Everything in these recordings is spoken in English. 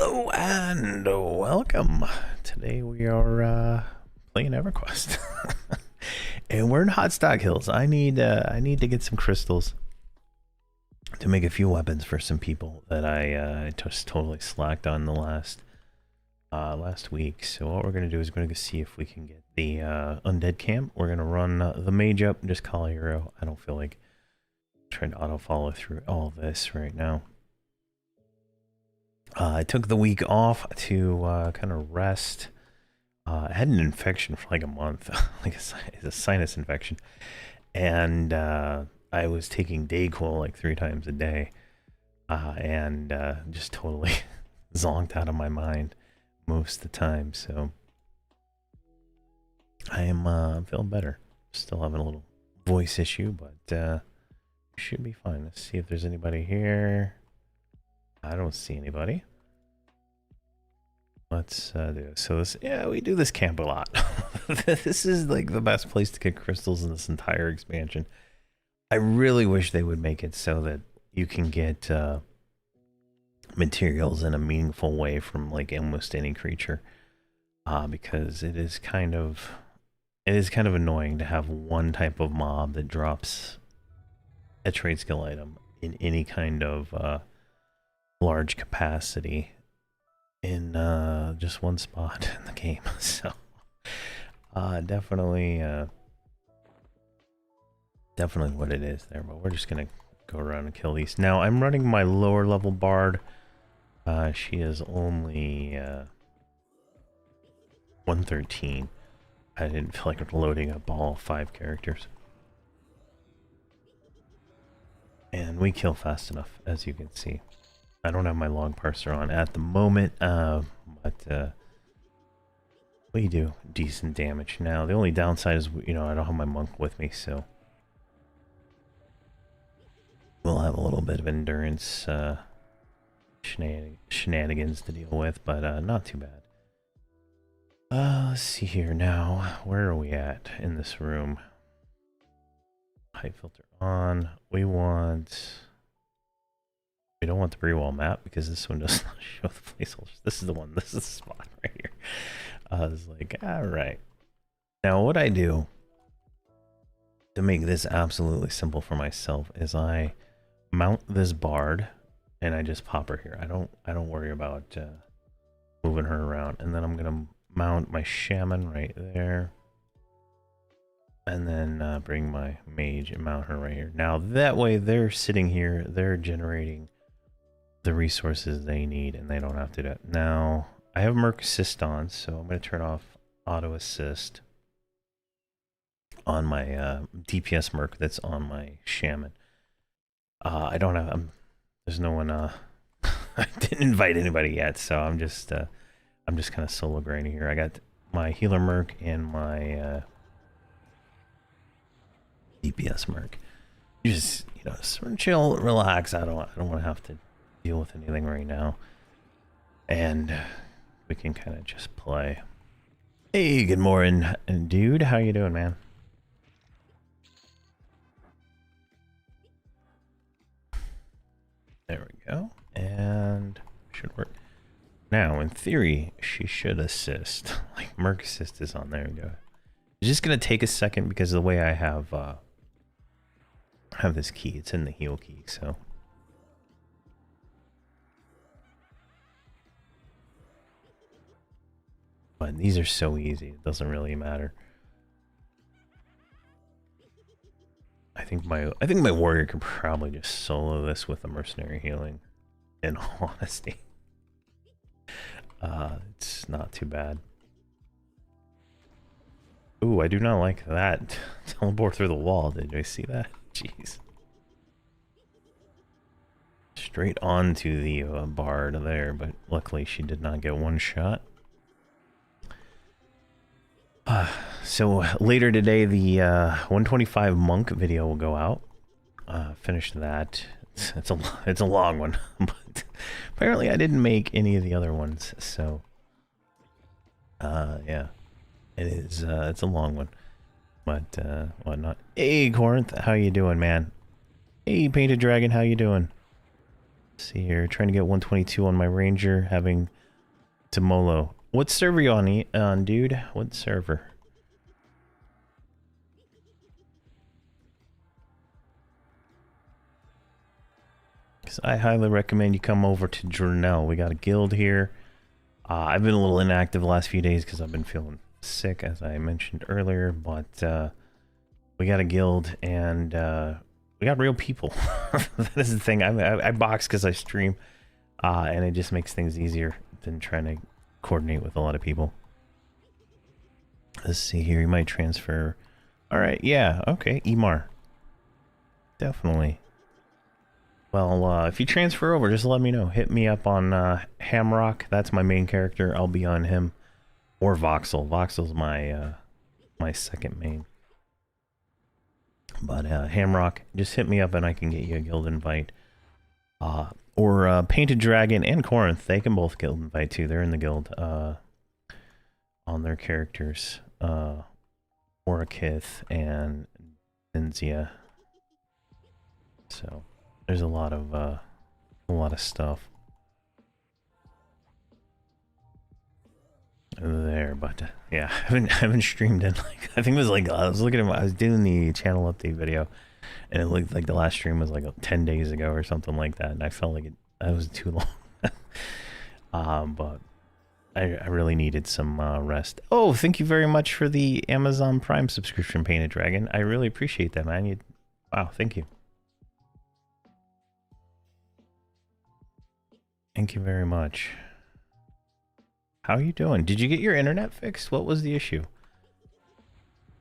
Hello and welcome. Today we are playing Everquest, and we're in Hot Stock Hills. I need to get some crystals to make a few weapons for some people that I just totally slacked on the last week. So what we're gonna do is we're gonna see if we can get the undead camp. We're gonna run the mage up and just call a hero. I don't feel like trying to auto follow through all this right now. I took the week off to kind of rest. I had an infection for like a month, like a sinus infection, and I was taking Dayquil like 3 times a day, and just totally zonked out of my mind most of the time. So I am feeling better. Still having a little voice issue, but should be fine. Let's see if there's anybody here. I don't see anybody. Let's do this. So this, yeah, we do this camp a lot. This is like the best place to get crystals in this entire expansion. I really wish they would make it so that you can get materials in a meaningful way from like almost any creature, because it is kind of annoying to have one type of mob that drops a trade skill item in any kind of large capacity in just one spot in the game. So definitely what it is there, but we're just gonna go around and kill these. Now I'm running my lower level bard. She is only 113. I didn't feel like loading up all 5 characters. And we kill fast enough, as you can see. I don't have my long parser on at the moment, but we do decent damage. Now, the only downside is, I don't have my monk with me, so we'll have a little bit of endurance shenanigans to deal with, but not too bad. Let's see here now. Where are we at in this room? Height filter on. We don't want the pre-wall map because this one does not show the placeholders. This is the one. This is the spot right here. I was like, all right. Now what I do to make this absolutely simple for myself is I mount this bard and I just pop her here. I don't worry about moving her around. And then I'm gonna mount my shaman right there. And then bring my mage and mount her right here. Now that way they're sitting here, they're generating the resources they need and they don't have to do that. Now I have Merc assist on, so I'm going to turn off auto assist on my DPS Merc that's on my shaman. I don't have, there's no one, I didn't invite anybody yet, so I'm just kind of solo grinding here. I got my healer Merc and my DPS Merc. You just, sort of chill, relax. I don't want to have to deal with anything right now, and we can kind of just play. Hey, good morning, dude. How you doing, man? There we go, and should work. Now, in theory, she should assist. Like Merc assist is on. There we go. It's just gonna take a second because of the way I have this key. It's in the heal key, so. But these are so easy, it doesn't really matter. I think my warrior could probably just solo this with a mercenary healing, in all honesty. It's not too bad. Ooh, I do not like that. Teleport through the wall, did you see that? Jeez. Straight onto the bard there, but luckily she did not get one shot. So later today, the 125 monk video will go out. Finish that. It's a long one, but apparently I didn't make any of the other ones. So, yeah, it is. It's a long one, but whatnot. Hey, Corinth, how you doing, man? Hey, Painted Dragon, how you doing? See here, trying to get 122 on my Ranger, having Tomolo. What server you on, dude? What server? Because I highly recommend you come over to Journal. We got a guild here. I've been a little inactive the last few days because I've been feeling sick, as I mentioned earlier, but we got a guild and we got real people. That is the thing. I box because I stream, and it just makes things easier than trying to coordinate with a lot of people. Let's see here. You might transfer. All right. Yeah. Okay. Emar. Definitely. Well, if you transfer over, just let me know. Hit me up on Hamrok. That's my main character. I'll be on him. Or Voxel. Voxel's my my second main. But Hamrok, just hit me up and I can get you a guild invite. Or Painted Dragon and Corinth, they can both guild invite too. They're in the guild on their characters. Orakith and Enzia. So there's a lot of stuff there, but yeah, I haven't streamed in like, I think it was like, I was looking at I was doing the channel update video and it looked like the last stream was like 10 days ago or something like that, and I felt like that was too long. But I really needed some rest. Oh, thank you very much for the Amazon Prime subscription, Painted Dragon. I really appreciate that, man. Wow, thank you. Thank you very much. How are you doing? Did you get your internet fixed? What was the issue?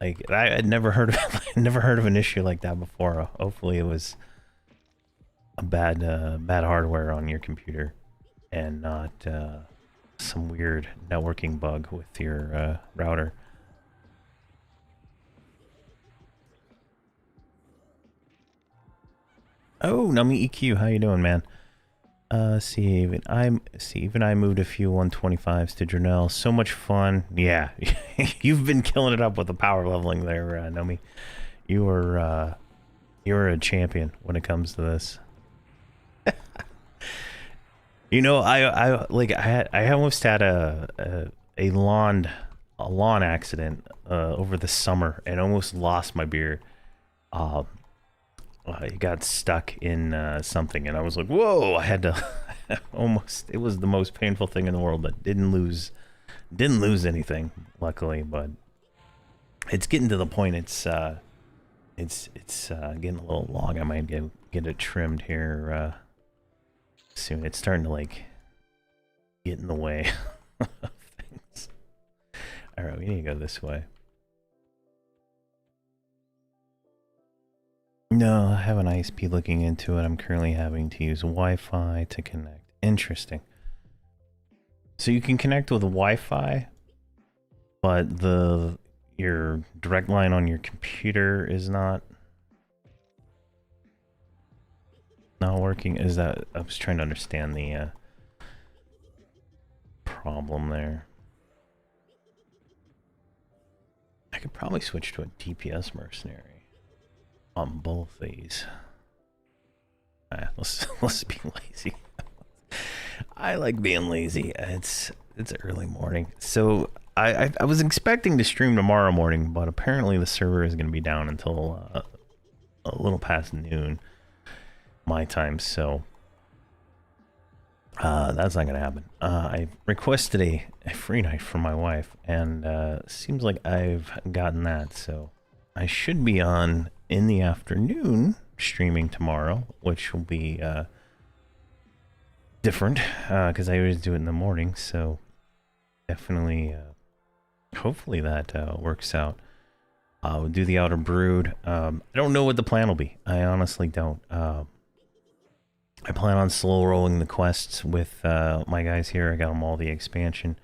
Like, I had never heard of an issue like that before. Hopefully it was a bad hardware on your computer and not some weird networking bug with your router. Oh, Nami EQ, how you doing, man? Even I moved a few 125s to Journal. So much fun. Yeah, you've been killing it up with the power leveling there, Nomi. You're a champion when it comes to this. You know, I almost had a lawn accident over the summer and almost lost my beard. It got stuck in something, and I was like, whoa, I had to almost, it was the most painful thing in the world, but didn't lose anything, luckily. But it's getting to the point, it's getting a little long. I might get it trimmed here soon. It's starting to like get in the way of things. All right, we need to go this way. No, I have an ISP looking into it. I'm currently having to use Wi-Fi to connect. Interesting. So you can connect with Wi-Fi, but your direct line on your computer is not working. Is that, I was trying to understand the problem there. I could probably switch to a DPS mercenary on both these. Let's be lazy. I like being lazy. It's early morning, so I was expecting to stream tomorrow morning, but apparently the server is going to be down until a little past noon my time, so that's not going to happen. I requested a free night for my wife, and seems like I've gotten that, so I should be on in the afternoon streaming tomorrow, which will be different because I always do it in the morning, so definitely hopefully that works out. We'll do the Outer Brood. I don't know what the plan will be. I honestly don't. I plan on slow rolling the quests with my guys here. I got them all the expansion.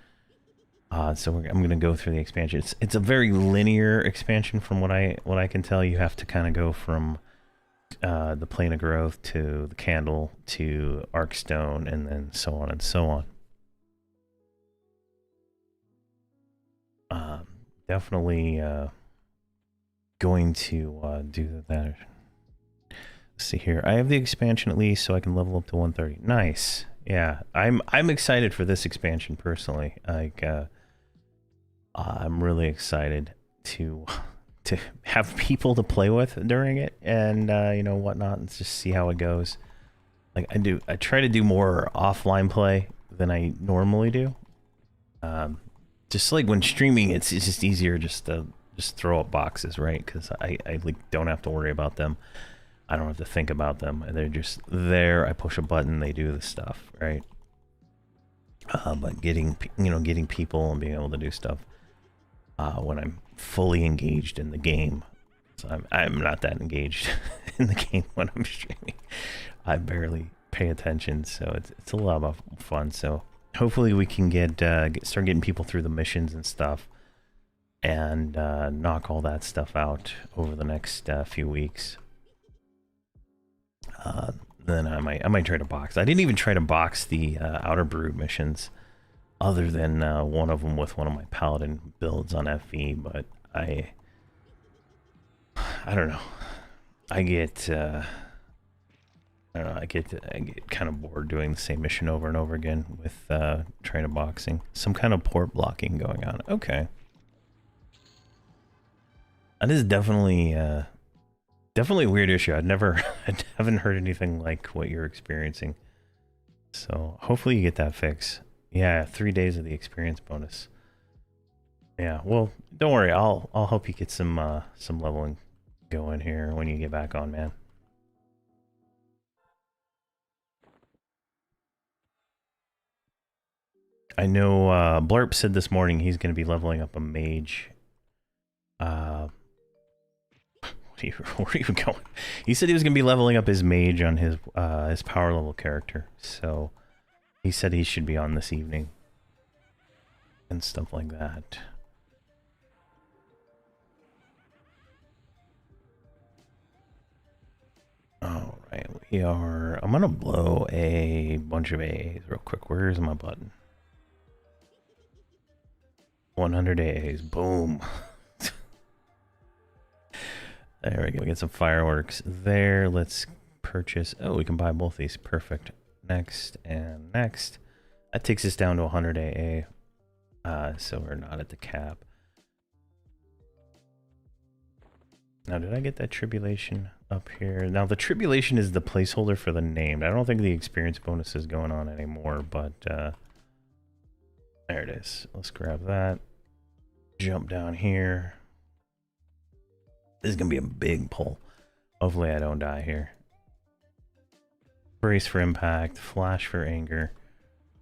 So I'm going to go through the expansion. It's a very linear expansion from what I can tell. You have to kind of go from the Plane of Growth to the Candle to Arkstone, and then so on and so on. Definitely going to do that. Let's see here. I have the expansion at least, so I can level up to 130. Nice. Yeah, I'm excited for this expansion personally. Like, I'm really excited to have people to play with during it, and you know, whatnot, and just see how it goes. Like, I try to do more offline play than I normally do. Just like when streaming, it's just easier just to throw up boxes, right? Because I like don't have to worry about them. I don't have to think about them. They're just there. I push a button, they do the stuff, right? But getting people and being able to do stuff when I'm fully engaged in the game. So I'm not that engaged in the game when I'm streaming. I barely pay attention, so it's a lot of fun. So hopefully we can start getting people through the missions and stuff, and knock all that stuff out over the next few weeks. Then I might try to box. I didn't even try to box the Outer Brood missions, other than one of them with one of my Paladin builds on FE. But I don't know. I get kind of bored doing the same mission over and over again with trying to boxing. Some kind of port blocking going on. Okay, that is definitely. Definitely a weird issue. I haven't heard anything like what you're experiencing. So hopefully you get that fixed. Yeah, 3 days of the experience bonus. Yeah, well, don't worry. I'll help you get some leveling going here when you get back on, man. I know Blurp said this morning he's going to be leveling up a mage. Where are you going? He said he was going to be leveling up his mage on his power level character. So he said he should be on this evening and stuff like that. All right, we are. I'm gonna blow a bunch of AAs real quick. Where's my button? 100 AAs. Boom. There we go. Get some fireworks there. Let's purchase. Oh, we can buy both these. Perfect. Next and next. That takes us down to 100 AA. So we're not at the cap. Now, did I get that tribulation up here? Now, the tribulation is the placeholder for the name. I don't think the experience bonus is going on anymore, but there it is. Let's grab that. Jump down here. This is going to be a big pull. Hopefully I don't die here. Brace for impact. Flash for anger.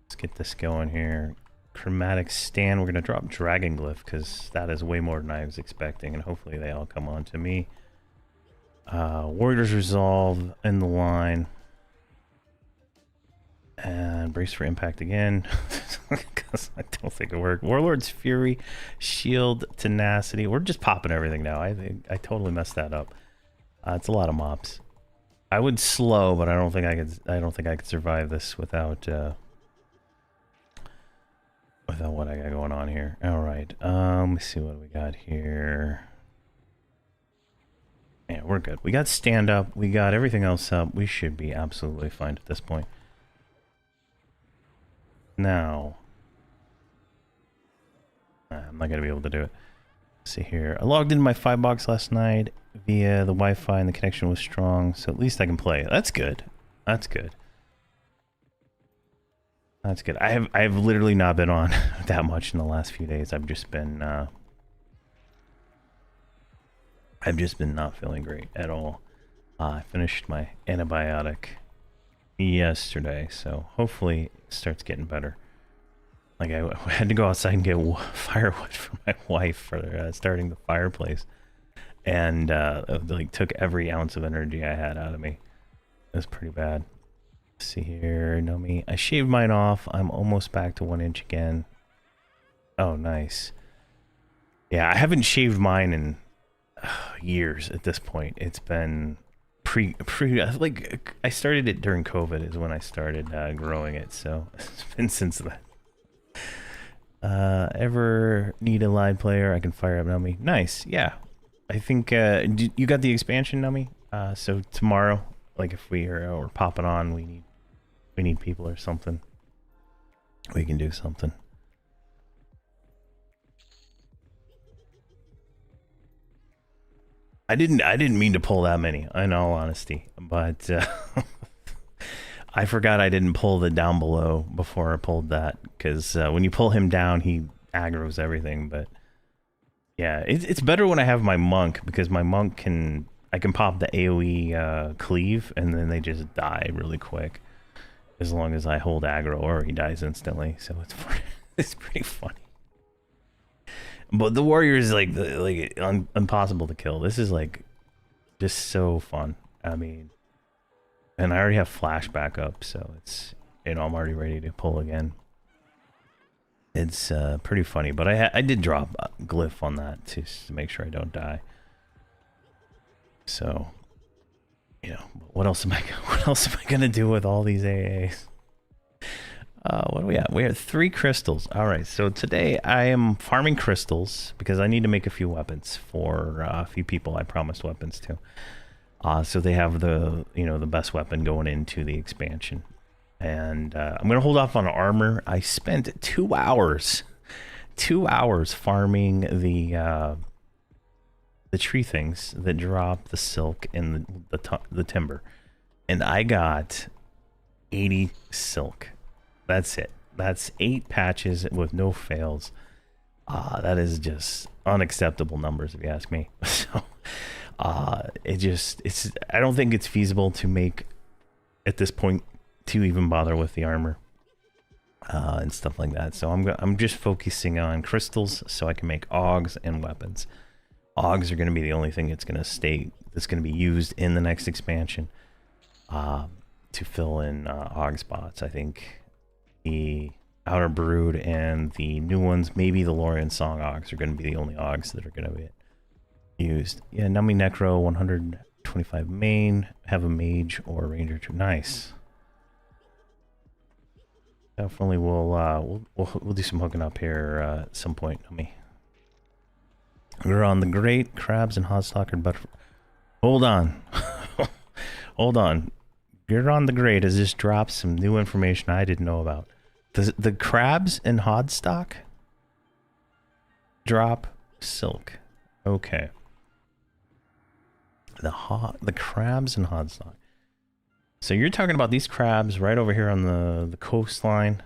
Let's get this going here. Chromatic stand. We're going to drop Dragon Glyph because that is way more than I was expecting. And hopefully they all come on to me. Warrior's Resolve in the line. And brace for impact again. Because I don't think it worked. Warlord's Fury, Shield, Tenacity. We're just popping everything now. I think I totally messed that up. It's a lot of mobs. I would slow, but I don't think I could survive this without what I got going on here. All right. Let's see what we got here. Yeah, we're good. We got stand up. We got everything else up. We should be absolutely fine at this point. Now, I'm not gonna be able to do it. Let's see here. I logged into my 5-box last night via the Wi-Fi, and the connection was strong, so at least I can play. That's good. That's good. That's good. I've literally not been on that much in the last few days. I've just been not feeling great at all. I finished my antibiotic yesterday, so hopefully it starts getting better. Like, I had to go outside and get firewood for my wife for starting the fireplace, and it, like, took every ounce of energy I had out of me. It was pretty bad. Let's see here, Nomi. I shaved mine off. I'm almost back to 1 inch again. Oh, nice. Yeah, I haven't shaved mine in years at this point. It's been like I started it during COVID is when I started growing it, so it's been since then. Ever need a live player? I can fire up Numi. Nice, yeah. I think you got the expansion, Numi. So tomorrow like if we're popping on, we need people or something. We can do something. I didn't mean to pull that many, in all honesty, but I forgot I didn't pull the down below before I pulled that, because when you pull him down, he aggroes everything. But yeah, it's better when I have my monk, because my monk I can pop the AoE cleave, and then they just die really quick, as long as I hold aggro, or he dies instantly. So it's pretty funny. But the warrior is like impossible to kill. This is like just so fun. I mean, and I already have flashback up, so it's, you know, I'm already ready to pull again. It's pretty funny, but I did drop a glyph on that to make sure I don't die. So, you know, what else am I gonna do with all these AAs? What are we at? We're at 3 crystals. All right, so today I am farming crystals because I need to make a few weapons for a few people I promised weapons to. So they have the best weapon going into the expansion. And I'm gonna hold off on armor. I spent 2 hours farming the tree things that drop the silk and the timber, and I got 80 silk. That's it. That's 8 patches with no fails. That is just unacceptable numbers, if you ask me. So I don't think it's feasible to make at this point to even bother with the armor and stuff like that. So I'm just focusing on crystals so I can make augs and weapons. Augs are going to be the only thing that's going to be used in the next expansion to fill in aug spots. I think the Outer Brood and the new ones, maybe the Lorien Song augs, are going to be the only augs that are going to be used. Yeah, Nummy Necro 125 main, have a mage or a ranger too. Nice. Definitely we'll do some hooking up here at some point, Nummy. We're on the Great, crabs and Hodstock and butterfly. Hold on. Hold on. You're on the Great has just dropped some new information I didn't know about. The crabs and Hodstock drop silk. Okay. The crabs and Hodstock. So you're talking about these crabs right over here on the coastline,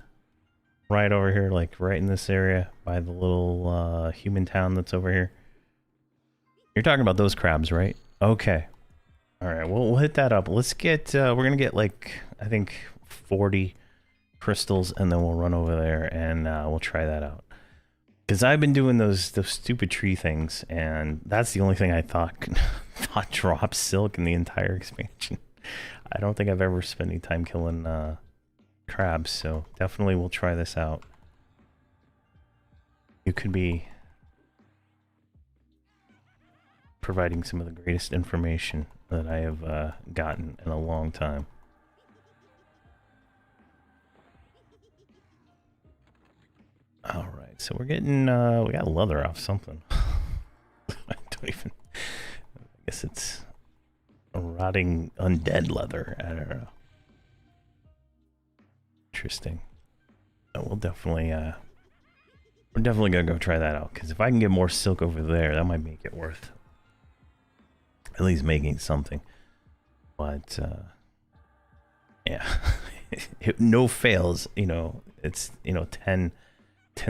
right over here, like right in this area by the little human town that's over here. You're talking about those crabs, right? Okay. All right, we'll hit that up. Let's get, we're going to get like, I think 40 crystals, and then we'll run over there and we'll try that out. Because I've been doing those stupid tree things, and that's the only thing I thought drops silk in the entire expansion. I don't think I've ever spent any time killing crabs, so definitely we'll try this out. You could be providing some of the greatest information that I have gotten in a long time. All right, so we're getting we got leather off something. I guess it's a rotting undead leather. I don't know. Interesting. We're definitely gonna go try that out, because if I can get more silk over there, that might make it worth at least making something. But yeah, no fails. You know, it's 10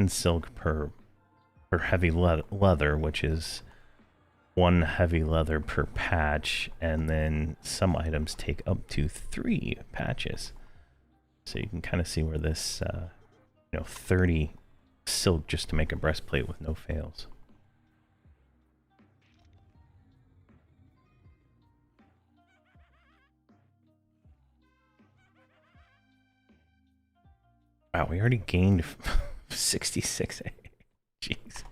silk per heavy leather, which is 1 heavy leather per patch, and then some items take up to 3 patches. So you can kind of see where this 30 silk just to make a breastplate with no fails. Wow, we already gained 66. Jeez.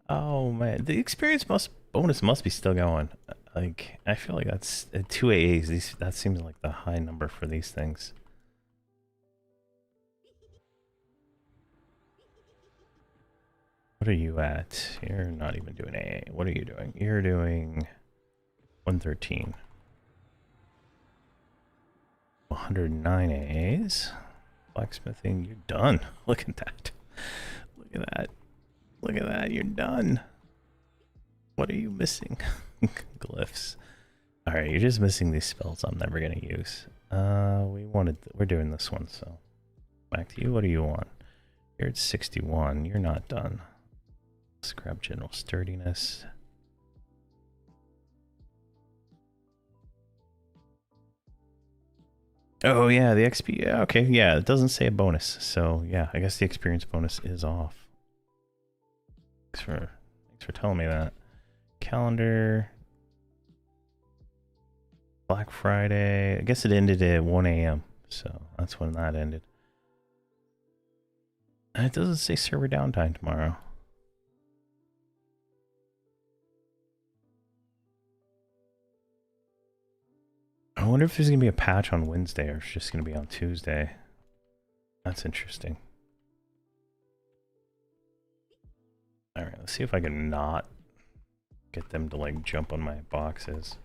Oh man, the experience bonus must be still going. Like, I feel like that's 2 AAs. That seems like the high number for these things. What are you at? You're not even doing AA. What are you doing? You're doing 113. 109 A's. Blacksmithing, you're done. Look at that. Look at that. Look at that, you're done. What are you missing? Glyphs. Alright, you're just missing these spells I'm never gonna use. We're doing this one, so. Back to you, what do you want? You're at 61, you're not done. Let's grab general sturdiness. Oh yeah, the XP, yeah, okay, yeah, it doesn't say a bonus, so yeah, I guess the experience bonus is off. Thanks for telling me that. Calendar. Black Friday, I guess it ended at 1 AM, so that's when that ended. And it doesn't say server downtime tomorrow. I wonder if there's going to be a patch on Wednesday or it's just going to be on Tuesday. That's interesting. Alright, let's see if I can not get them to like jump on my boxes.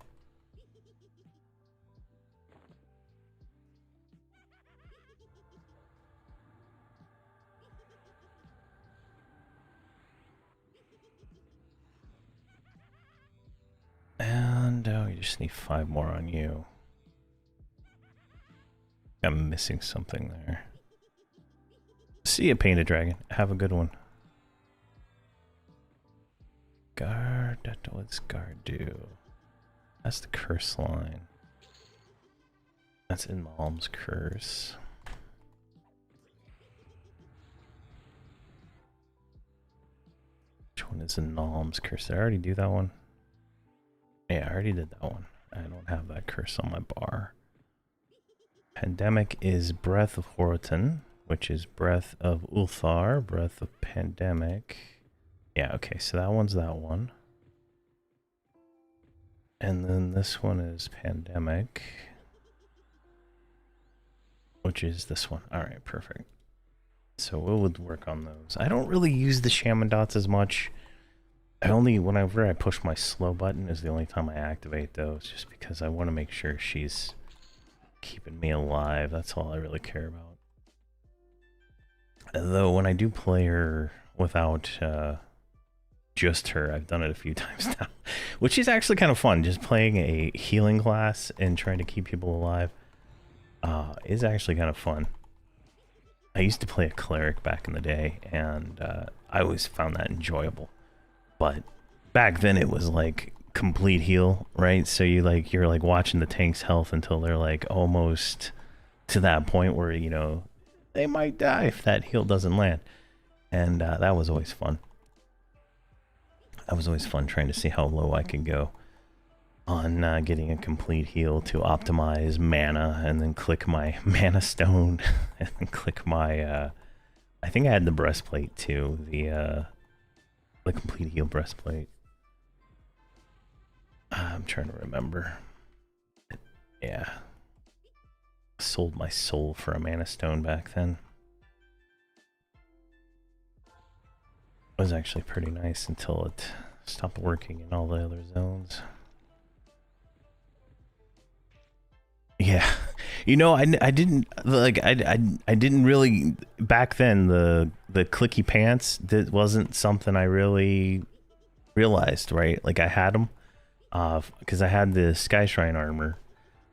And oh, you just need 5 more on you. I'm missing something there. See ya, Painted Dragon. Have a good one. Guard, what's guard do? That's the curse line. That's in Mom's curse. Which one is in Mom's curse? Did I already do that one? Yeah, I already did that one. I don't have that curse on my bar. Pandemic is Breath of Horoton, which is Breath of Ulthar, Breath of Pandemic. Yeah, okay, so that one's that one. And then this one is Pandemic, which is this one. Alright, perfect. So we would work on those. I don't really use the Shaman Dots as much. Whenever I push my slow button is the only time I activate those, just because I want to make sure she's keeping me alive. That's all I really care about. Though when I do play her without just her, I've done it a few times now, which is actually kind of fun. Just playing a healing class and trying to keep people alive is actually kind of fun. I used to play a cleric back in the day, and I always found that enjoyable. But back then it was like complete heal, right? So you're like watching the tank's health until they're like almost to that point where, you know, they might die if that heal doesn't land. And that was always fun. That was always fun trying to see how low I could go on getting a complete heal to optimize mana, and then click my mana stone and then click my I think I had the breastplate too, the complete heal breastplate. I'm trying to remember. Yeah. Sold my soul for a mana stone back then. It was actually pretty nice until it stopped working in all the other zones. Yeah. You know, I didn't like I didn't really back then. The clicky pants, that wasn't something I really realized, right? Like I had them because I had the Sky Shrine armor,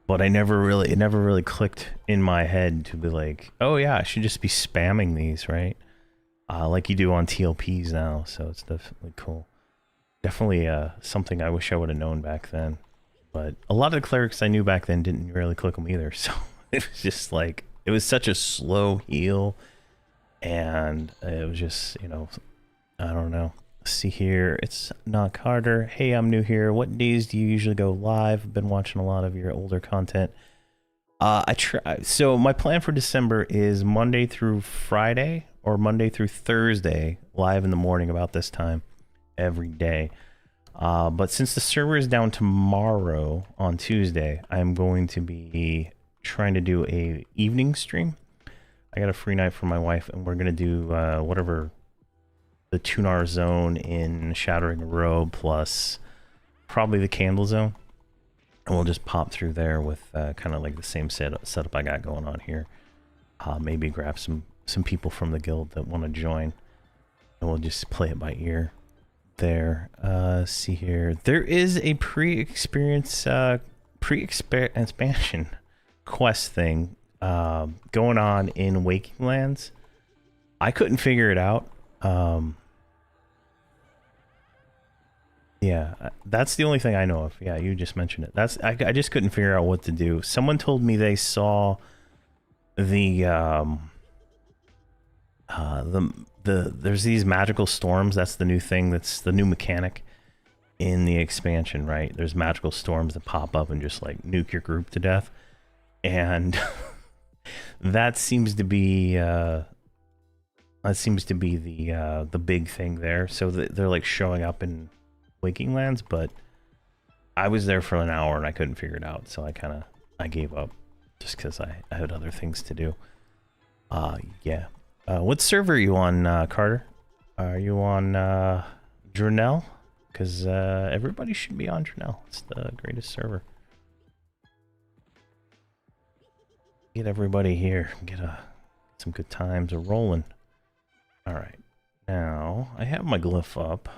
but it never really clicked in my head to be like, oh yeah, I should just be spamming these, right? Like you do on TLPs now. So it's definitely cool. Definitely something I wish I would have known back then. But a lot of the clerics I knew back then didn't really click them either, so it was just like, it was such a slow heal, and it was just, you know, I don't know. Let's see here, it's not Carter. Hey, I'm new here. What days do you usually go live? I've been watching a lot of your older content. So my plan for December is Monday through Friday, or Monday through Thursday, live in the morning about this time, every day. But since the server is down tomorrow on Tuesday, I'm going to be trying to do a evening stream. I got a free night for my wife, and we're going to do whatever the Tunar zone in Shattering Row, plus probably the Candle zone. And we'll just pop through there with kind of like the same setup I got going on here. Maybe grab some people from the guild that want to join, and we'll just play it by ear. There, see here. There is a pre-expansion quest thing going on in Waking Lands. I couldn't figure it out. Yeah, that's the only thing I know of. Yeah, you just mentioned it. I just couldn't figure out what to do. Someone told me they saw the there's these magical storms. That's the new thing. That's the new mechanic in the expansion, right? There's magical storms that pop up and just like nuke your group to death, and that seems to be the big thing there. So they're like showing up in Waking Lands, but I was there for an hour and I couldn't figure it out, so I gave up just because I had other things to do. Yeah. What server are you on, Carter? Are you on Drenell? Because everybody should be on Drenell. It's the greatest server. Get everybody here. Get some good times rolling. All right. Now, I have my glyph up,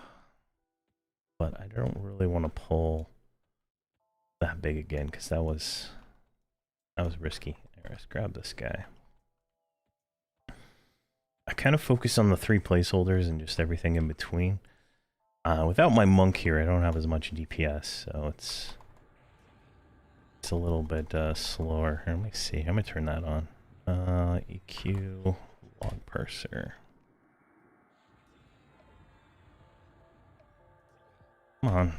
but I don't really want to pull that big again because that was risky. Right, let's grab this guy. I kind of focus on the 3 placeholders and just everything in between. Without my monk here, I don't have as much DPS, so it's a little bit slower. Here, let me see. I'm gonna turn that on. EQ log parser. Come on.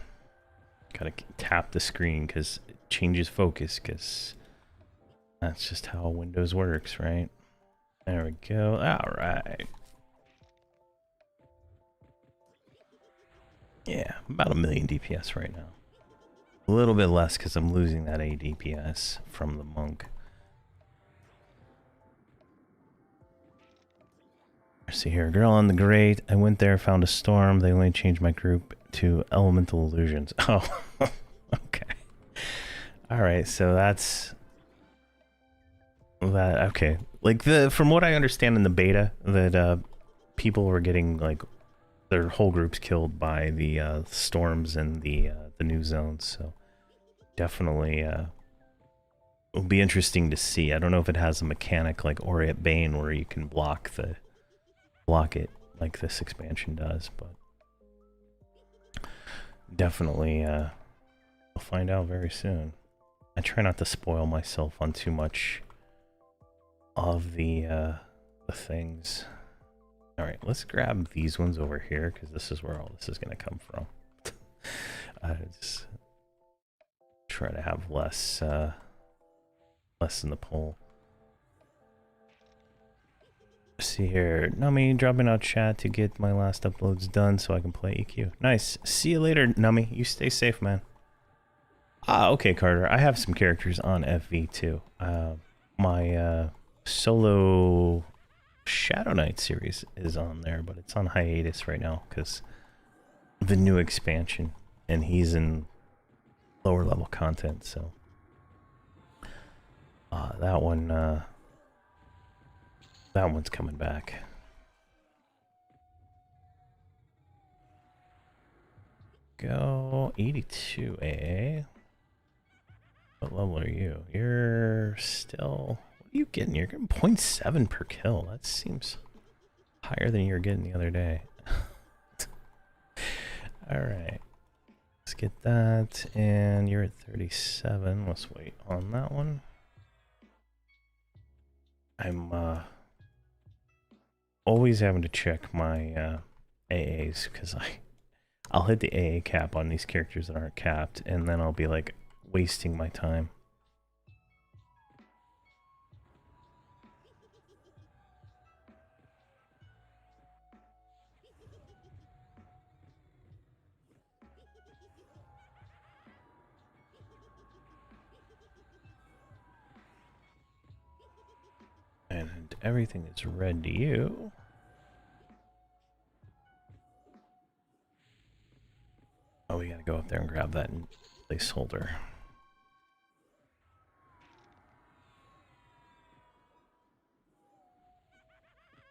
Gotta tap the screen because it changes focus, because that's just how Windows works, right? There we go. All right. Yeah, about 1,000,000 DPS right now. A little bit less because I'm losing that 8 DPS from the monk. See here, girl on the grate. I went there, found a storm. They only changed my group to elemental illusions. Oh, okay. All right, so that's that. Okay, like from what I understand in the beta, that people were getting like their whole groups killed by the storms and the new zones. So definitely it'll be interesting to see. I don't know if it has a mechanic like Aureate Bane where you can block it like this expansion does, but definitely we'll find out very soon. I try not to spoil myself on too much of the things. All right, let's grab these ones over here because this is where all this is going to come from. I just try to have less in the poll. See here, Nami dropping out chat to get my last uploads done so I can play EQ. Nice. See you later, Nami. You stay safe, man. Okay, Carter. I have some characters on FV too. My solo Shadow Knight series is on there, but it's on hiatus right now because the new expansion, and he's in lower level content. So that one's coming back. Go 82, eh? What level are you? You're still... What are you getting? You're getting 0.7 per kill. That seems higher than you were getting the other day. Alright. Let's get that. And you're at 37. Let's wait on that one. I'm always having to check my AAs because I'll hit the AA cap on these characters that aren't capped, and then I'll be like wasting my time. And everything is red to you. Oh, we gotta go up there and grab that placeholder.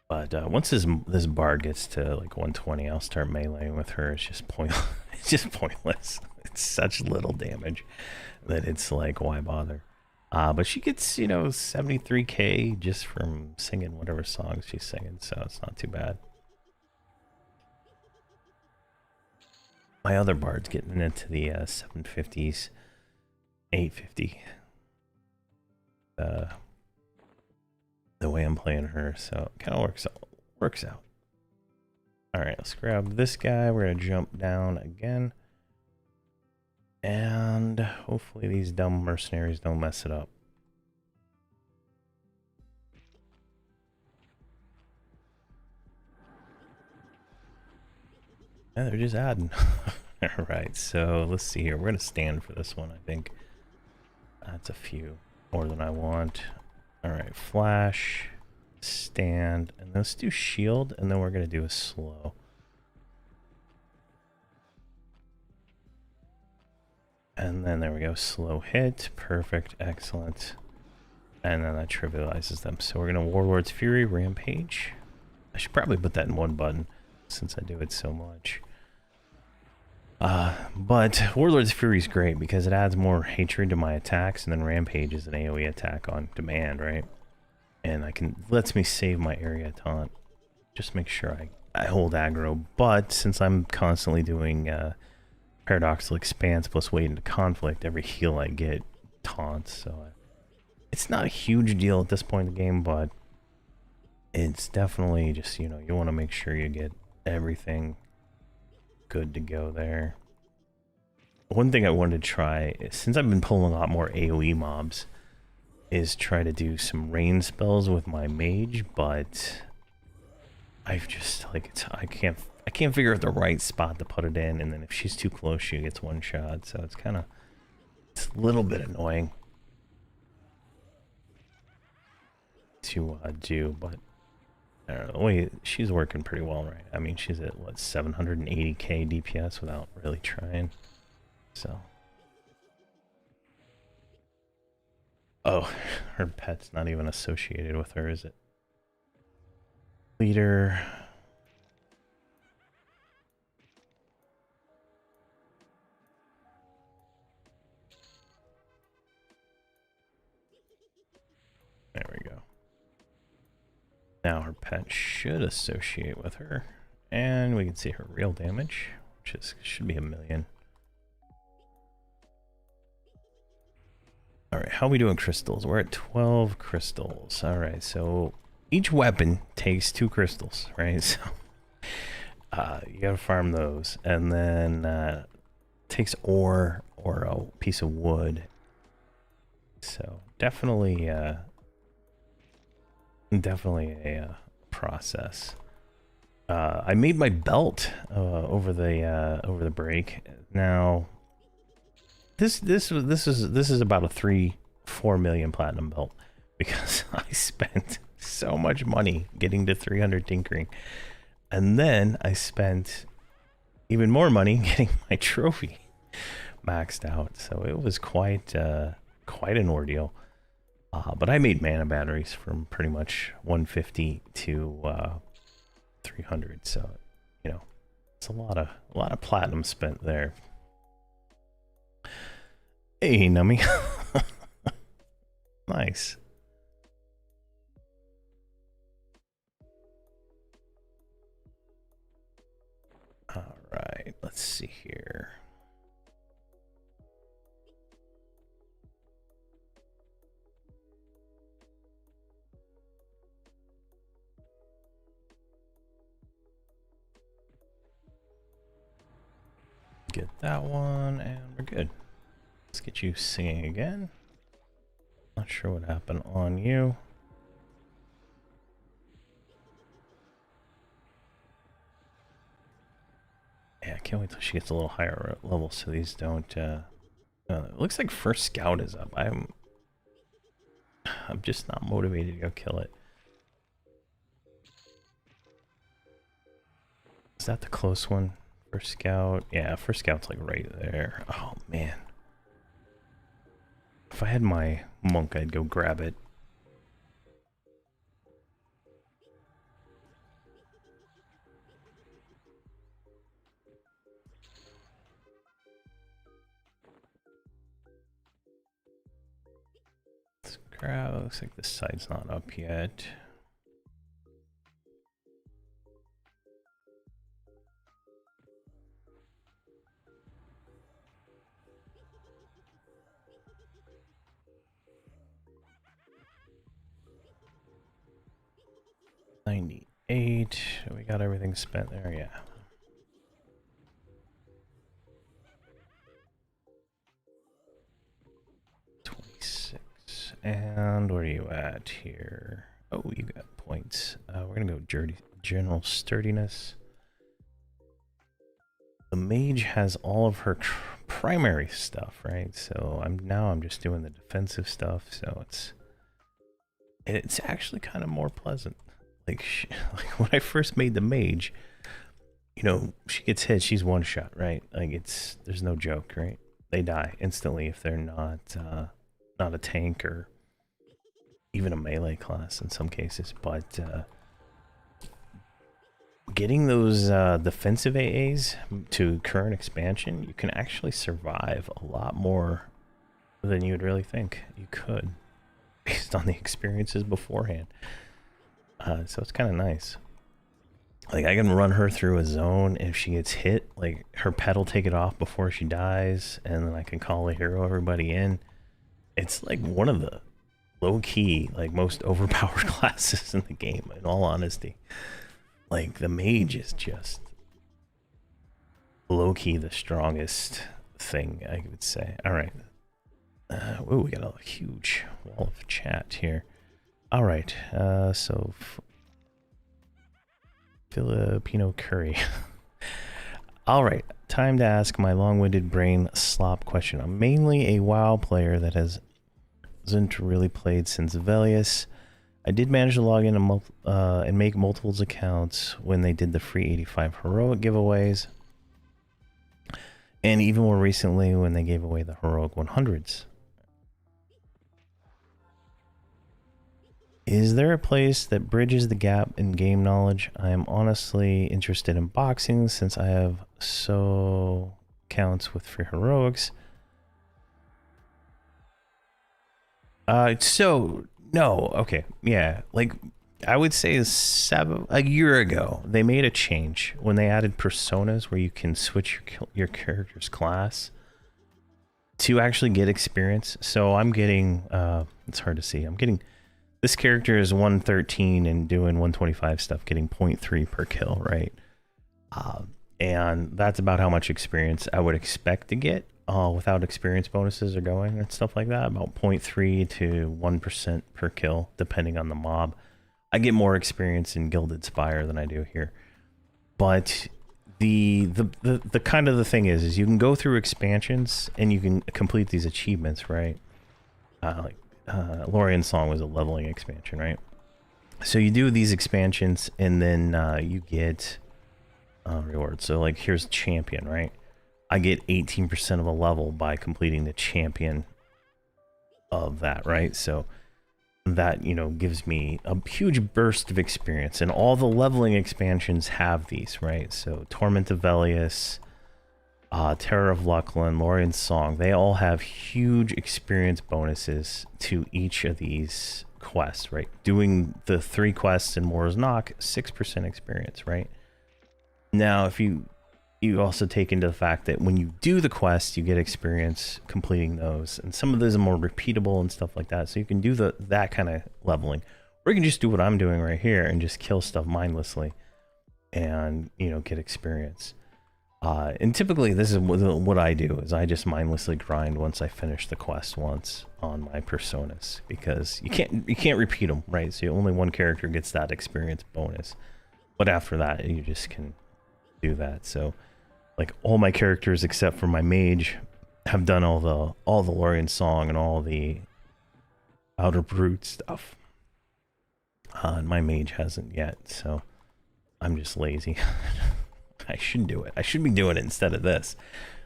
But once this bar gets to like 120, I'll start meleeing with her. It's just pointless. It's just pointless. It's such little damage that it's like, why bother? But she gets, 73k just from singing whatever songs she's singing, so it's not too bad. My other bard's getting into the 750s, 850. The way I'm playing her, so it kind of works out. All right, let's grab this guy. We're gonna jump down again, and hopefully these dumb mercenaries don't mess it up. Yeah, they're just adding. All right, so let's see here. We're gonna stand for this one, I think. That's a few more than I want. All right, flash, stand, and let's do shield, and then we're gonna do a slow. And then there we go, slow hit, perfect, excellent. And then that trivializes them. So we're gonna Warlord's Fury, Rampage. I should probably put that in one button since I do it so much. But Warlord's Fury is great because it adds more hatred to my attacks, and then Rampage is an AoE attack on demand, right? And lets me save my area taunt. Just make sure I hold aggro. But since I'm constantly doing Paradoxical Expanse plus Wade into Conflict, every heal I get taunts, so it's not a huge deal at this point in the game, but it's definitely just, you want to make sure you get everything good to go there. One thing I wanted to try, since I've been pulling a lot more AoE mobs, is try to do some rain spells with my mage, but I've just I can't figure out the right spot to put it in, and then if she's too close, she gets one shot. So it's a little bit annoying to do, but I don't know. Wait, she's working pretty well, right? I mean, she's at what, 780k DPS without really trying. So, oh, her pet's not even associated with her, is it? Leader. There we go. Now her pet should associate with her, and we can see her real damage, which should be 1,000,000. All right, how are we doing crystals? We're at 12 crystals. All right, so each weapon takes 2 crystals, right? So you gotta farm those, and then takes ore or a piece of wood. So definitely a process. I made my belt over the break. Now this is about a 3-4 million platinum belt because I spent so much money getting to 300 tinkering, and then I spent even more money getting my trophy maxed out. So it was quite an ordeal. But I made mana batteries from pretty much 150 to 300, so it's a lot of platinum spent there. Hey, Nummy. Nice. All right, let's see here. Get that one, and we're good. Let's get you singing again. Not sure what happened on you. Yeah, I can't wait till she gets a little higher level so these don't it looks like first scout is up. I'm just not motivated to go kill it. Is that the close one? First scout? Yeah, first scout's like right there. Oh man. If I had my monk, I'd go grab it. grab. Looks like the site's not up yet. $98. We got everything spent there, yeah. And where are you at here? Oh, you got points. We're gonna go general sturdiness. The mage has all of her primary stuff, right? So I'm just doing the defensive stuff. So it's actually kind of more pleasant. Like when I first made the mage, you know, she gets hit, she's one shot, right? Like there's no joke, right? They die instantly if they're not a tank or even a melee class in some cases, but getting those defensive AAs to current expansion, you can actually survive a lot more than you would really think you could based on the experiences beforehand. So it's kind of nice. Like I can run her through a zone, and if she gets hit, like her pet will take it off before she dies, and then I can call a hero everybody in. It's like one of the low-key, like most overpowered classes in the game, in all honesty. Like the mage is just low-key the strongest thing, I would say. All right. Oh, we got a huge wall of chat here. All right. So Filipino curry. All right. Time to ask my long-winded brain slop question. I'm mainly a WoW player that hasn't really played since Velius. I did manage to log in and make multiples accounts when they did the free 85 heroic giveaways, and even more recently when they gave away the heroic 100s. Is there a place that bridges the gap in game knowledge? I am honestly interested in boxing since I have so accounts with free heroics. No, okay, yeah, like I would say a year ago they made a change when they added personas where you can switch your character's class to actually get experience. So I'm getting it's hard to see, I'm getting, this character is 113 and doing 125 stuff, getting 0.3 per kill, right? And that's about how much experience I would expect to get without experience bonuses or going and stuff like that, about 0.3 to 1% per kill, depending on the mob. I get more experience in Gilded Spire than I do here. But the kind of the thing is you can go through expansions and you can complete these achievements, right? Lorian's Song was a leveling expansion, right? So you do these expansions and then you get rewards. So like here's champion, right? I get 18% of a level by completing the champion of that, right? So that, you know, gives me a huge burst of experience, and all the leveling expansions have these, right? So Torment of Velius, Terror of Lucklin, Lorian's Song, they all have huge experience bonuses to each of these quests, right? Doing the 3 quests in Moore's Knock, 6% experience, right? Now, if you also take into the fact that when you do the quest, you get experience completing those, and some of those are more repeatable and stuff like that. So you can do that kind of leveling, or you can just do what I'm doing right here and just kill stuff mindlessly, and you know, get experience. And typically, this is what I do: is I just mindlessly grind once I finish the quest once on my personas, because you can't repeat them, right? So only one character gets that experience bonus, but after that, you just can do that. So like all my characters except for my mage have done all the Lorian Song and all the Outer Brute stuff. And my mage hasn't yet, so I'm just lazy. I should do it. I should be doing it instead of this,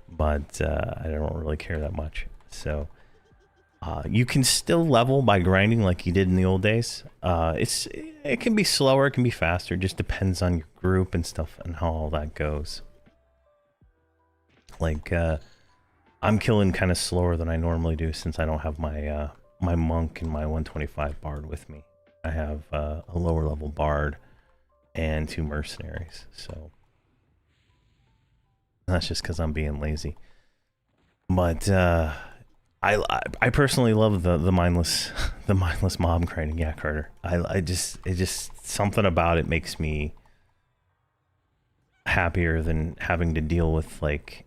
but I don't really care that much. So you can still level by grinding like you did in the old days. It can be slower, it can be faster. It just depends on your group and stuff and how all that goes. Like I'm killing kind of slower than I normally do since I don't have my my monk and my 125 bard with me. I have a lower level bard and 2 mercenaries, so that's just because I'm being lazy. But I personally love the mindless mob grinding. Yeah, Carter. It just something about it makes me happier than having to deal with, like,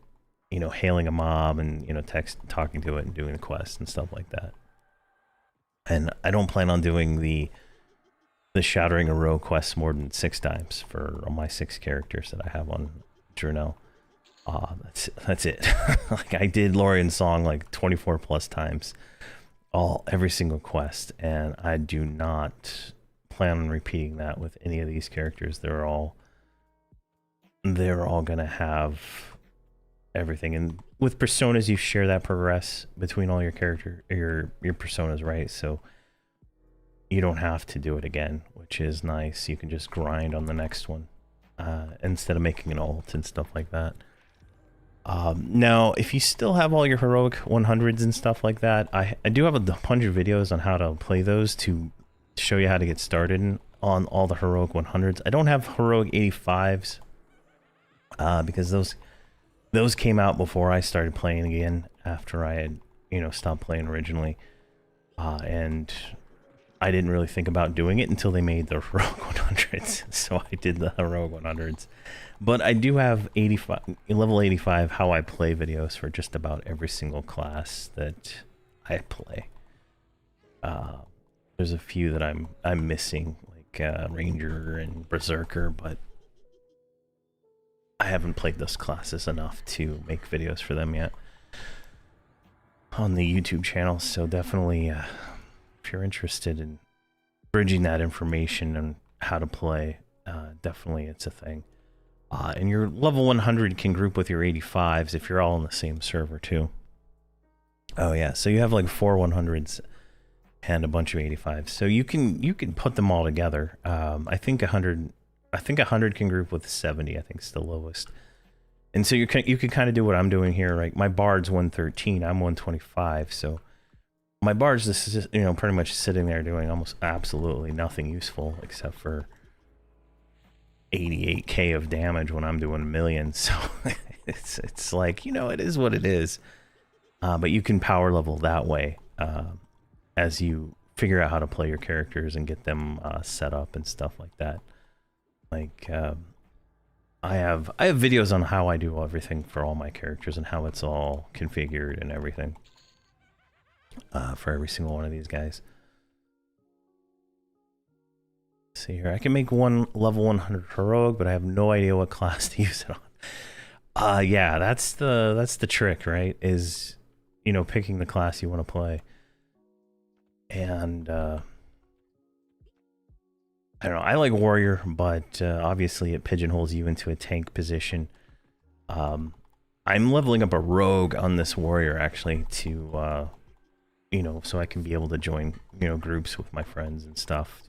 you know, hailing a mob and, you know, talking to it and doing the quest and stuff like that. And I don't plan on doing the Shattering a Row quests more than 6 times for my 6 characters that I have on Journal. That's it. Like, I did Lorian's Song like 24 plus times, every single quest, and I do not plan on repeating that with any of these characters. They're all gonna have everything, and with personas you share that progress between all your personas, right? So you don't have to do it again, which is nice. You can just grind on the next one instead of making an ult and stuff like that. Now, if you still have all your heroic 100s and stuff like that, I do have a bunch of videos on how to play those to show you how to get started on all the heroic 100s. I don't have heroic 85s because those came out before I started playing again, after I had, you know, stopped playing originally, and I didn't really think about doing it until they made the heroic 100s. So I did the heroic 100s. But I do have level 85 how I play videos for just about every single class that I play. There's a few that I'm missing, like Ranger and Berserker, but I haven't played those classes enough to make videos for them yet on the YouTube channel. So definitely, if you're interested in bridging that information and how to play, definitely it's a thing. And your level 100 can group with your 85s if you're all on the same server too. Oh yeah, so you have like 4 100s and a bunch of 85s. So you can put them all together. I think 100 can group with 70. I think it's the lowest. And so you can kind of do what I'm doing here, right? My bard's 113, I'm 125, so my bard's just, you know, pretty much sitting there doing almost absolutely nothing useful except for 88k of damage when I'm doing a million. So it's like, you know, it is what it is. But you can power level that way as you figure out how to play your characters and get them set up and stuff like that. Like I have videos on how I do everything for all my characters and how it's all configured and everything for every single one of these guys. See here, I can make one level 100 heroic, but I have no idea what class to use it on. Yeah, that's the trick, right? Is, you know, picking the class you want to play. And I don't know, I like warrior, but obviously it pigeonholes you into a tank position. I'm leveling up a rogue on this warrior actually to you know, so I can be able to join, you know, groups with my friends and stuff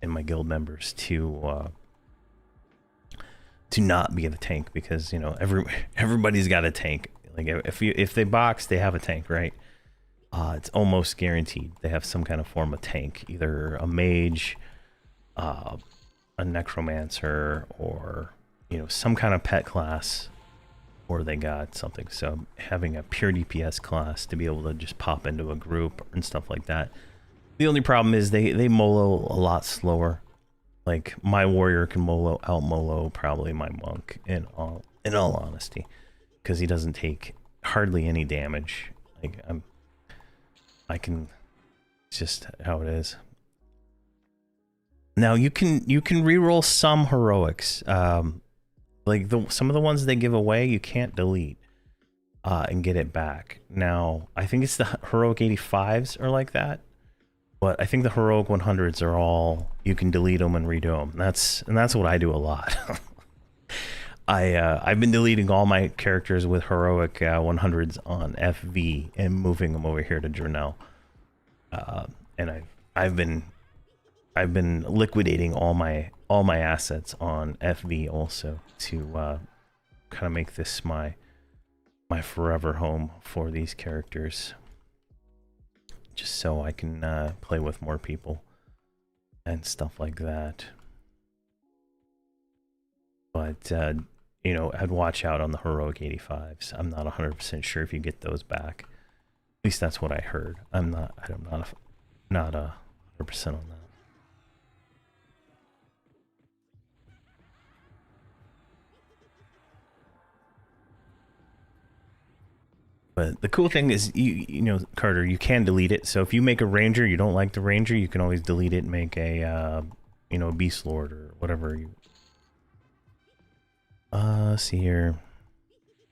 and my guild members to not be the tank, because, you know, everybody's got a tank. Like if they box, they have a tank, right? It's almost guaranteed they have some kind of form of tank, either a mage, a necromancer, or, you know, some kind of pet class, or they got something. So having a pure DPS class to be able to just pop into a group and stuff like that. The only problem is they molo a lot slower. Like my warrior can out molo probably my monk in all honesty, because he doesn't take hardly any damage. Like it's just how it is. Now you can reroll some heroics. Like some of the ones they give away, you can't delete and get it back. Now I think it's the heroic 85s are like that. But I think the heroic 100s are all, you can delete them and redo them. And that's what I do a lot. I've been deleting all my characters with heroic 100s on FV and moving them over here to Journal. And I've been liquidating all my assets on FV also to kind of make this my forever home for these characters. just so I can play with more people and stuff like that. But you know, I'd watch out on the heroic 85s. I'm not 100% sure if you get those back. At least that's what I heard. I'm not 100% on that. But the cool thing is, you know, Carter, you can delete it. So if you make a ranger, you don't like the ranger, you can always delete it and make a, you know, beast lord or whatever. See here.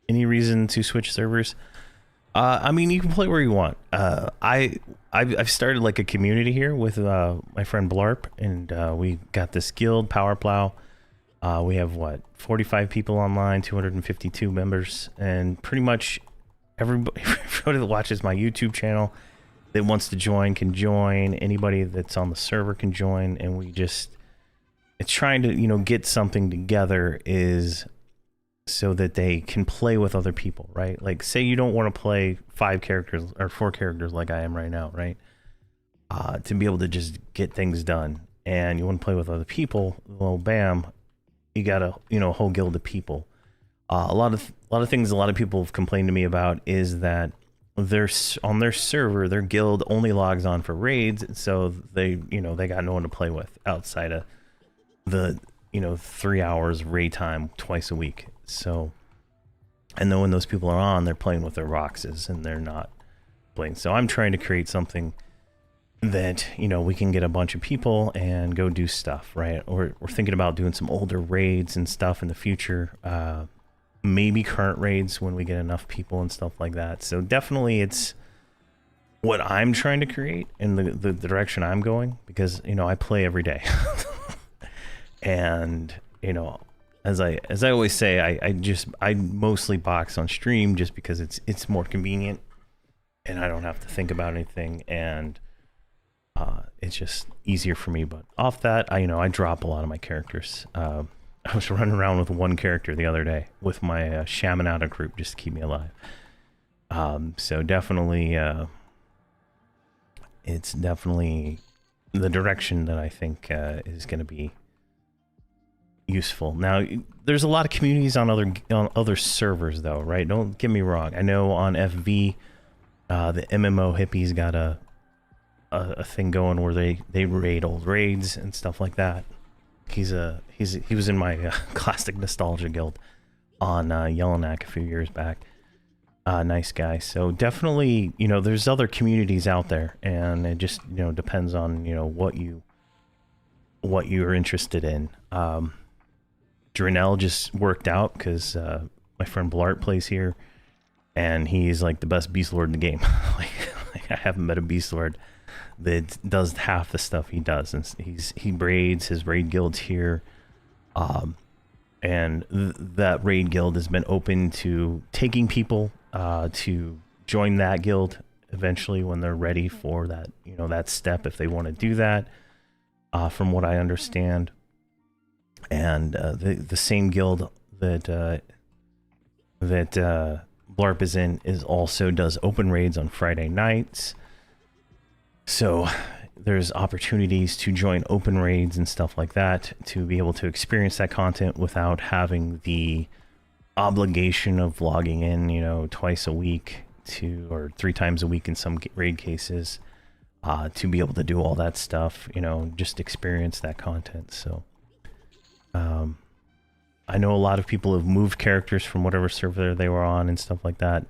Any reason to switch servers? I mean, you can play where you want. I've started like a community here with my friend Blarp, and we got this guild, Power Plow. We have what, 45 people online, 252 members, and pretty much everybody that watches my YouTube channel that wants to join can join. Anybody that's on the server can join, and we just, it's trying to, you know, get something together is so that they can play with other people, right? Like, say you don't want to play 5 characters or 4 characters like I am right now, right? To be able to just get things done, and you want to play with other people, well, bam, you got a, you know, whole guild of people. A lot of things a lot of people have complained to me about is that on their server, their guild only logs on for raids, so they, you know, they got no one to play with outside of the, you know, 3 hours raid time twice a week. So, and then when those people are on, they're playing with their boxes and they're not playing. So I'm trying to create something that, you know, we can get a bunch of people and go do stuff, right? Or we're thinking about doing some older raids and stuff in the future. Maybe current raids when we get enough people and stuff like that. So definitely it's what I'm trying to create and the direction I'm going, because, you know, I play every day. And, you know, as I always say, I mostly box on stream just because it's more convenient and I don't have to think about anything, and it's just easier for me. But off that, I drop a lot of my characters. I was running around with one character the other day with my shaman out of group just to keep me alive. So definitely, it's definitely the direction that I think is going to be useful. Now, there's a lot of communities on other servers, though, right? Don't get me wrong. I know on FV, the MMO hippies got a thing going where they raid old raids and stuff like that. He was in my classic nostalgia guild on Yellowknack a few years back. Nice guy. So definitely, there's other communities out there, and it just depends on what you're interested in. Drenell just worked out because my friend Blart plays here, and he's like the best beast lord in the game. like I haven't met a beast lord that does half the stuff he does, and he raids. His raid guild's here, and that raid guild has been open to taking people to join that guild eventually when they're ready for that that step, if they want to do that, from what I understand. And the same guild that Blarp is in also does open raids on Friday nights. So there's opportunities to join open raids and stuff like that to be able to experience that content without having the obligation of logging in, twice a week or 3 times a week in some raid cases, to be able to do all that stuff, just experience that content. So I know a lot of people have moved characters from whatever server they were on and stuff like that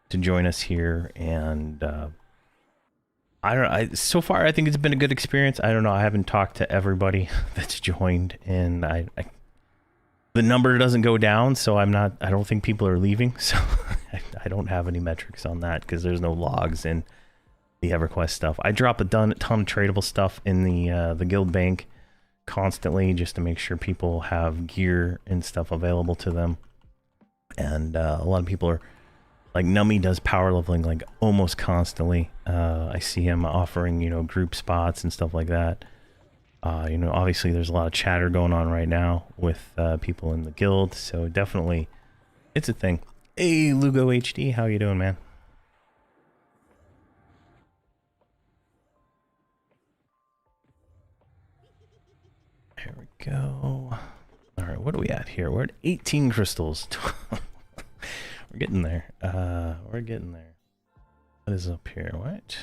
to join us here, and so far I think it's been a good experience. I don't know, I haven't talked to everybody that's joined, and the number doesn't go down, so I don't think people are leaving, so I don't have any metrics on that because there's no logs in the Everquest stuff. I drop a ton of tradable stuff in the guild bank constantly just to make sure people have gear and stuff available to them. And a lot of people are like, Nummy does power leveling like almost constantly. I see him offering group spots and stuff like that. Obviously there's a lot of chatter going on right now with people in the guild, so definitely it's a thing. Hey Lugo HD, how you doing, man? go. All right, what are we at here? We're at 18 crystals. We're getting there. We're getting there. What is up here? What?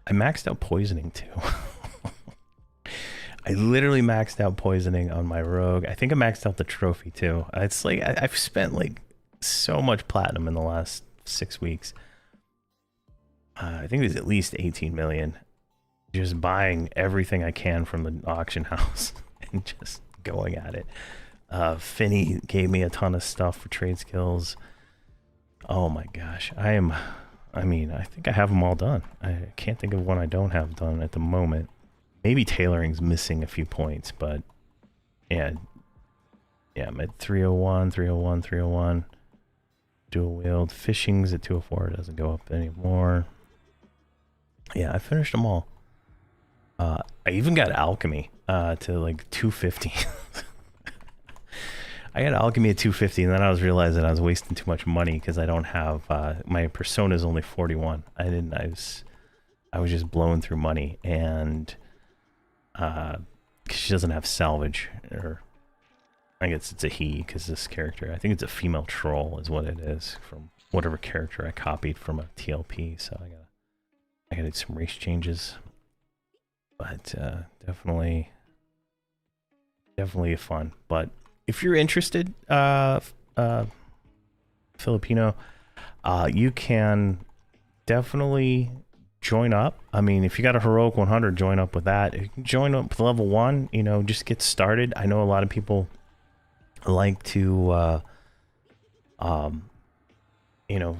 I maxed out poisoning too. I literally maxed out poisoning on my rogue. I think I maxed out the trophy too. It's like I've spent like so much platinum in the last 6 weeks. I think there's at least 18 million. Just buying everything I can from the auction house and just going at it. Finney gave me a ton of stuff for trade skills. Oh my gosh. I mean, I think I have them all done. I can't think of one I don't have done at the moment. Maybe tailoring's missing a few points, but yeah. Yeah, I'm at 301, 301, 301. Dual wield. Fishing's at 204. It doesn't go up anymore. Yeah, I finished them all. I even got alchemy to like 250. I got alchemy at 250, and then I was realizing I was wasting too much money because I don't have my persona is only 41. I was just blowing through money, and she doesn't have salvage, or I guess it's a he because this character, I think it's a female troll is what it is from whatever character I copied from a TLP. So I gotta do some race changes. But definitely fun. But if you're interested, Filipino, you can definitely join up. I mean, if you got a heroic 100, join up with that. You can join up with level 1. You know, just get started. I know a lot of people like to, you know,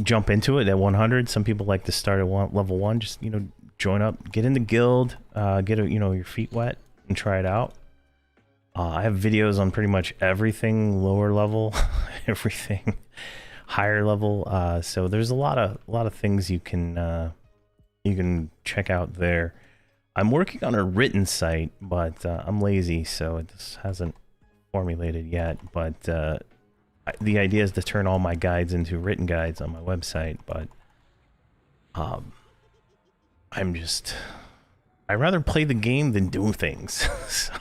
jump into it at 100. Some people like to start at level 1. Just, you know, join up, get in the guild, get your feet wet and try it out. I have videos on pretty much everything lower level, everything higher level. So there's a lot of things you can check out there. I'm working on a written site, but I'm lazy, so it just hasn't formulated yet. But the idea is to turn all my guides into written guides on my website, but I'd rather play the game than do things. So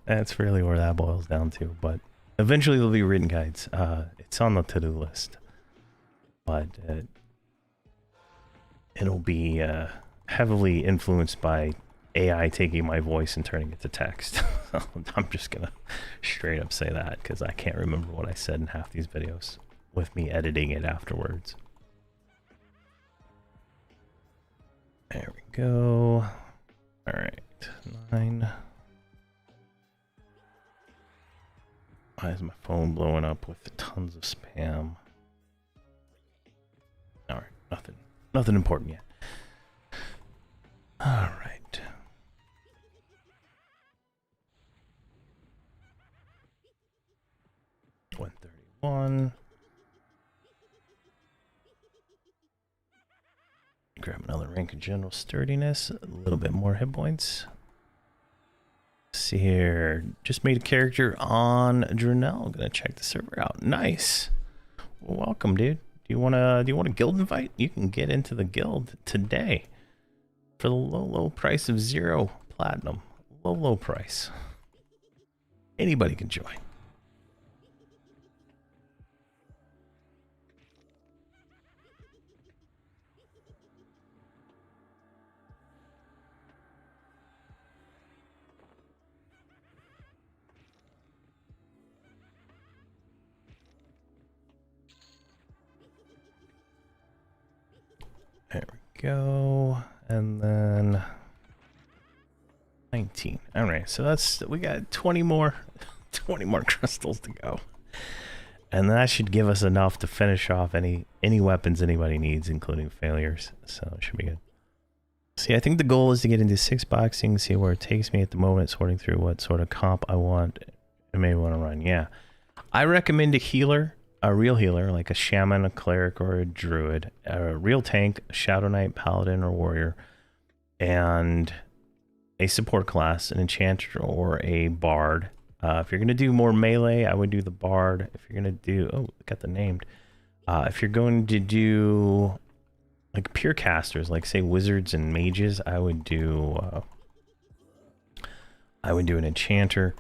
that's really where that boils down to. But eventually there'll be written guides. It's on the to-do list, but it'll be heavily influenced by AI taking my voice and turning it to text. I'm just gonna straight up say that because I can't remember what I said in half these videos with me editing it afterwards. There we go. All right, 9. Why is my phone blowing up with tons of spam? All right, nothing important yet. All right. $131. Grab another rank of general sturdiness, a little bit more hit points. See here, just made a character on Drenell. Gonna check the server out. Nice. Well, welcome, dude. Do you want a guild invite? You can get into the guild today for the low price of 0 platinum. Low price. Anybody can join. There we go. And then 19. All right, so we got 20 more crystals to go. And that should give us enough to finish off any weapons anybody needs, including failures. So it should be good. See, I think the goal is to get into 6 boxing, see where it takes me at the moment, sorting through what sort of comp I want. I may want to run. Yeah. I recommend a healer. A real healer, like a shaman, a cleric, or a druid, a real tank, a shadow knight, paladin, or warrior, and a support class, an enchanter, or a bard. If you're going to do more melee, I would do the bard. If you're going to do, got the named. If you're going to do like pure casters, like say wizards and mages, I would do an enchanter.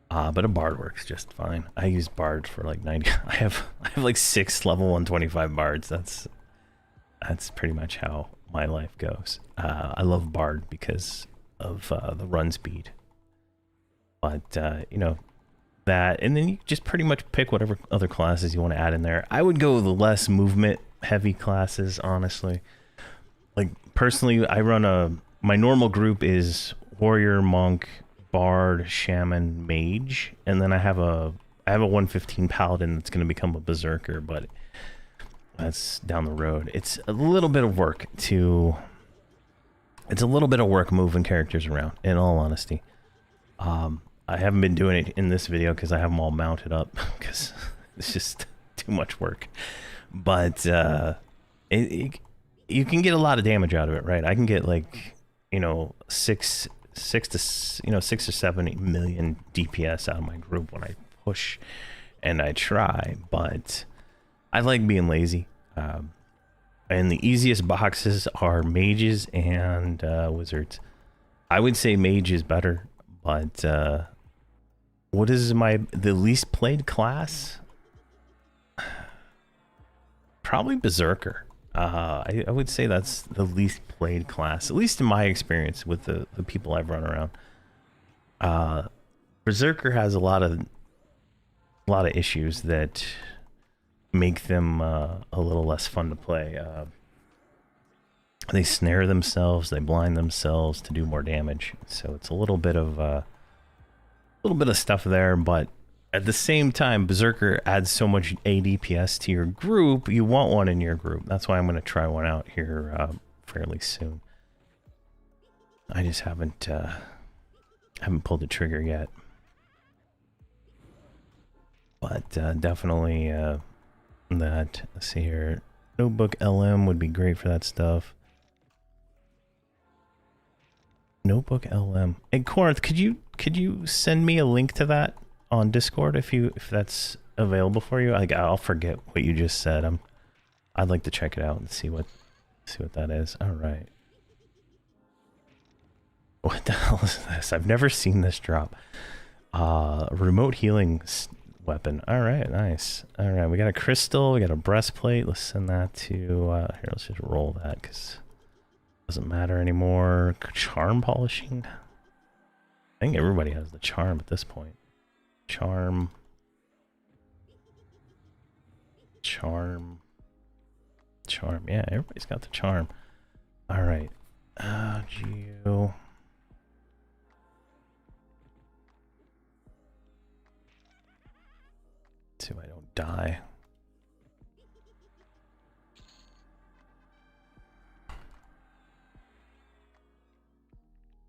But a bard works just fine. I use bard for like 90. I have like 6 level 125 bards. That's pretty much how my life goes. I love bard because of the run speed. But you know, that, and then you just pretty much pick whatever other classes you want to add in there. I would go with the less movement heavy classes, honestly. Like personally, I run my normal group is warrior, monk, bard, shaman, mage, and then I have a 115 paladin that's going to become a berserker, but that's down the road. It's a little bit of work moving characters around, in all honesty. I haven't been doing it in this video because I have them all mounted up because it's just too much work. But you can get a lot of damage out of it, right? I can get like, you know, 6 or 7 million DPS out of my group when I push and I try, but I like being lazy. And the easiest boxes are mages and wizards. I would say mage is better, but what is the least played class? Probably berserker. I would say that's the least played class, at least in my experience with the people I've run around. Berserker has a lot of issues that make them a little less fun to play. They snare themselves, they blind themselves to do more damage, so it's a little bit of stuff there. But at the same time, Berserker adds so much ADPS to your group, you want one in your group. That's why I'm going to try one out here fairly soon. I just haven't pulled the trigger yet. But definitely that. Let's see here. Notebook LM would be great for that stuff. Notebook LM. Hey Corinth, could you send me a link to that on Discord if that's available for you? I'll forget what you just said. I'd like to check it out and see what that is. All right. What the hell is this? I've never seen this drop. Remote healing weapon. All right, nice. All right, we got a crystal. We got a breastplate. Let's send that to here. Let's just roll that because it doesn't matter anymore. Charm polishing. I think everybody has the charm at this point. Charm. Yeah, everybody's got the charm. All right. Geo. So I don't die.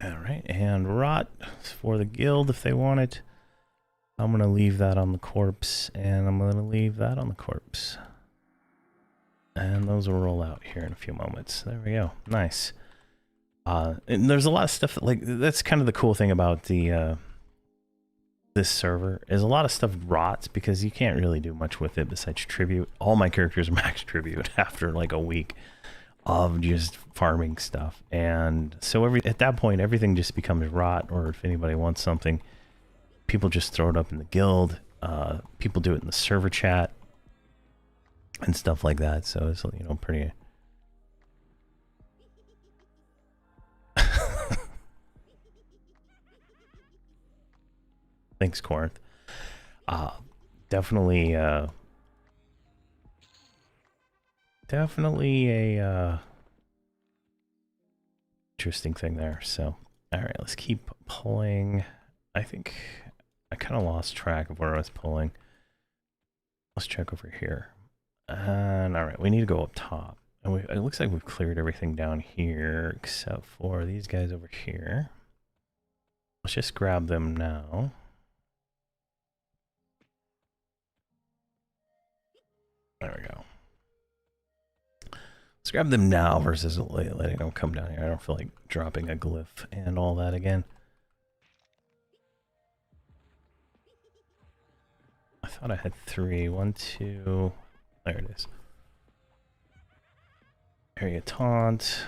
All right, and rot for the guild if they want it. I'm gonna leave that on the corpse, and I'm gonna leave that on the corpse. And those will roll out here in a few moments. There we go. Nice. And there's a lot of stuff that, like, that's kind of the cool thing about the this server is a lot of stuff rots because you can't really do much with it besides tribute. All my characters max tribute after like a week of just farming stuff, and so at that point everything just becomes rot. Or if anybody wants something, people just throw it up in the guild. People do it in the server chat and stuff like that. So it's, you know, pretty. Thanks, Corinth. Definitely a interesting thing there. So, all right, let's keep pulling. I think I kind of lost track of where I was pulling. Let's check over here. And all right, we need to go up top. And it looks like we've cleared everything down here except for these guys over here. Let's just grab them now. There we go. Let's grab them now versus letting them come down here. I don't feel like dropping a glyph and all that again. I thought I had 3. 1, 2. There it is. Area taunt.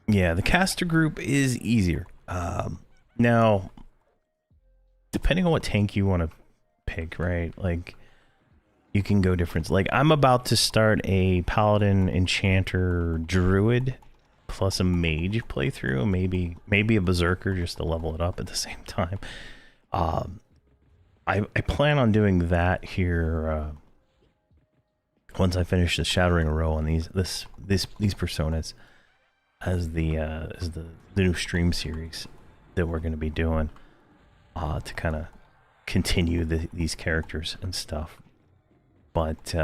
Yeah, the caster group is easier. Now, depending on what tank you want to pick, right? Like, you can go different. Like, I'm about to start a paladin, enchanter, druid, plus a mage playthrough. Maybe a berserker just to level it up at the same time. I plan on doing that here once I finish the Shattering Row on these personas as the new stream series that we're going to be doing to kind of continue these characters and stuff. But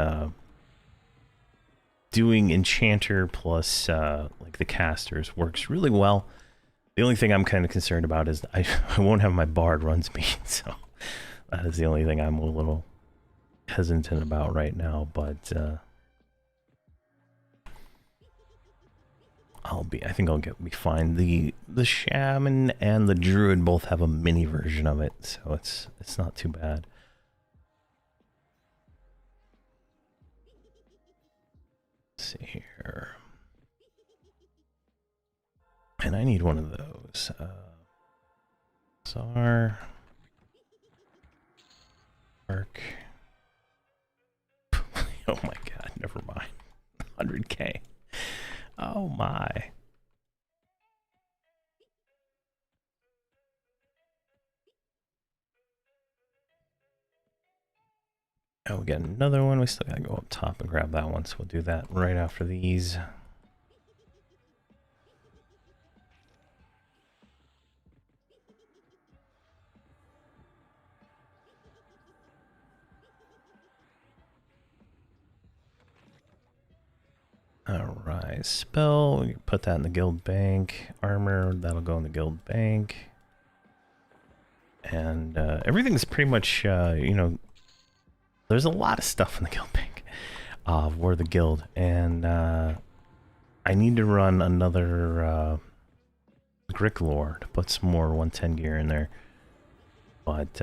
doing enchanter plus like the casters works really well. The only thing I'm kind of concerned about is I won't have my bard run speed, so that is the only thing I'm a little hesitant about right now. But I think I'll be fine. The shaman and the druid both have a mini version of it, so it's not too bad. Let's see here. And I need one of those. Czar. Arc. Oh my god, never mind. 100k. Oh my. Oh, we got another one. We still gotta go up top and grab that one, so we'll do that right after these. Alright, spell, we can put that in the guild bank. Armor, that'll go in the guild bank. And everything's pretty much, you know, there's a lot of stuff in the guild bank for the guild. And I need to run another Grick lore to put some more 110 gear in there. But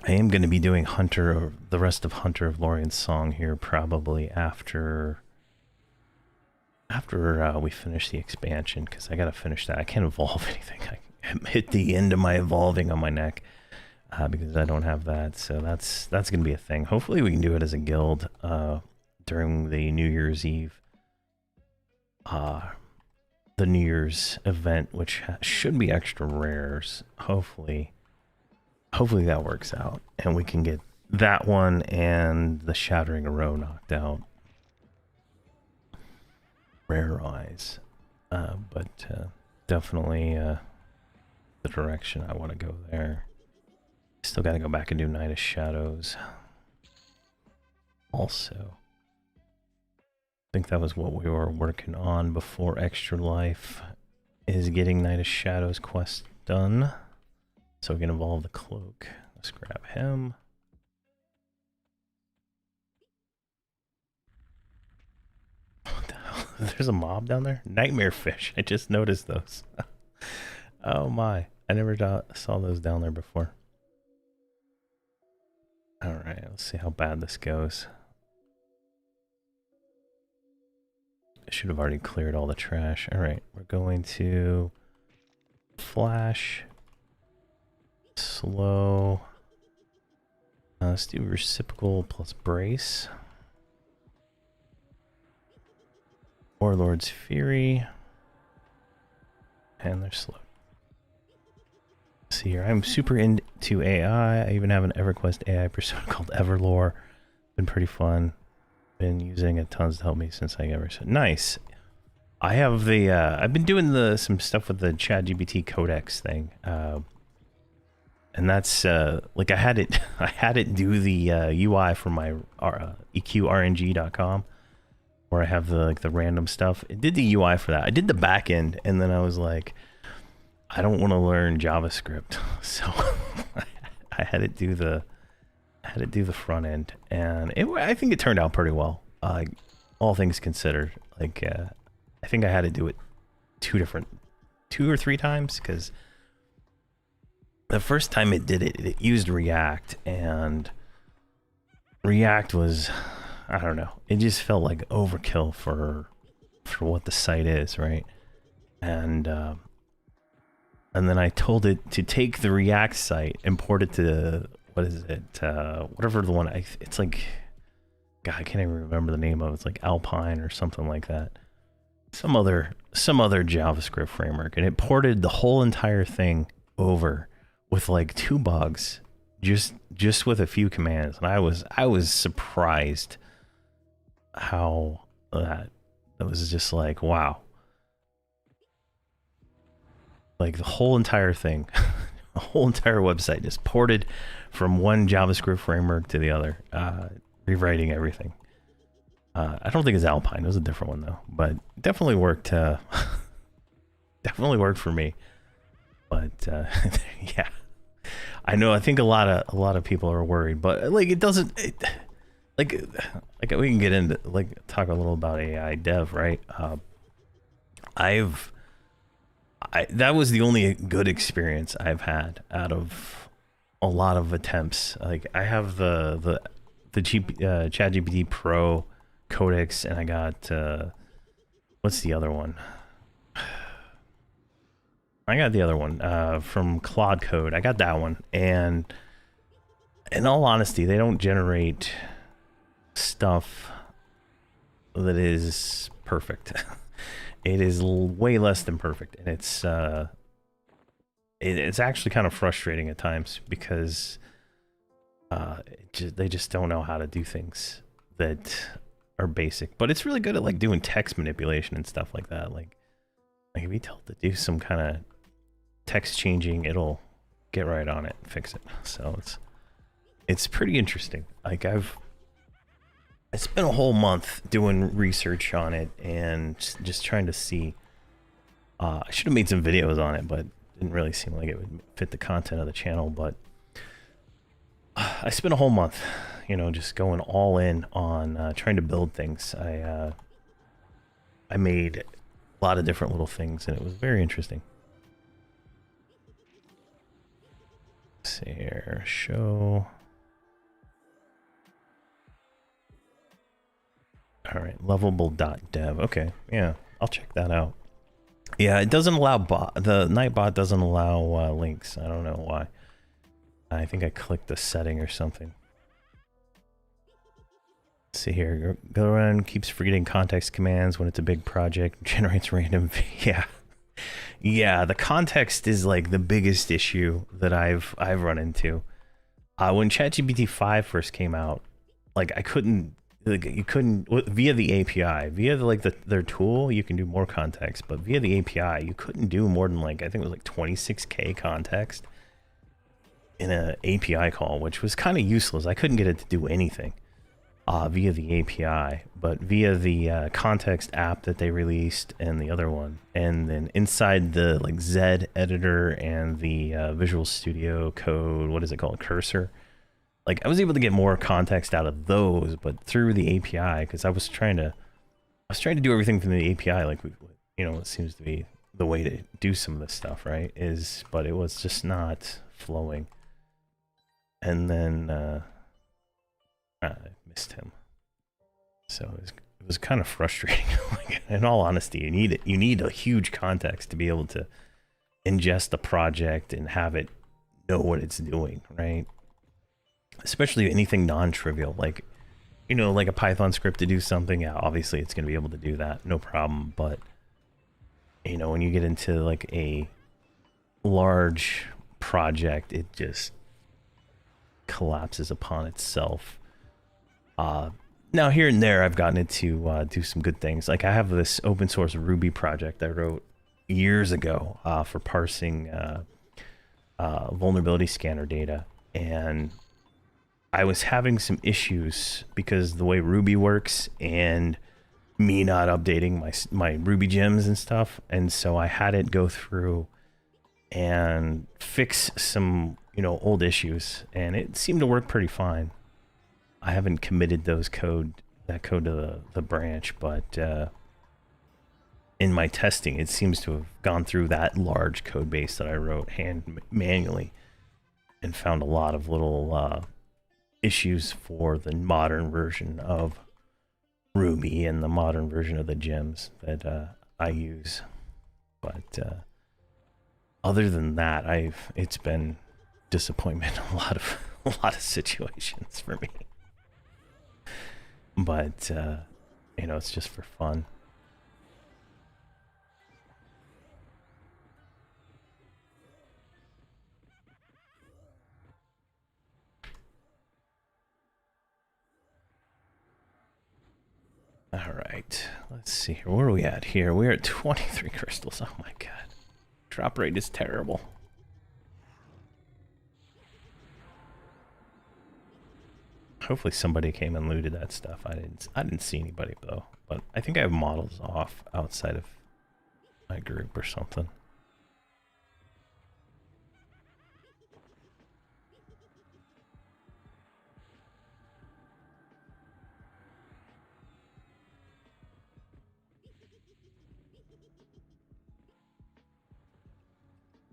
I am going to be doing the rest of Hunter of Lorien's Song here probably after we finish the expansion, because I got to finish that. I can't evolve anything. I hit the end of my evolving on my neck because I don't have that. So that's going to be a thing. Hopefully we can do it as a guild during the New Year's Eve. The New Year's event, which should be extra rares. Hopefully that works out and we can get that one and the Shattering Row knocked out. Rare eyes. But definitely the direction I want to go there. Still got to go back and do Night of Shadows. Also, I think that was what we were working on before Extra Life, is getting Night of Shadows quest done. So we can evolve the cloak. Let's grab him. What the hell? There's a mob down there? Nightmare fish. I just noticed those. Oh my. I never saw those down there before. Alright, let's see how bad this goes. I should have already cleared all the trash. Alright, we're going to flash. Slow. Let's do reciprocal plus brace. Warlord's Fury. And they're slow. Let's see here. I'm super into AI. I even have an Everquest AI persona called Everlore. Been pretty fun. Been using it tons to help me since I ever said nice. I have the I've been doing some stuff with the ChatGPT Codex thing. And that's like I had it do the UI for my EQRNG.com, where I have the random stuff. It did the UI for that. I did the back end, and then I was like, I don't want to learn JavaScript, so I had it do the front end, and I think it turned out pretty well. All things considered, like I think I had to do it two or three times, because the first time it did it, it used React, and React was, I don't know, it just felt like overkill for what the site is, right? And then I told it to take the React site, import it to, what is it, whatever the one, it's like, God, I can't even remember the name of it. It's like Alpine or something like that. Some other JavaScript framework, and it ported the whole entire thing over with like 2 bugs, just with a few commands. And I was surprised how that was just like, wow. Like the whole entire thing, the whole entire website just ported from one JavaScript framework to the other, rewriting everything. I don't think it's Alpine. It was a different one though, but definitely worked. Definitely worked for me. But yeah, I know. I think a lot of people are worried, but like it doesn't. Like we can get into talk a little about AI dev, right? That was the only good experience I've had out of a lot of attempts. Like I have the ChatGPT Pro Codex, and I got what's the other one? I got the other one from Claude Code. I got that one, and in all honesty, they don't generate stuff that is perfect. It is way less than perfect, and it's actually kind of frustrating at times because they just don't know how to do things that are basic. But it's really good at like doing text manipulation and stuff like that. Like if you tell it to do some kind of text changing, it'll get right on it and fix it. So it's pretty interesting. Like I spent a whole month doing research on it and just trying to see. I should have made some videos on it, but it didn't really seem like it would fit the content of the channel. But I spent a whole month, just going all in on trying to build things. I made a lot of different little things, and it was very interesting. Let's see here, show. All right, lovable.dev. Okay, yeah, I'll check that out. Yeah, it doesn't allow the Nightbot doesn't allow links. I don't know why. I think I clicked the setting or something. Let's see here, go around, keeps forgetting context commands when it's a big project, generates random. Yeah, the context is like the biggest issue that I've run into. When ChatGPT 5 first came out, like I couldn't. Like you couldn't via the API, via their tool, you can do more context, but via the API, you couldn't do more than I think it was 26K context in an API call, which was kind of useless. I couldn't get it to do anything via the API, but via the context app that they released and the other one, and then inside the Z editor and the Visual Studio Code, what is it called, Cursor. I was able to get more context out of those, but through the API, because I was trying to do everything from the API, it seems to be the way to do some of this stuff, right? But it was just not flowing. And then I missed him, so it was kind of frustrating. In all honesty, you need a huge context to be able to ingest the project and have it know what it's doing, right? Especially anything non-trivial, like a Python script to do something. Yeah, obviously it's going to be able to do that, no problem. But when you get into a large project, it just collapses upon itself. Now here and there, I've gotten it to do some good things. I have this open source Ruby project I wrote years ago for parsing vulnerability scanner data, and I was having some issues because the way Ruby works and me not updating my Ruby gems and stuff. And so I had it go through and fix some, old issues, and it seemed to work pretty fine. I haven't committed that code to the branch, but in my testing, it seems to have gone through that large code base that I wrote manually and found a lot of little issues for the modern version of Ruby and the modern version of the gems that I use. But other than that, it's been disappointment in a lot of situations for me. But you know, it's just for fun. All right, let's see here. Where are we at here? We're at 23 crystals. Oh my god. Drop rate is terrible. Hopefully somebody came and looted that stuff. I didn't see anybody though. But I think I have models off outside of my group or something.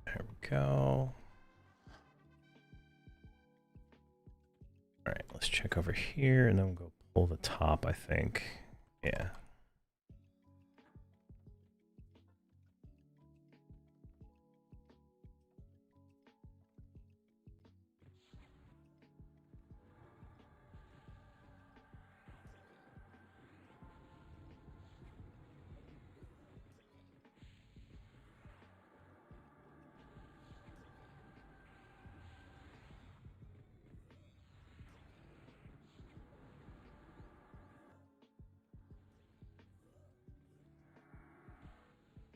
There we go. All right, let's check over here and then we'll go pull the top, I think. Yeah.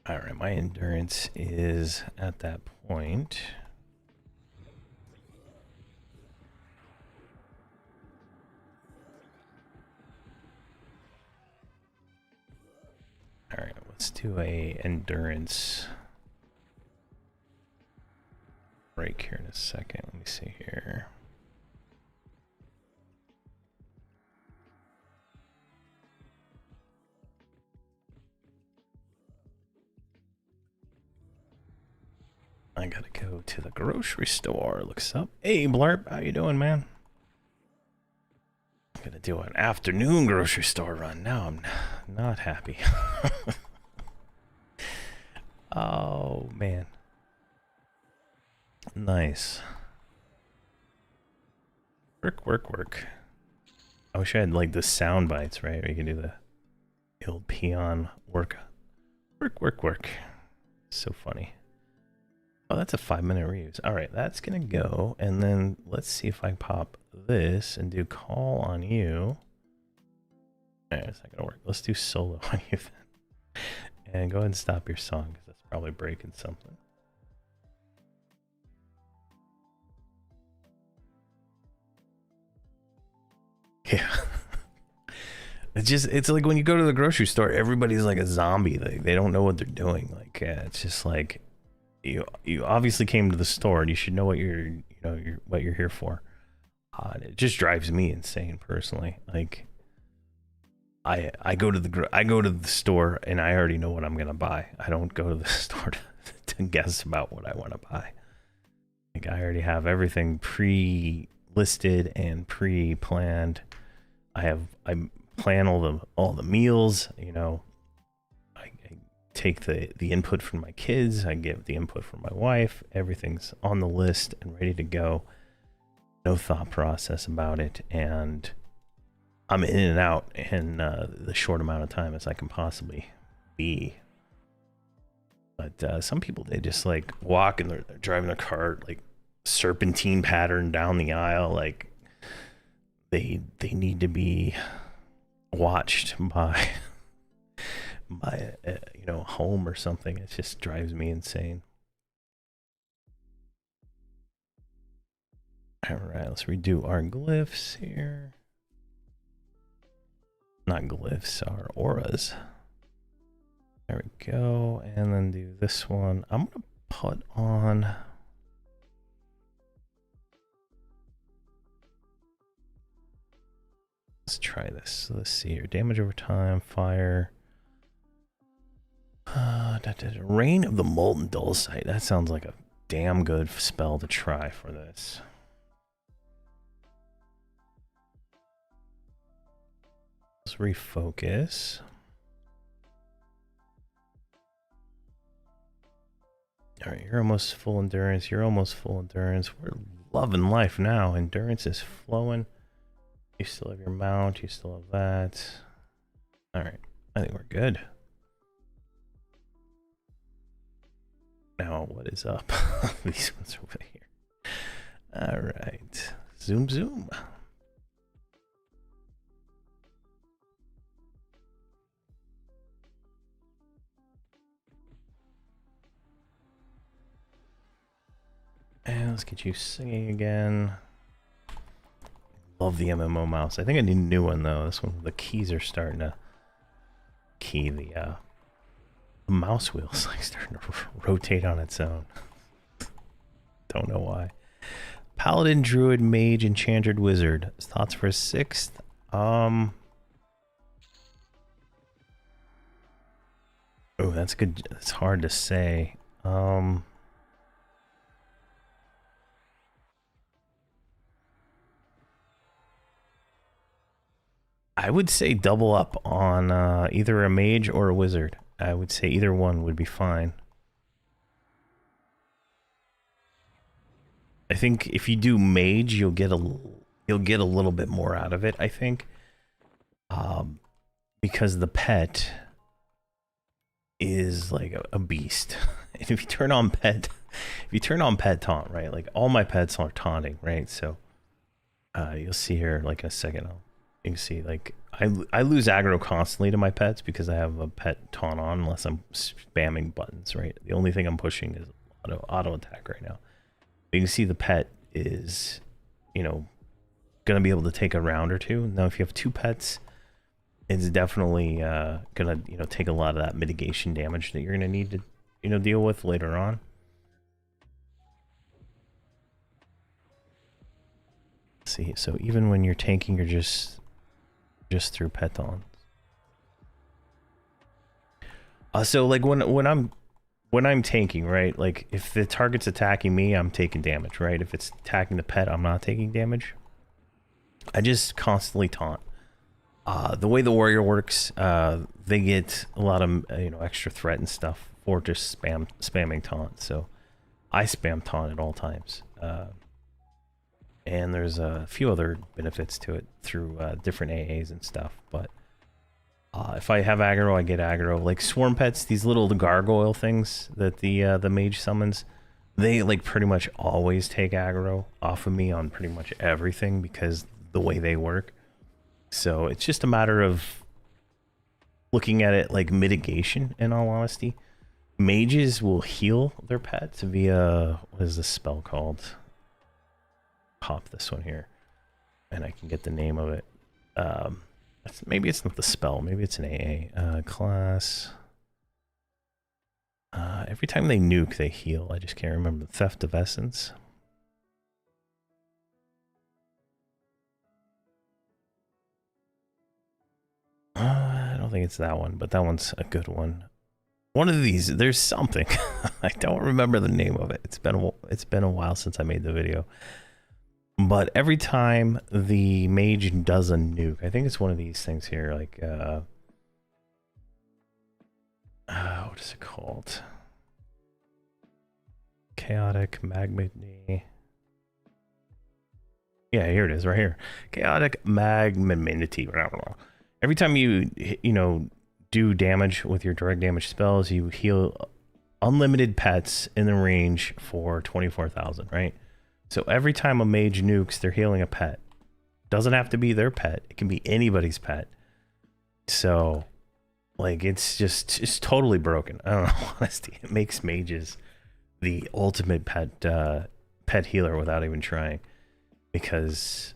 All right, my endurance is at that point. All right, let's do a endurance break here in a second. Let me see here. I gotta go to the grocery store. Looks up. Hey, Blarp, how you doing, man? I'm gonna do an afternoon grocery store run. Now I'm not happy. Oh, man. Nice. Work. I wish I had, like, the sound bites, right? Where you can do the old peon work. Work. So funny. Oh, that's a 5-minute reuse. All right, that's gonna go. And then let's see if I can pop this and do call on you. All right, it's not gonna work. Let's do solo on you then. And go ahead and stop your song because that's probably breaking something. Yeah. It's like when you go to the grocery store, everybody's like a zombie. They don't know what they're doing. Like, it's just like, you obviously came to the store and you should know what what you're here for. It just drives me insane personally. Like, I go to the store and I already know what I'm gonna buy. I don't go to the store to guess about what I want to buy. Like, I already have everything pre-listed and pre-planned. I plan all the meals. You know, I take the input from my kids. I give the input from my wife. Everything's on the list and ready to go. No thought process about it, and I'm in and out in the short amount of time as I can possibly be. But some people, they just like walk and they're driving their cart like serpentine pattern down the aisle. Like they need to be watched by home or something. It just drives me insane. All right, let's redo our glyphs here. Not glyphs, our auras. There we go. And then do this one. I'm gonna put on, let's try this. So let's see here. Damage over time, fire. Reign of the Molten Dulcite. That sounds like a damn good spell to try for this. Let's refocus. All right, you're almost full endurance. You're almost full endurance. We're loving life now. Endurance is flowing. You still have your mount. You still have that. All right, I think we're good. Now, what is up? These ones over here. All right, zoom, zoom. And let's get you singing again. Love the MMO mouse. I think I need a new one though. This one, the keys are starting to key. The mouse wheel's like starting to rotate on its own. Don't know why. Paladin, Druid, Mage, Enchanted, Wizard. Thoughts for a 6th? Oh, that's good. It's hard to say. I would say double up on either a mage or a wizard. I would say either one would be fine. I think if you do mage, you'll get a little bit more out of it, I think. Because the pet is like a beast. And if you turn on pet taunt, right? Like all my pets are taunting, right? So you'll see here like in a second, you can see like I lose aggro constantly to my pets because I have a pet taunt on unless I'm spamming buttons, right? The only thing I'm pushing is auto attack right now. You can see the pet is, you know, gonna be able to take a round or two. Now if you have 2 pets, it's definitely gonna, you know, take a lot of that mitigation damage that you're gonna need to, you know, deal with later on. Let's see, so even when you're tanking, you're just through pet taunts. So like when I'm tanking, right? Like if the target's attacking me, I'm taking damage, right? If it's attacking the pet, I'm not taking damage. I just constantly taunt. The way the warrior works, they get a lot of you know, extra threat and stuff for just spamming taunt. So I spam taunt at all times. And there's a few other benefits to it through different AAs and stuff. But if I have aggro, I get aggro. Like swarm pets, these little gargoyle things that the mage summons, they like pretty much always take aggro off of me on pretty much everything because the way they work. So it's just a matter of looking at it like mitigation, in all honesty. Mages will heal their pets via, what is this spell called? Pop this one here, and I can get the name of it. Maybe it's not the spell, maybe it's an AA. Class. Every time they nuke, they heal. I just can't remember. Theft of Essence. I don't think it's that one, but that one's a good one. One of these, there's something. I don't remember the name of it. It's been a while since I made the video. But every time the mage does a nuke, I think it's one of these things here, like what is it called? Chaotic magmity. Yeah, here it is, right here. Chaotic magmity. Every time you know, do damage with your direct damage spells, you heal unlimited pets in the range for 24,000, right? So every time a mage nukes, they're healing a pet. Doesn't have to be their pet. It can be anybody's pet. So, like, it's totally broken. I don't know, honestly. It makes mages the ultimate pet healer without even trying. Because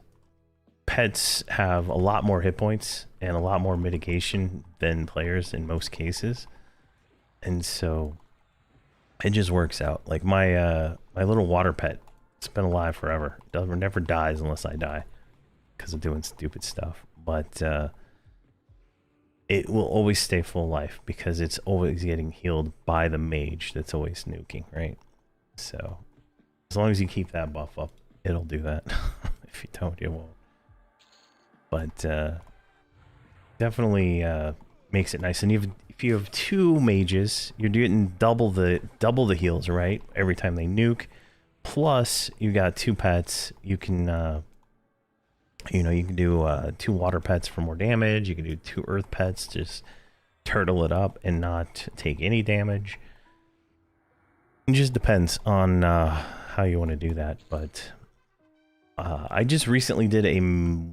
pets have a lot more hit points and a lot more mitigation than players in most cases. And so, it just works out. Like, my little water pet, it's been alive forever. Never dies unless I die because of doing stupid stuff. But it will always stay full life because it's always getting healed by the mage that's always nuking, right? So as long as you keep that buff up, it'll do that. If you don't, it won't. But definitely makes it nice. And if you have two mages, you're getting double the heals, right? Every time they nuke. Plus, you got two pets. You can, you know, you can do two water pets for more damage. You can do two earth pets, just turtle it up and not take any damage. It just depends on how you want to do that. But I just recently did a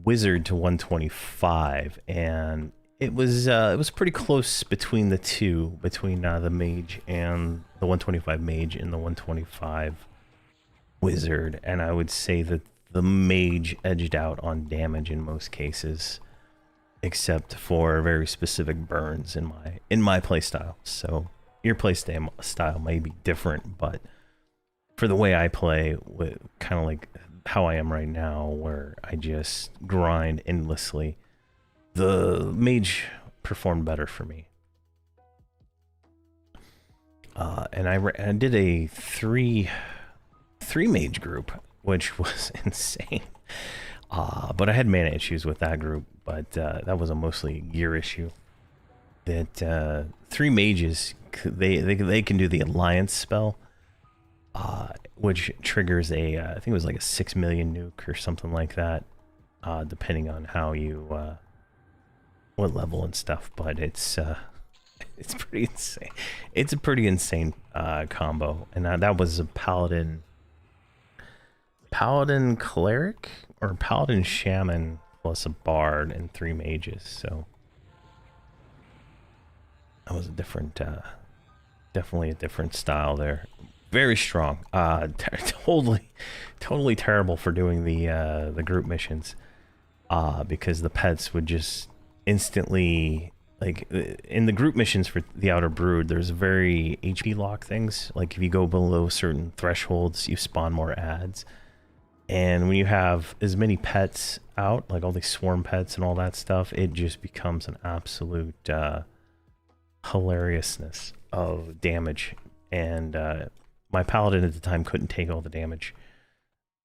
wizard to 125, and it was pretty close between the two, between the mage and the 125 mage and the 125 wizard, and I would say that the mage edged out on damage in most cases, except for very specific burns in my playstyle. So your style may be different, but for the way I play, with kind of like how I am right now, where I just grind endlessly, the mage performed better for me. And I did a three mage group, which was insane. But I had mana issues with that group, but that was a mostly gear issue. That three mages, they can do the alliance spell, which triggers a I think it was like a 6 million nuke or something like that, depending on how you what level and stuff. But it's pretty insane. It's a pretty insane combo, and that was a paladin cleric or paladin shaman plus a bard and three mages. So that was a different, definitely a different style there. Very strong. Totally terrible for doing the group missions, because the pets would just instantly, like in the group missions for the Outer Brood, there's very HP lock things. Like if you go below certain thresholds, you spawn more adds. And when you have as many pets out, like all these swarm pets and all that stuff, it just becomes an absolute hilariousness of damage. And my paladin at the time couldn't take all the damage.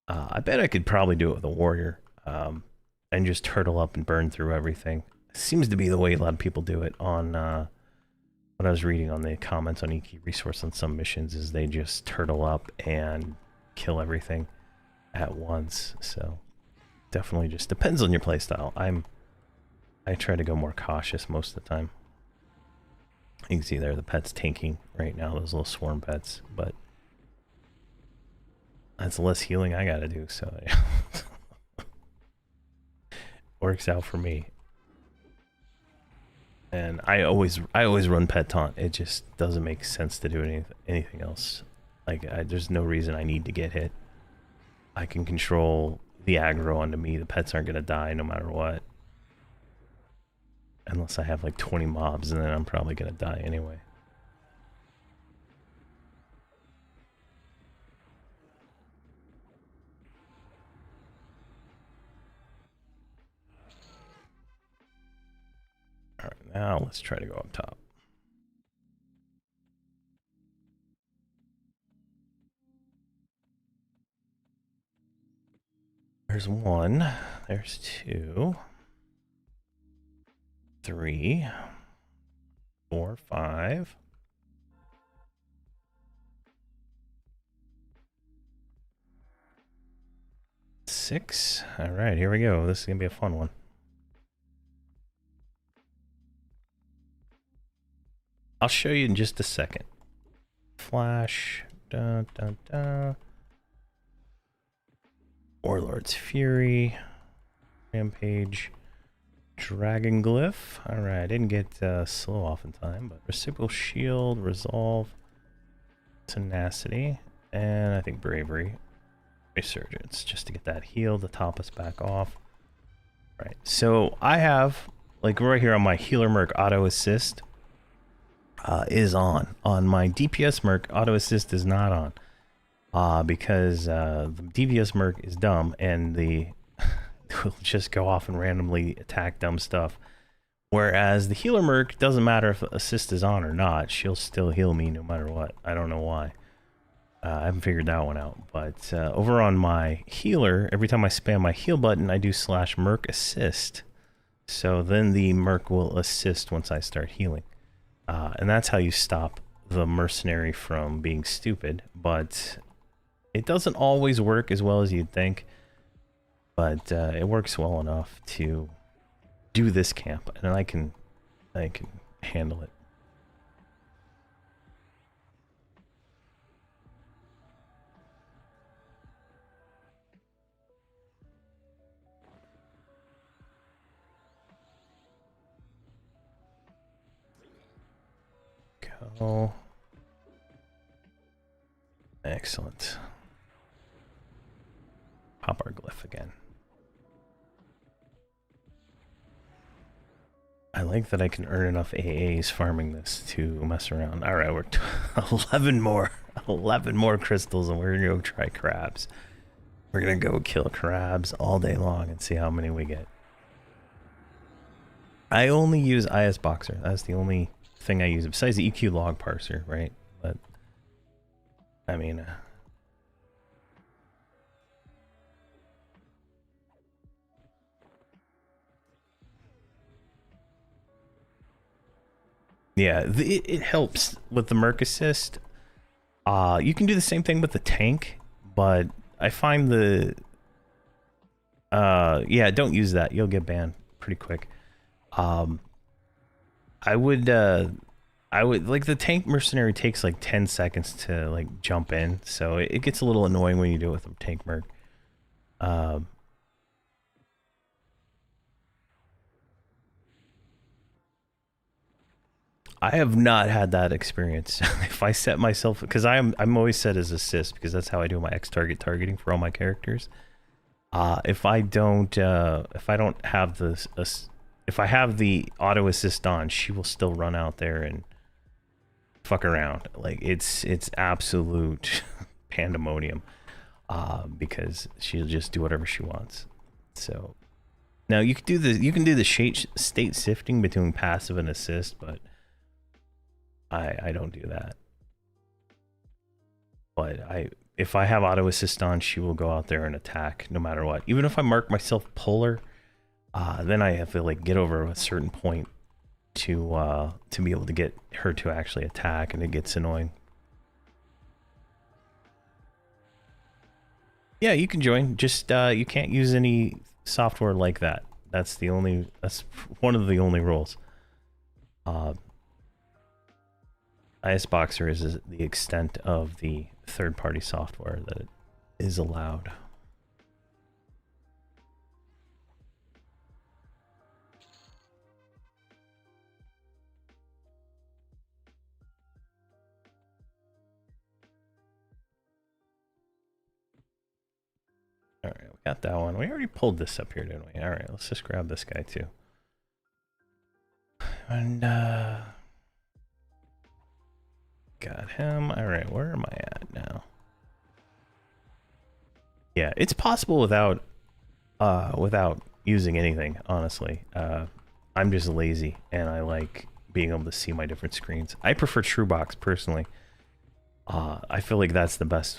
I bet I could probably do it with a warrior, and just turtle up and burn through everything. Seems to be the way a lot of people do it on what I was reading on the comments on Iki Resource on some missions, is they just turtle up and kill everything at once. So definitely just depends on your playstyle. I try to go more cautious most of the time. You can see there the pet's tanking right now, those little swarm pets, but that's less healing I gotta do, so works out for me. And I always run pet taunt. It just doesn't make sense to do anything else. Like there's no reason I need to get hit. I can control the aggro onto me. The pets aren't gonna die no matter what. Unless I have like 20 mobs, and then I'm probably gonna die anyway. Alright, now let's try to go up top. There's one. There's two. 3, 4, 5. 6. All right, here we go. This is gonna be a fun one. I'll show you in just a second. Flash. Dun, dun, dun. Warlord's Fury. Rampage. Dragon Glyph. Alright, I didn't get slow off in time, but Reciprocal Shield, Resolve, Tenacity, and I think Bravery. Resurgence, just to get that heal to top us back off. Right, so I have, like right here on my Healer Merc, Auto Assist is on. On my DPS Merc, Auto Assist is not on. Because the DPS Merc is dumb, and the will just go off and randomly attack dumb stuff. Whereas the Healer Merc, doesn't matter if assist is on or not, she'll still heal me no matter what. I don't know why. I haven't figured that one out. But over on my healer, every time I spam my heal button, I do /Merc assist. So then the merc will assist once I start healing. And that's how you stop the mercenary from being stupid. But it doesn't always work as well as you'd think. But it works well enough to do this camp. And I can handle it. Go. Excellent. Pop our glyph again. I like that I can earn enough AAs farming this to mess around. All right, we're 11 more crystals, and we're gonna go try crabs. We're gonna go kill crabs all day long and see how many we get. I only use IS Boxer. That's the only thing I use besides the EQ log parser, right? But I mean, yeah, it helps with the Merc Assist. You can do the same thing with the tank, but I find yeah, don't use that. You'll get banned pretty quick. I would like the tank mercenary takes like 10 seconds to like jump in, so it gets a little annoying when you do it with a tank merc. I have not had that experience. If I set myself, because I'm always set as assist because that's how I do my X target targeting for all my characters. If I don't have this, if I have the auto assist on, she will still run out there and fuck around. Like it's absolute pandemonium, because she'll just do whatever she wants. So now you can do the state sifting between passive and assist, but I don't do that. But if I have auto assist on, she will go out there and attack no matter what. Even if I mark myself polar, then I have to like get over a certain point to be able to get her to actually attack, and it gets annoying. Yeah, you can join. Just you can't use any software like that. That's one of the only rules. IS Boxer is the extent of the third-party software that is allowed. All right, we got that one. We already pulled this up here, didn't we? All right, let's just grab this guy too. And got him. All right, where am I at now? Yeah, it's possible without using anything, honestly. I'm just lazy and I like being able to see my different screens. I prefer TrueBox personally. I feel like that's the best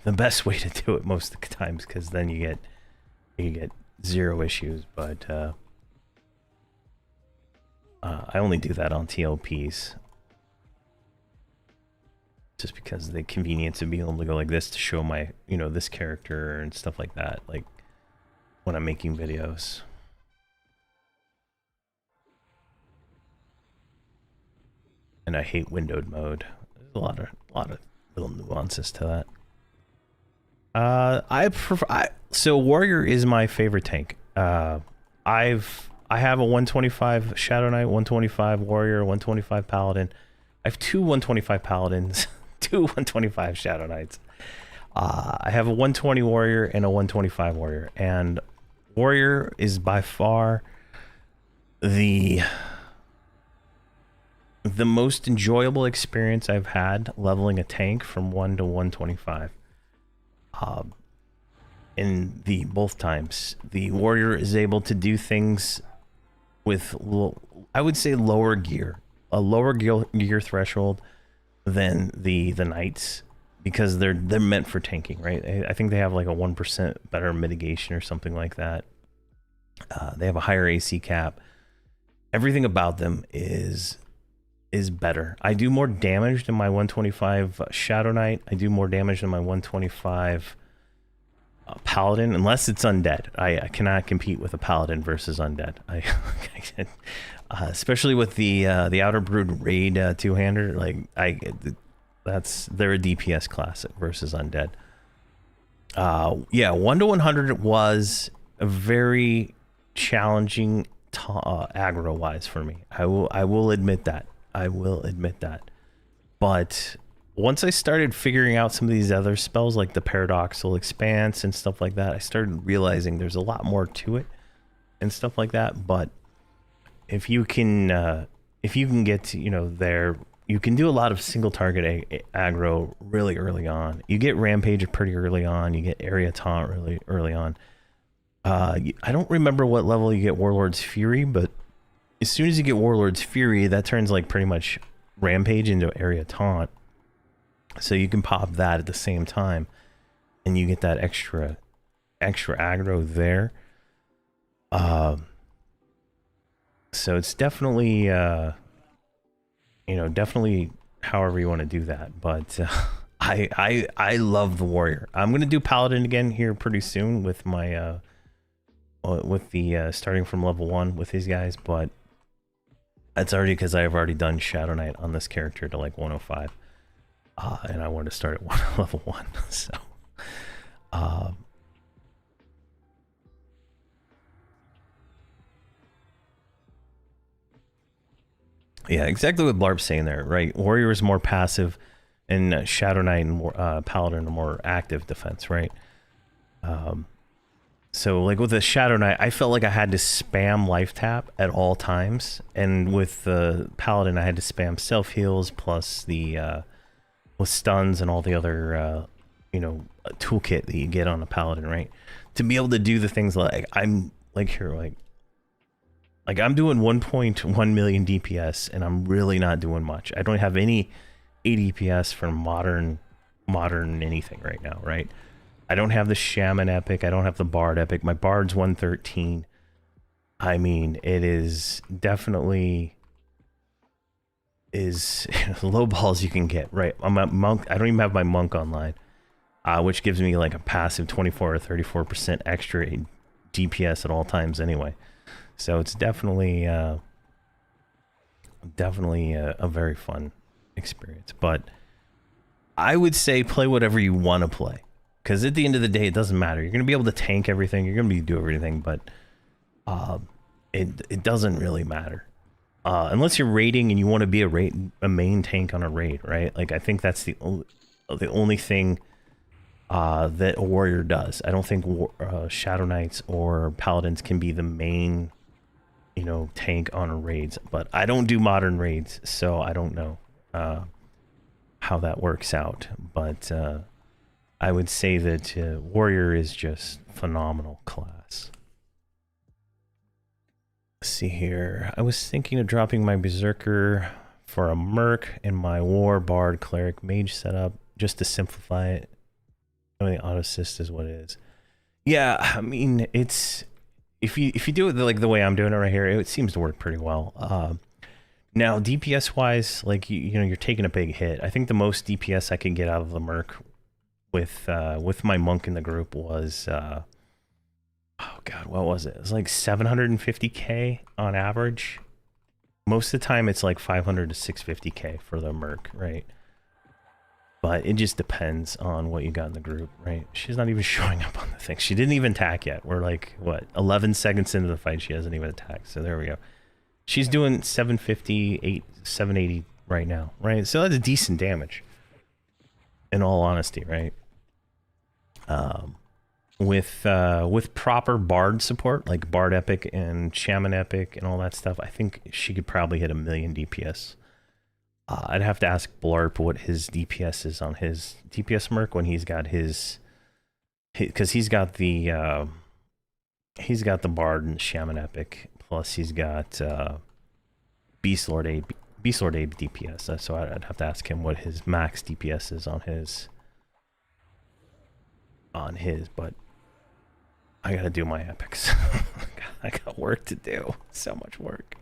the best way to do it most of the times, because then you get zero issues. But I only do that on TLPs, just because the convenience of being able to go like this to show my, this character and stuff like that, like when I'm making videos. And I hate windowed mode. There's a lot of little nuances to that. So Warrior is my favorite tank. I have a 125 Shadow Knight, 125 Warrior, 125 Paladin. I have two 125 Paladins, two 125 Shadow Knights. I have a 120 Warrior and a 125 Warrior, and Warrior is by far the most enjoyable experience I've had leveling a tank from 1 to 125. In both times, the Warrior is able to do things with, I would say, lower gear, a lower gear threshold than the Knights, because they're meant for tanking, right? I think they have like a 1% better mitigation or something like that. They have a higher AC cap. Everything about them is better. I do more damage than my 125 Shadow Knight. I do more damage than my 125 Paladin, unless it's undead. I cannot compete with a Paladin versus undead. Especially with the Outer Brood raid two-hander. Like they're a DPS classic versus undead. Yeah, 1 to 100 was a very challenging aggro wise for me. I will admit that. I will admit that. But once I started figuring out some of these other spells like the Paradoxal Expanse and stuff like that, I started realizing there's a lot more to it and stuff like that. But if you can get to, you know, there, you can do a lot of single target aggro really early on. You get Rampage pretty early on. You get Area Taunt really early on. I don't remember what level you get Warlord's Fury, but as soon as you get Warlord's Fury, that turns like pretty much Rampage into Area Taunt. So you can pop that at the same time, and you get that extra aggro there. So it's definitely, definitely however you want to do that. But I love the Warrior. I'm gonna do Paladin again here pretty soon with my starting from level 1 with these guys, but that's already because I've already done Shadow Knight on this character to like 105. And I want to start at level 1, so yeah, exactly what Barb's saying there, right? Warrior is more passive, and Shadow Knight and Paladin are more active defense, right? So like with the Shadow Knight, I felt like I had to spam life tap at all times, and with the Paladin, I had to spam self heals plus the with stuns and all the other, toolkit that you get on a Paladin, right? To be able to do the things like I'm like here, like I'm doing 1.1 million DPS, and I'm really not doing much. I don't have any ADPS for modern anything right now, right? I don't have the Shaman Epic. I don't have the Bard Epic. My Bard's 113. I mean, it is definitely low balls you can get, right? I'm a monk. I don't even have my monk online, which gives me like a passive 24 or 34% extra DPS at all times anyway. So it's definitely a very fun experience. But I would say play whatever you want to play, because at the end of the day, it doesn't matter. You're going to be able to tank everything. You're going to do everything, but it doesn't really matter. Unless you're raiding and you want to be a main tank on a raid, right? Like I think that's the only thing that a warrior does. I don't think Shadow Knights or Paladins can be the main, tank on a raids. But I don't do modern raids, so I don't know how that works out. But I would say that warrior is just phenomenal class. Let's see here. I was thinking of dropping my Berserker for a Merc and my War Bard Cleric Mage setup just to simplify it. I mean, auto assist is what it is. Yeah, I mean, it's if you do it like the way I'm doing it right here, it seems to work pretty well. Now DPS wise, like you're taking a big hit. I think the most DPS I can get out of the Merc with my monk in the group was oh god, what was it? It was like 750k on average. Most of the time it's like 500 to 650k for the Merc, right? But it just depends on what you got in the group, right? She's not even showing up on the thing. She didn't even attack yet. We're like, what, 11 seconds into the fight, she hasn't even attacked. So there we go. She's doing 750, 780 right now, right? So that's a decent damage, in all honesty, right? With proper Bard support, like Bard Epic and Shaman Epic and all that stuff, I think she could probably hit 1 million DPS. I'd have to ask Blarp what his DPS is on his DPS Merc when he's got his because he's got the Bard and Shaman Epic, plus he's got Beast Lord A DPS. So I'd have to ask him what his max DPS is on his, but I gotta do my epics. I got work to do. So much work.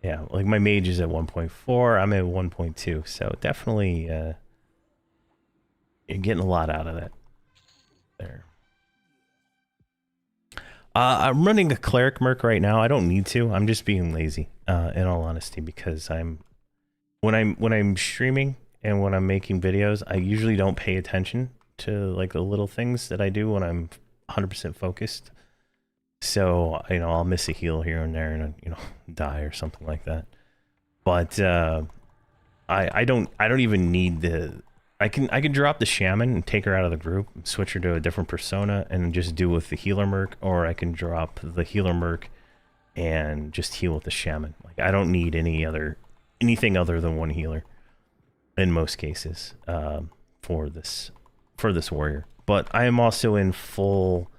Yeah, like my mage is at 1.4. I'm at 1.2. So definitely, you're getting a lot out of that. There. I'm running a cleric merc right now. I don't need to. I'm just being lazy, in all honesty, because when I'm streaming and when I'm making videos, I usually don't pay attention to like the little things that I do when I'm 100% focused. So, I'll miss a heal here and there and, die or something like that. But I don't even need I can drop the shaman and take her out of the group, switch her to a different persona, and just do with the healer merc, or I can drop the healer merc and just heal with the shaman. Like, I don't need anything other than one healer in most cases, for this warrior. But I am also in full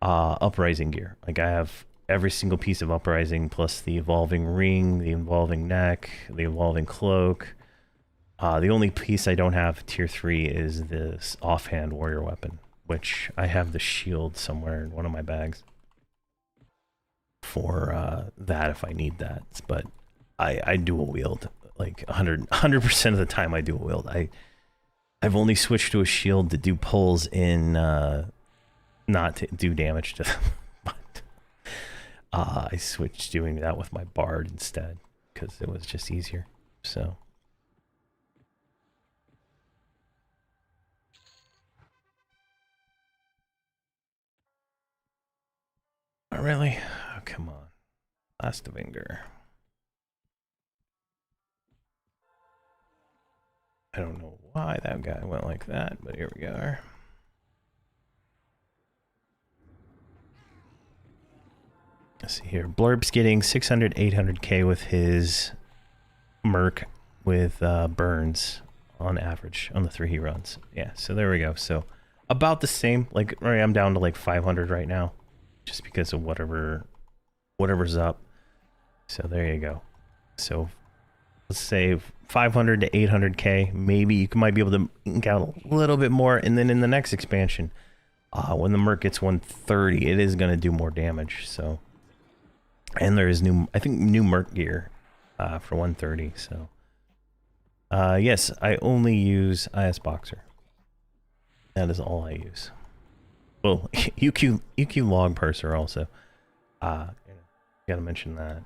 uprising gear. Like, I have every single piece of uprising plus the evolving ring, the evolving neck, the evolving cloak. The only piece I don't have tier 3 is this offhand warrior weapon, which I have the shield somewhere in one of my bags for that if I need that. But I dual wield like 100% of the time. I dual wield. I've only switched to a shield to do pulls in, not to do damage to them. But I switched doing that with my bard instead because it was just easier. So. Oh, really? Oh, come on. Last of Inger. I don't know why that guy went like that, but here we go. Let's see here. Blurb's getting 600, 800k with his merc with burns on average on the 3 he runs. Yeah, so there we go. So about the same. Like, right, I'm down to like 500 right now, just because of whatever's up. So there you go. So let's say 500 to 800k. Maybe you might be able to ink out a little bit more, and then in the next expansion, when the merc gets 130, it is going to do more damage. So, and there is I think new merc gear for 130. So yes, I only use IS Boxer. That is all I use. Well, UQ log parser also. Gotta mention that.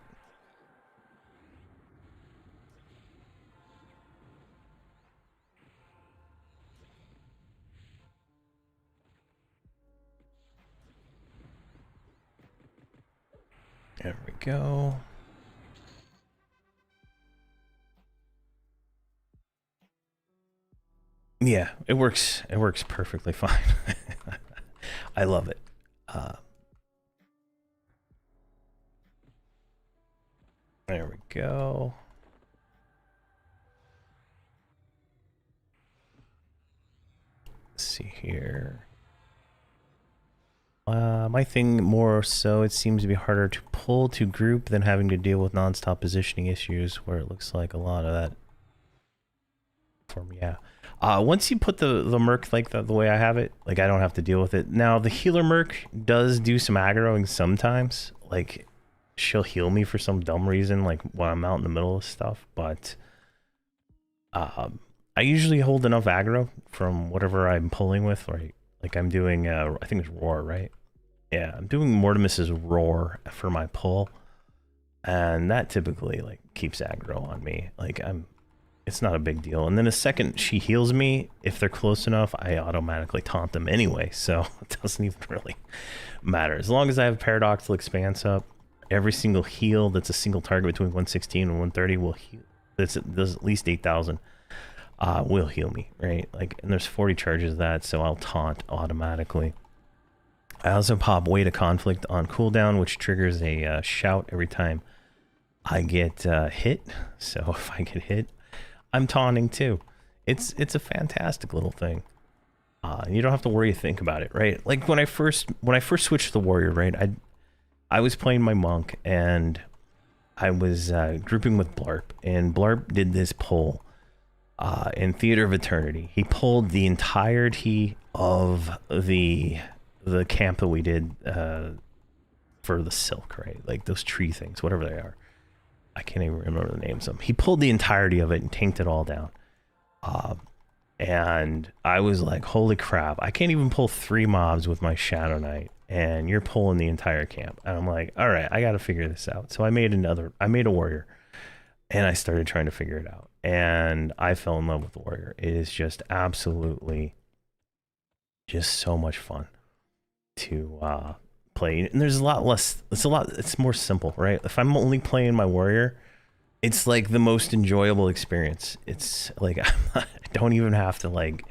There we go. Yeah, it works. It works perfectly fine. I love it. There we go. Let's see here. My thing more so, it seems to be harder to pull to group than having to deal with non-stop positioning issues, where it looks like a lot of that for me. Yeah. Once you put the merc like the way I have it, like I don't have to deal with it. Now the healer merc does do some aggroing sometimes. Like she'll heal me for some dumb reason, like when I'm out in the middle of stuff. But I usually hold enough aggro from whatever I'm pulling with, right? Like I'm doing, I think it's roar, right? Yeah, I'm doing Mortimus's roar for my pull, and that typically like keeps aggro on me. Like it's not a big deal. And then the second she heals me, if they're close enough, I automatically taunt them anyway. So it doesn't even really matter. As long as I have Paradoxical Expanse up, every single heal that's a single target between 116 and 130 will heal. Does at least 8,000. Will heal me, right? Like, and there's 40 charges of that, so I'll taunt automatically. I also pop Weight of Conflict on cooldown, which triggers a shout every time I get hit. So if I get hit, I'm taunting too. It's a fantastic little thing. You don't have to worry or think about it, right? Like when I first switched to the warrior, right? I was playing my monk and I was grouping with Blarp, and Blarp did this pull in Theater of Eternity. He pulled the entirety of the camp that we did for the silk, right? Like those tree things, whatever they are. I can't even remember the names of them. He pulled the entirety of it and tanked it all down. And I was like, holy crap, I can't even pull 3 mobs with my Shadow Knight, and you're pulling the entire camp. And I'm like, all right, I got to figure this out. So I made a warrior, and I started trying to figure it out. And I fell in love with the warrior. It is just absolutely just so much fun to play. And there's a lot less, it's more simple, right? If I'm only playing my warrior, it's like the most enjoyable experience. It's like I don't even have to like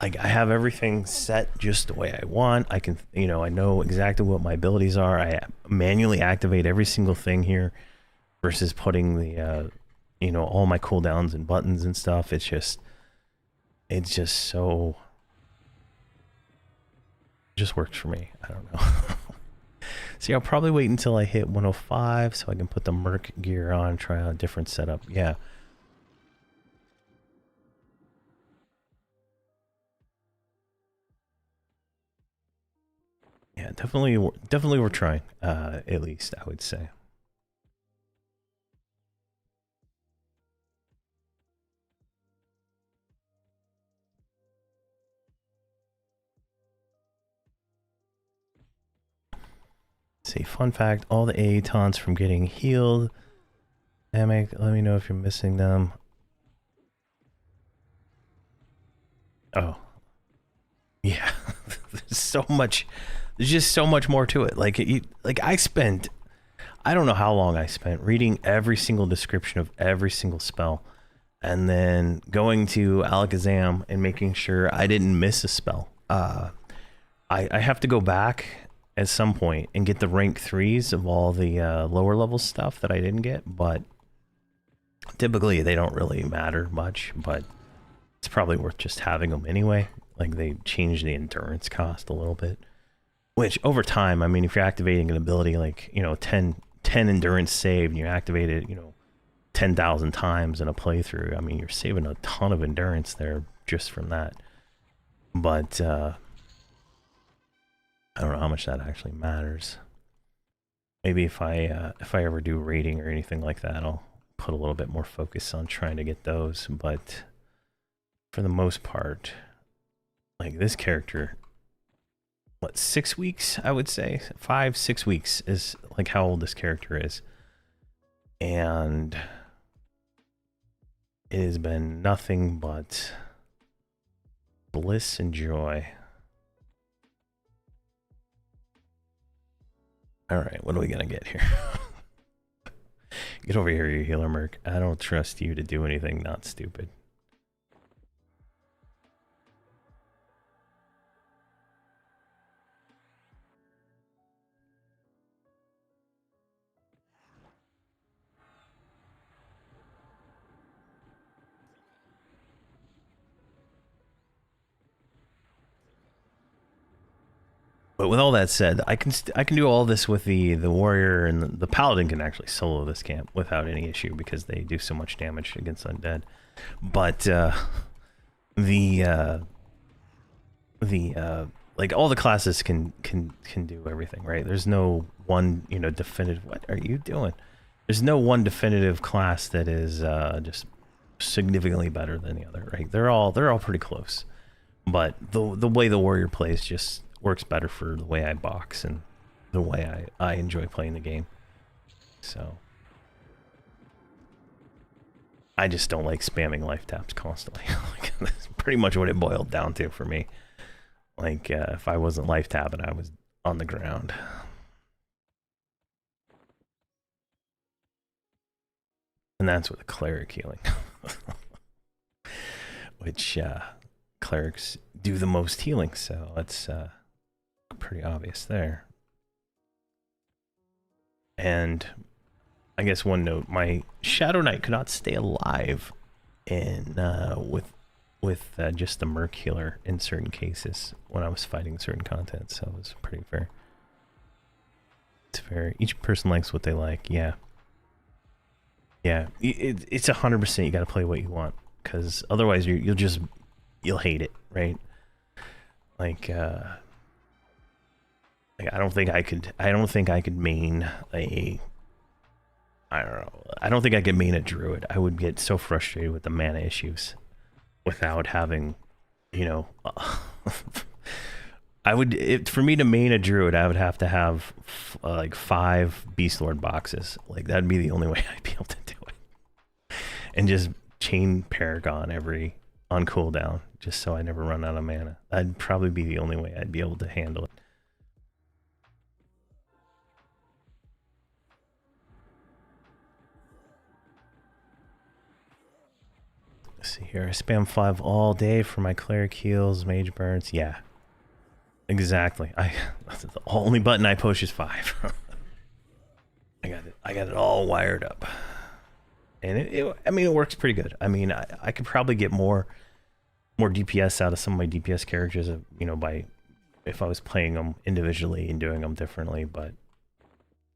I have everything set just the way I want. I can, I know exactly what my abilities are. I manually activate every single thing here versus putting the all my cooldowns and buttons and stuff. It's just so, it just works for me. I don't know. See, I'll probably wait until I hit 105 so I can put the Merc gear on, try out a different setup. Yeah. Yeah, definitely we're trying, at least, I would say. See, fun fact, all the Aetons from getting healed. Hammock, let me know if you're missing them. Oh. Yeah. There's just so much more to it. Like I don't know how long I spent reading every single description of every single spell, and then going to Alakazam and making sure I didn't miss a spell. I have to go back at some point and get the rank 3s of all the lower level stuff that I didn't get, but typically they don't really matter much, but it's probably worth just having them anyway. Like they change the endurance cost a little bit, which over time, I mean, if you're activating an ability like, 10 endurance saved and you activate it, 10,000 times in a playthrough, I mean, you're saving a ton of endurance there just from that. But I don't know how much that actually matters. Maybe if I ever do raiding or anything like that, I'll put a little bit more focus on trying to get those. But for the most part, like this character, what, 6 weeks, I would say 5-6 weeks is like how old this character is, and it has been nothing but bliss and joy. All right, what are we gonna get here? Get over here, you healer merc. I don't trust you to do anything not stupid. But with all that said, I can do all this with the warrior, and the paladin can actually solo this camp without any issue because they do so much damage against undead. But like all the classes can do everything, right? There's no one definitive. What are you doing? There's no one definitive class that is just significantly better than the other, right? They're all pretty close. But the way the warrior plays just works better for the way I box and the way I enjoy playing the game. So I just don't like spamming life taps constantly. Like, that's pretty much what it boiled down to for me. Like if I wasn't life tapping, I was on the ground. And that's with a cleric healing. Which clerics do the most healing, so it's pretty obvious there. And I guess one note, my Shadow Knight could not stay alive in with just the Merc healer in certain cases when I was fighting certain content, so it was pretty fair. It's fair. Each person likes what they like. Yeah. Yeah, it's 100%. You got to play what you want, because otherwise you'll hate it, right? Like Like, I don't think I could. I don't think I could main a. I don't know. I don't think I could main a druid. I would get so frustrated with the mana issues without having, you know. I would, for me to main a druid, I would have to have like 5 Beast Lord boxes. Like, that'd be the only way I'd be able to do it. And just chain Paragon on cooldown, just so I never run out of mana. That'd probably be the only way I'd be able to handle it. Let's see here. I spam 5 all day for my cleric heals, mage burns. Yeah. Exactly. The only button I push is 5. I got it all wired up. And I mean, it works pretty good. I mean, I could probably get more DPS out of some of my DPS characters, you know, if I was playing them individually and doing them differently, but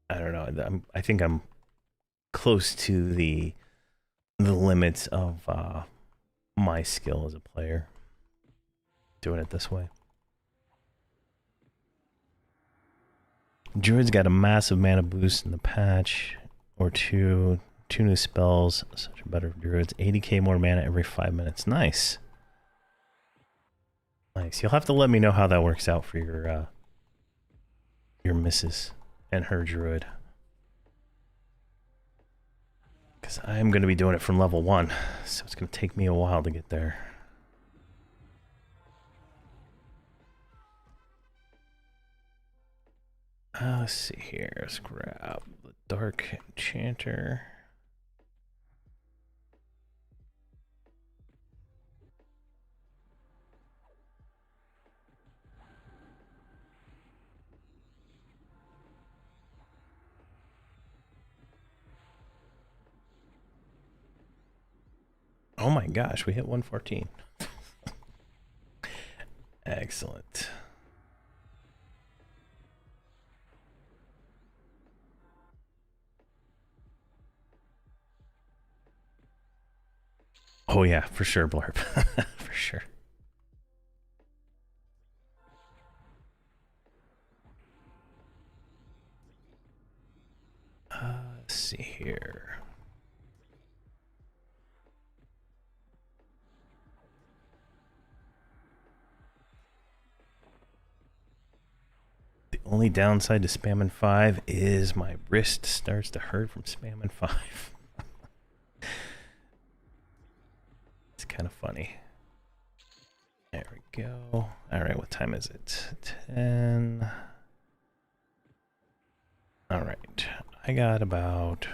I don't know. I think I'm close to the limits of my skill as a player doing it this way. Druid's got a massive mana boost in the patch, or two new spells, such a better druids. 80k more mana every 5 minutes. Nice. Nice. You'll have to let me know how that works out for your missus and her druid. Because I'm going to be doing it from level 1, so it's going to take me a while to get there. Let's see here. Let's grab the Dark Enchanter. Oh my gosh, we hit 114. Excellent. Oh yeah, for sure, Blurb. For sure. Let's see here. The only downside to spamming 5 is my wrist starts to hurt from spamming 5. It's kind of funny. There we go. All right, what time is it? 10. All right, I got about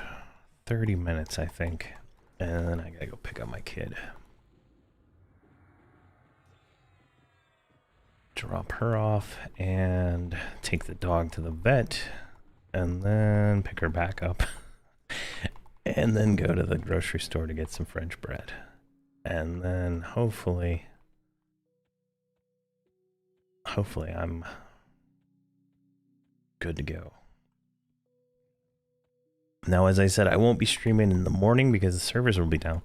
30 minutes, I think, and then I gotta go pick up my kid. Drop her off and take the dog to the vet, and then pick her back up, and then go to the grocery store to get some French bread. And then hopefully I'm good to go. Now, as I said, I won't be streaming in the morning because the servers will be down.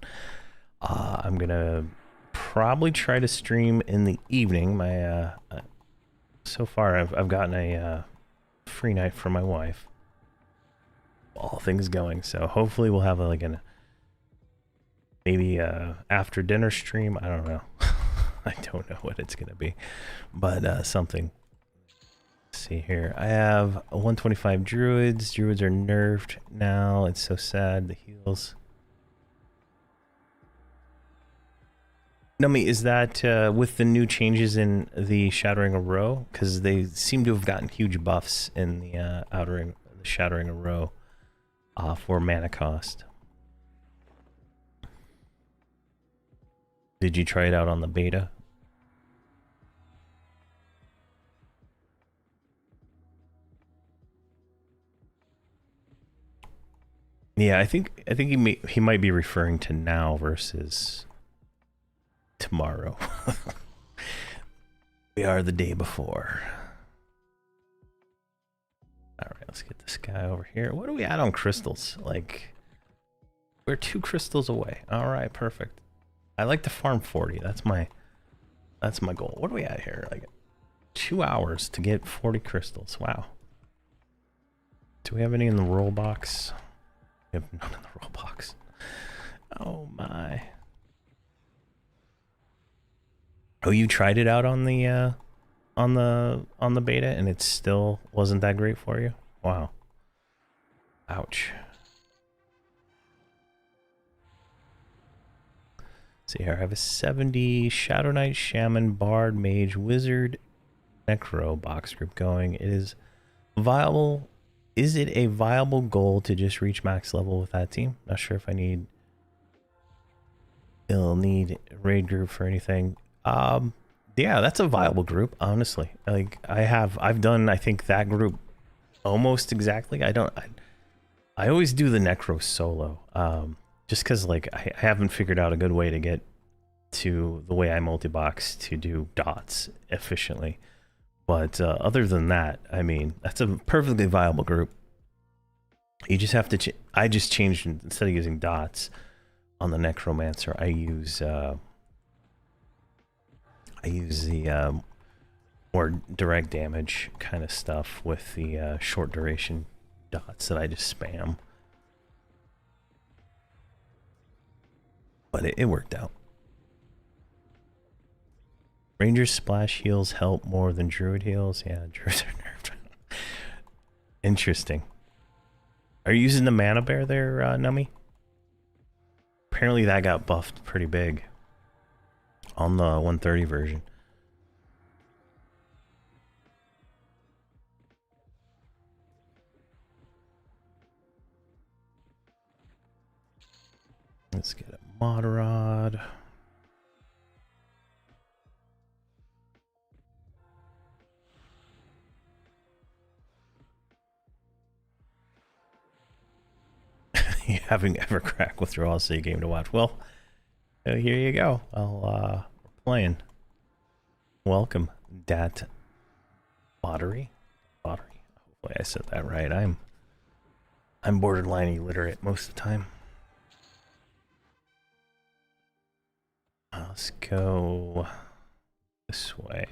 I'm gonna probably try to stream in the evening. My so far I've gotten a free night for my wife. All things going, so hopefully we'll have maybe after dinner stream. I don't know. I don't know what it's gonna be, but something. Let's see here. I have 125 druids. Druids are nerfed now. It's so sad. The heals. Numi, is that with the new changes in the Shattering a Row? Because they seem to have gotten huge buffs in the Shattering a Row for mana cost. Did you try it out on the beta? Yeah, I think he might be referring to now versus tomorrow. We are the day before. All right, let's get this guy over here. What are we at on crystals? Like, we're 2 crystals away. All right, perfect. I like to farm 40. That's my goal. What are we at here? Like 2 hours to get 40 crystals. Wow. Do we have any in the roll box? We have none in the roll box. Oh my. Oh, you tried it out on the beta and it still wasn't that great for you? Wow. Ouch. See here, I have a 70 Shadow Knight, Shaman, Bard, Mage, Wizard, Necro box group going. It is viable. Is it a viable goal to just reach max level with that team? Not sure if it'll need raid group for anything. Yeah, that's a viable group, honestly. Like I've done, I think, that group almost exactly. I always do the Necro solo. Just because, like, I haven't figured out a good way to get to the way I multi-box to do dots efficiently. But other than that, I mean, that's a perfectly viable group. You just have to... I just changed, instead of using dots on the Necromancer, I use the more direct damage kind of stuff with the short duration dots that I just spam. But it worked out. Ranger splash heals help more than Druid heals. Yeah, Druids are nerfed. Interesting. Are you using the Mana Bear there, Nummy? Apparently that got buffed pretty big on the 130 version. Let's get a mod rod. You having ever crack withdrawal, so you game to watch. Well, here you go. We're playing. Welcome, Dat Pottery. Pottery. Hopefully I said that right. I'm borderline illiterate most of the time. Let's go this way.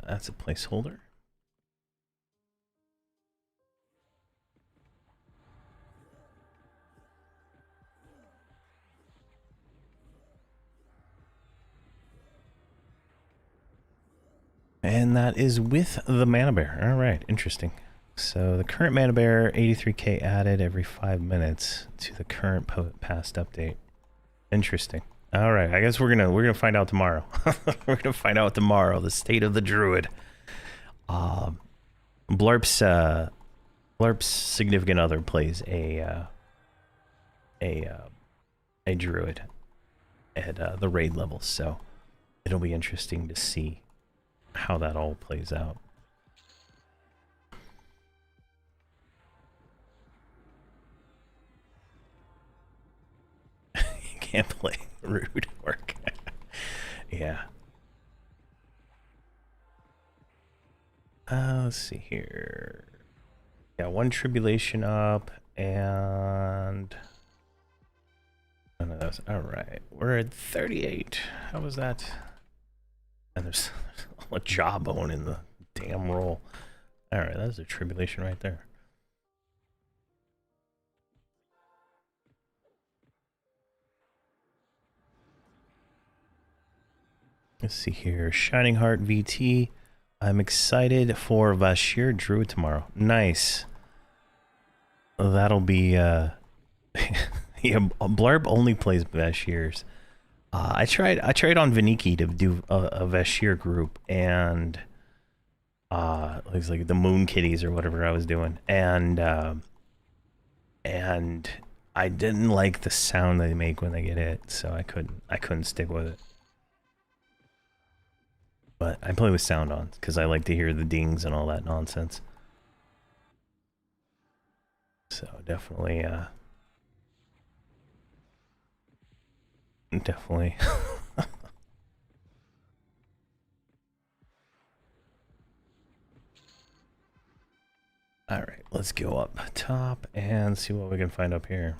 That's a placeholder. And that is with the Mana Bear. All right, interesting. So the current Mana Bear, 83k added every 5 minutes to the current past update. Interesting. All right, I guess we're gonna find out tomorrow. We're gonna find out tomorrow the state of the Druid. Blarp's significant other plays a Druid at the raid level, so it'll be interesting to see how that all plays out. You can't play rude work. Yeah. Let's see here. Yeah, one tribulation up and none of those. All right, we're at 38. How was that? And there's a jawbone in the damn roll. All right, that's a tribulation right there. Let's see here. Shining Heart VT. I'm excited for Vashir Druid tomorrow. Nice. That'll be yeah, Blarp only plays Vashirs. I tried on Viniki to do a Vashir group, and it was like the Moon Kitties or whatever I was doing, and I didn't like the sound they make when they get hit, so I couldn't stick with it. But I play with sound on because I like to hear the dings and all that nonsense. So definitely definitely. All right, Let's go up top and see what we can find up here.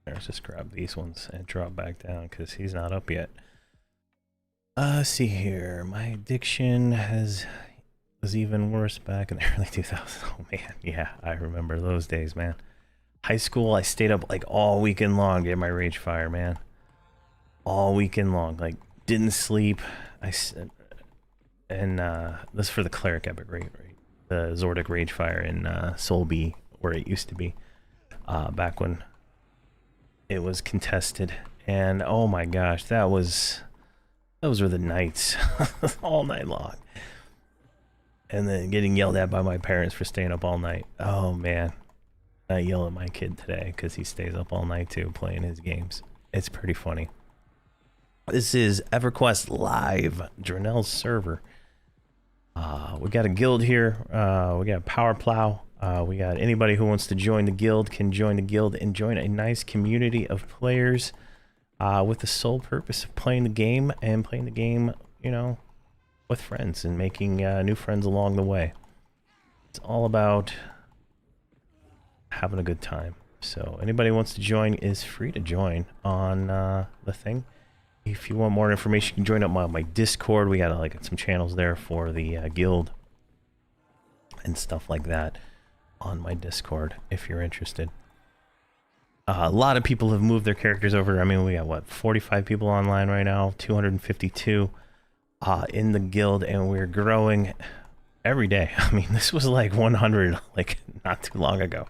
Let's just grab these ones and drop back down because he's not up yet. See here. My addiction was even worse back in the early 2000s. Oh man, yeah, I remember those days, man. High school, I stayed up like all weekend long to get my Rage Fire, man. All weekend long, like didn't sleep. And this is for the Cleric Epic, right? The Zordic Rage Fire in Soul B, where it used to be, back when it was contested. And oh my gosh, those were the nights, all night long. And then getting yelled at by my parents for staying up all night. Oh man, I yell at my kid today because he stays up all night too, playing his games. It's pretty funny. This is Everquest Live, Dronell's server. We got a guild here. We got Power Plow. We got anybody who wants to join the guild can join the guild and join a nice community of players with the sole purpose of playing the game and playing the game, you know, with friends and making new friends along the way. It's all about having a good time. So anybody who wants to join is free to join on the thing. If you want more information, you can join up my Discord. We got like some channels there for the guild and stuff like that on my Discord if you're interested. A lot of people have moved their characters over. I mean, we got what, 45 people online right now, 252 in the guild, and we're growing every day. I mean, this was like 100 like not too long ago.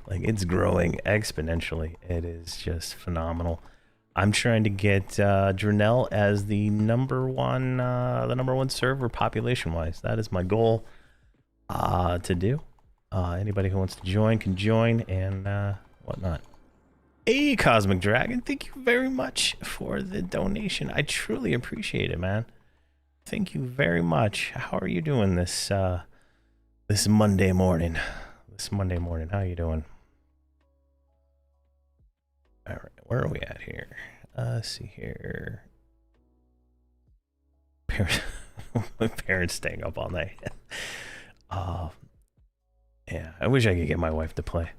Like, it's growing exponentially. It is just phenomenal. I'm trying to get Dronell as the number one server population-wise. That is my goal to do. Anybody who wants to join can join and whatnot. Hey, Cosmic Dragon, thank you very much for the donation. I truly appreciate it, man. Thank you very much. How are you doing this this Monday morning? How you doing? All right, where are we at here? Let's see here. My parents staying up all night. Yeah, I wish I could get my wife to play.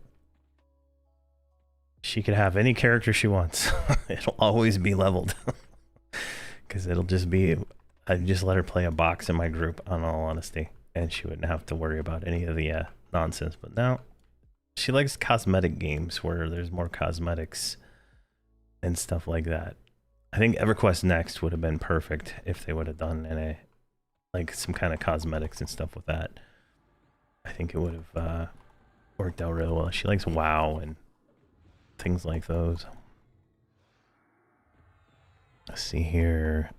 She could have any character she wants. It'll always be leveled. Because it'll just be, I'd just let her play a box in my group, in all honesty. And she wouldn't have to worry about any of the nonsense. But now, she likes cosmetic games where there's more cosmetics and stuff like that. I think EverQuest Next would have been perfect if they would have done like some kind of cosmetics and stuff with that. I think it would have worked out really well. She likes WoW and things like those. Let's see here.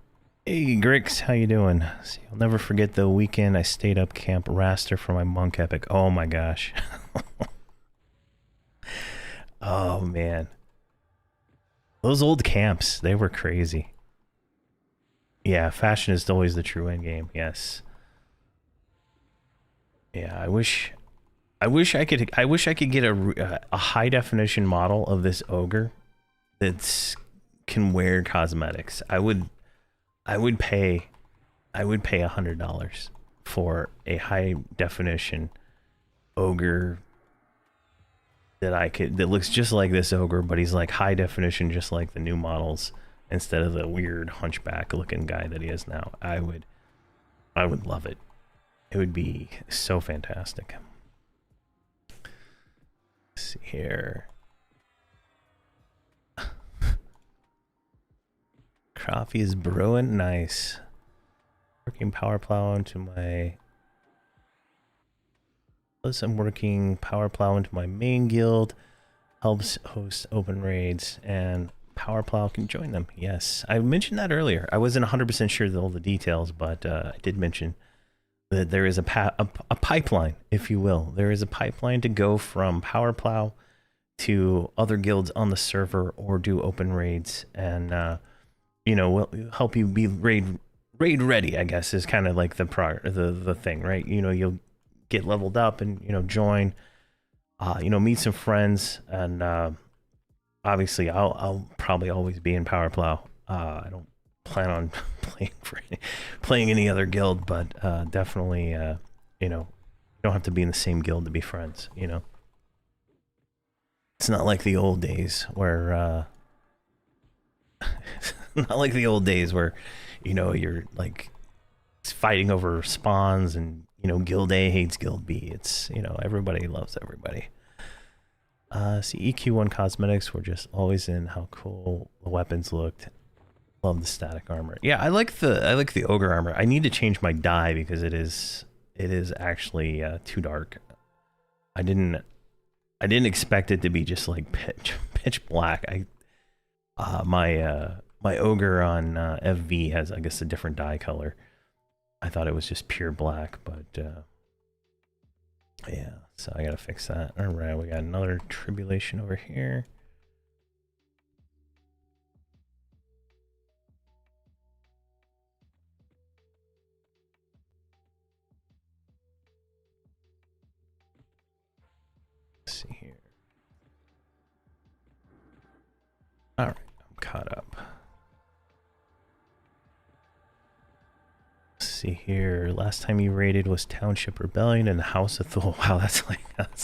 Hey Grix, how you doing? See, I'll never forget the weekend I stayed up Camp Raster for my Monk Epic. Oh my gosh. Oh man. Those old camps, they were crazy. Yeah, fashion is always the true end game. Yes. Yeah, I wish I could get a high definition model of this ogre that can wear cosmetics. I would pay $100 for a high definition ogre that looks just like this ogre, but he's like high definition, just like the new models, instead of the weird hunchback looking guy that he is now. I would love it. It would be so fantastic. Let's see here. Coffee is brewing. Nice. Working Power Plow into my... I'm working Power Plow into my main guild. Helps host open raids, and Power Plow can join them. Yes, I mentioned that earlier. I wasn't 100% sure of all the details, but I did mention that there is a pipeline, if you will. There is a pipeline to go from Power Plow to other guilds on the server or do open raids, and you know, will help you be raid ready, I guess, is kind of like the thing, right? You know, you'll get leveled up and, you know, join, you know, meet some friends and obviously I'll probably always be in Power Plow. I don't plan on playing any other guild, but definitely you know, you don't have to be in the same guild to be friends, you know. It's not like the old days where not like the old days where, you know, you're like fighting over spawns and, you know, guild A hates guild B. It's, you know, everybody loves everybody. See, EQ1 cosmetics were just always in. How cool the weapons looked. Love the static armor. Yeah, I like the ogre armor. I need to change my dye because it is actually too dark. I didn't expect it to be just like pitch black. My ogre on FV has, I guess, a different dye color. I thought it was just pure black, but yeah, so I gotta fix that. All right, we got another tribulation over here. Let's see here. All right, I'm caught up. Let's see here. Last time you raided was Township Rebellion and House of Thor. Wow, that's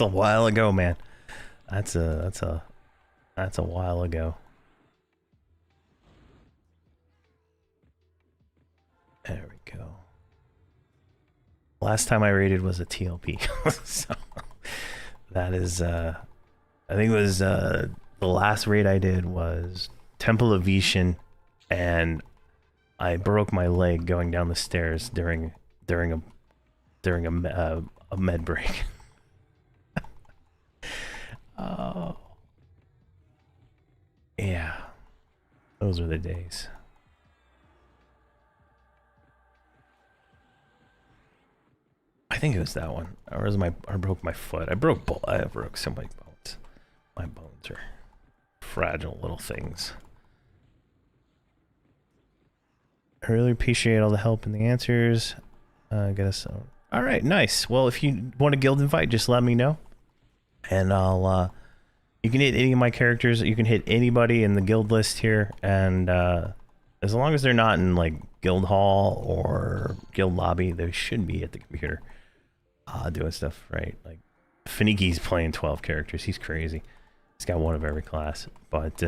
a while ago, man. That's a while ago. There we go. Last time I raided was a TLP. So that is I think it was the last raid I did was Temple of Vishen, and I broke my leg going down the stairs during a med break. Oh, yeah, those were the days. I think it was that one, or was I broke my foot. I broke so many bones. My bones are fragile little things. I really appreciate all the help and the answers. Get us. All right, nice. Well, if you want a guild invite, just let me know, and I'll. You can hit any of my characters. You can hit anybody in the guild list here, and as long as they're not in like guild hall or guild lobby, they should be at the computer, doing stuff right. Like Finiki's playing 12 characters. He's crazy. He's got one of every class. But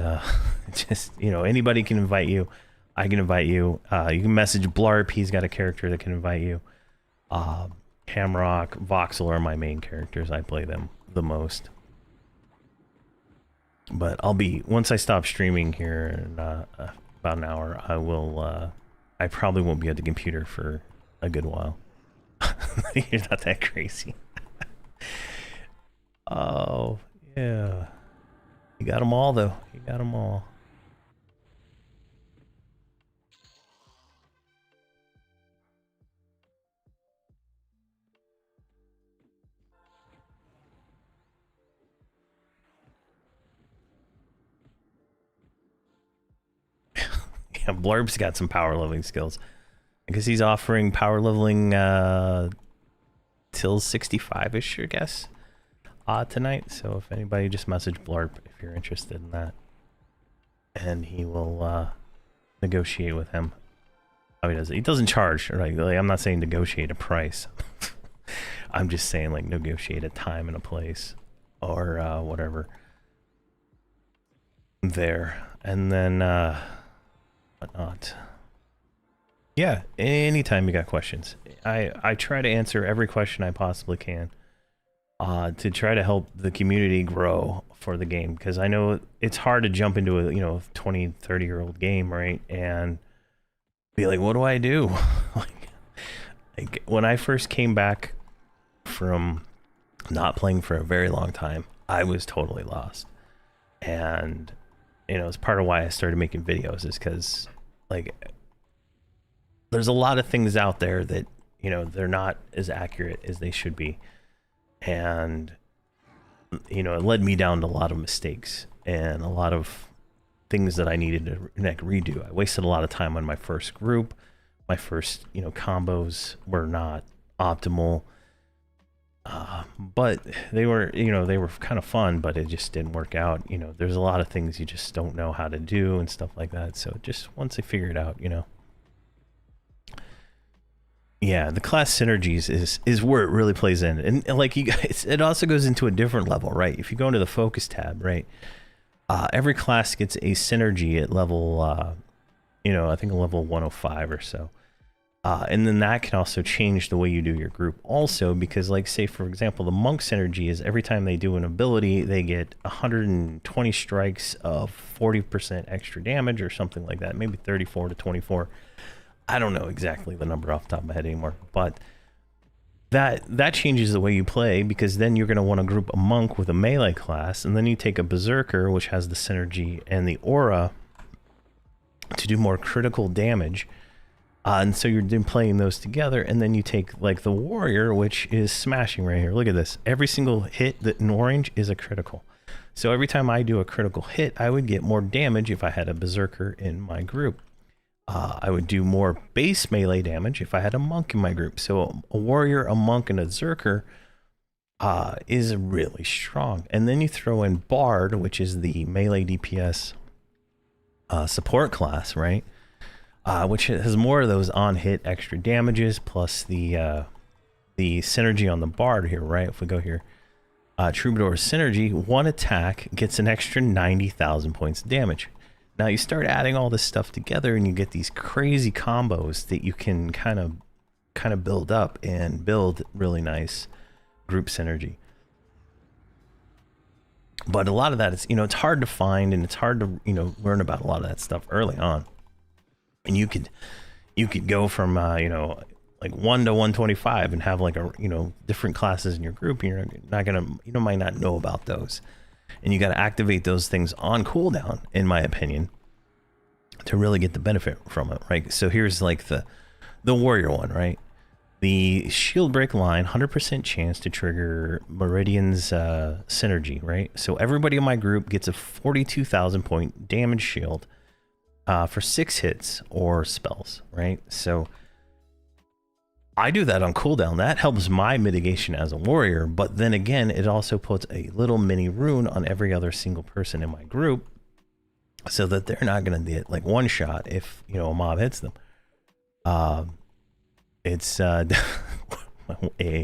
just, you know, anybody can invite you. I can invite you. You can message Blarp. He's got a character that can invite you. Hamrok, Voxel are my main characters. I play them the most. But I'll be, once I stop streaming here in about an hour, I will, I probably won't be at the computer for a good while. You're not that crazy. Oh, yeah. You got them all, though. You got them all. Yeah, Blurb's got some power leveling skills. I guess he's offering power leveling till 65-ish, I guess, tonight. So if anybody, just message Blarp if you're interested in that. And he will negotiate with him. Oh, he does. He doesn't charge, right? Like, I'm not saying negotiate a price. I'm just saying, like, negotiate a time and a place, or whatever. There, and then whatnot. Yeah, anytime you got questions, I try to answer every question I possibly can, to try to help the community grow for the game, because I know it's hard to jump into a 20, 30-year-old game, right, and be like, what do I do? like when I first came back from not playing for a very long time, I was totally lost, and it's part of why I started making videos, is because like there's a lot of things out there that they're not as accurate as they should be, and it led me down to a lot of mistakes and a lot of things that I needed to redo. I wasted a lot of time on my first group. My first combos were not optimal, But they were, they were kind of fun, but it just didn't work out. There's a lot of things you just don't know how to do and stuff like that. So just once I figure it out, yeah, the class synergies is where it really plays in, and like you guys, it also goes into a different level, right? If you go into the focus tab, right, every class gets a synergy at level, I think level 105 or so. And then that can also change the way you do your group also, because like say for example the monk synergy is every time they do an ability they get 120 strikes of 40% extra damage or something like that, maybe 34 to 24. I don't know exactly the number off the top of my head anymore, but that changes the way you play, because then you're going to want to group a monk with a melee class, and then you take a berserker which has the synergy and the aura to do more critical damage. And so you're playing those together, and then you take like the warrior, which is smashing right here. Look at this. Every single hit that in orange is a critical. So every time I do a critical hit, I would get more damage if I had a berserker in my group. I would do more base melee damage if I had a monk in my group. So a warrior, a monk, and a berserker is really strong. And then you throw in bard, which is the melee DPS support class, right? Which has more of those on-hit extra damages, plus the synergy on the bard here, right? If we go here, Troubadour synergy, one attack gets an extra 90,000 points of damage. Now you start adding all this stuff together, and you get these crazy combos that you can kind of build up and build really nice group synergy. But a lot of that is, it's hard to find, and it's hard to learn about a lot of that stuff early on. And you could go from like 1 to 125 and have like different classes in your group. You're not gonna might not know about those, and you got to activate those things on cooldown, in my opinion, to really get the benefit from it, right? So here's like the warrior one, right? The shield break line, 100% chance to trigger Meridian's synergy, right? So everybody in my group gets a 42,000 point damage shield for 6 hits or spells, right? So I do that on cooldown. That helps my mitigation as a warrior, but then again, it also puts a little mini rune on every other single person in my group, so that they're not going to get like one shot if a mob hits them. It's AA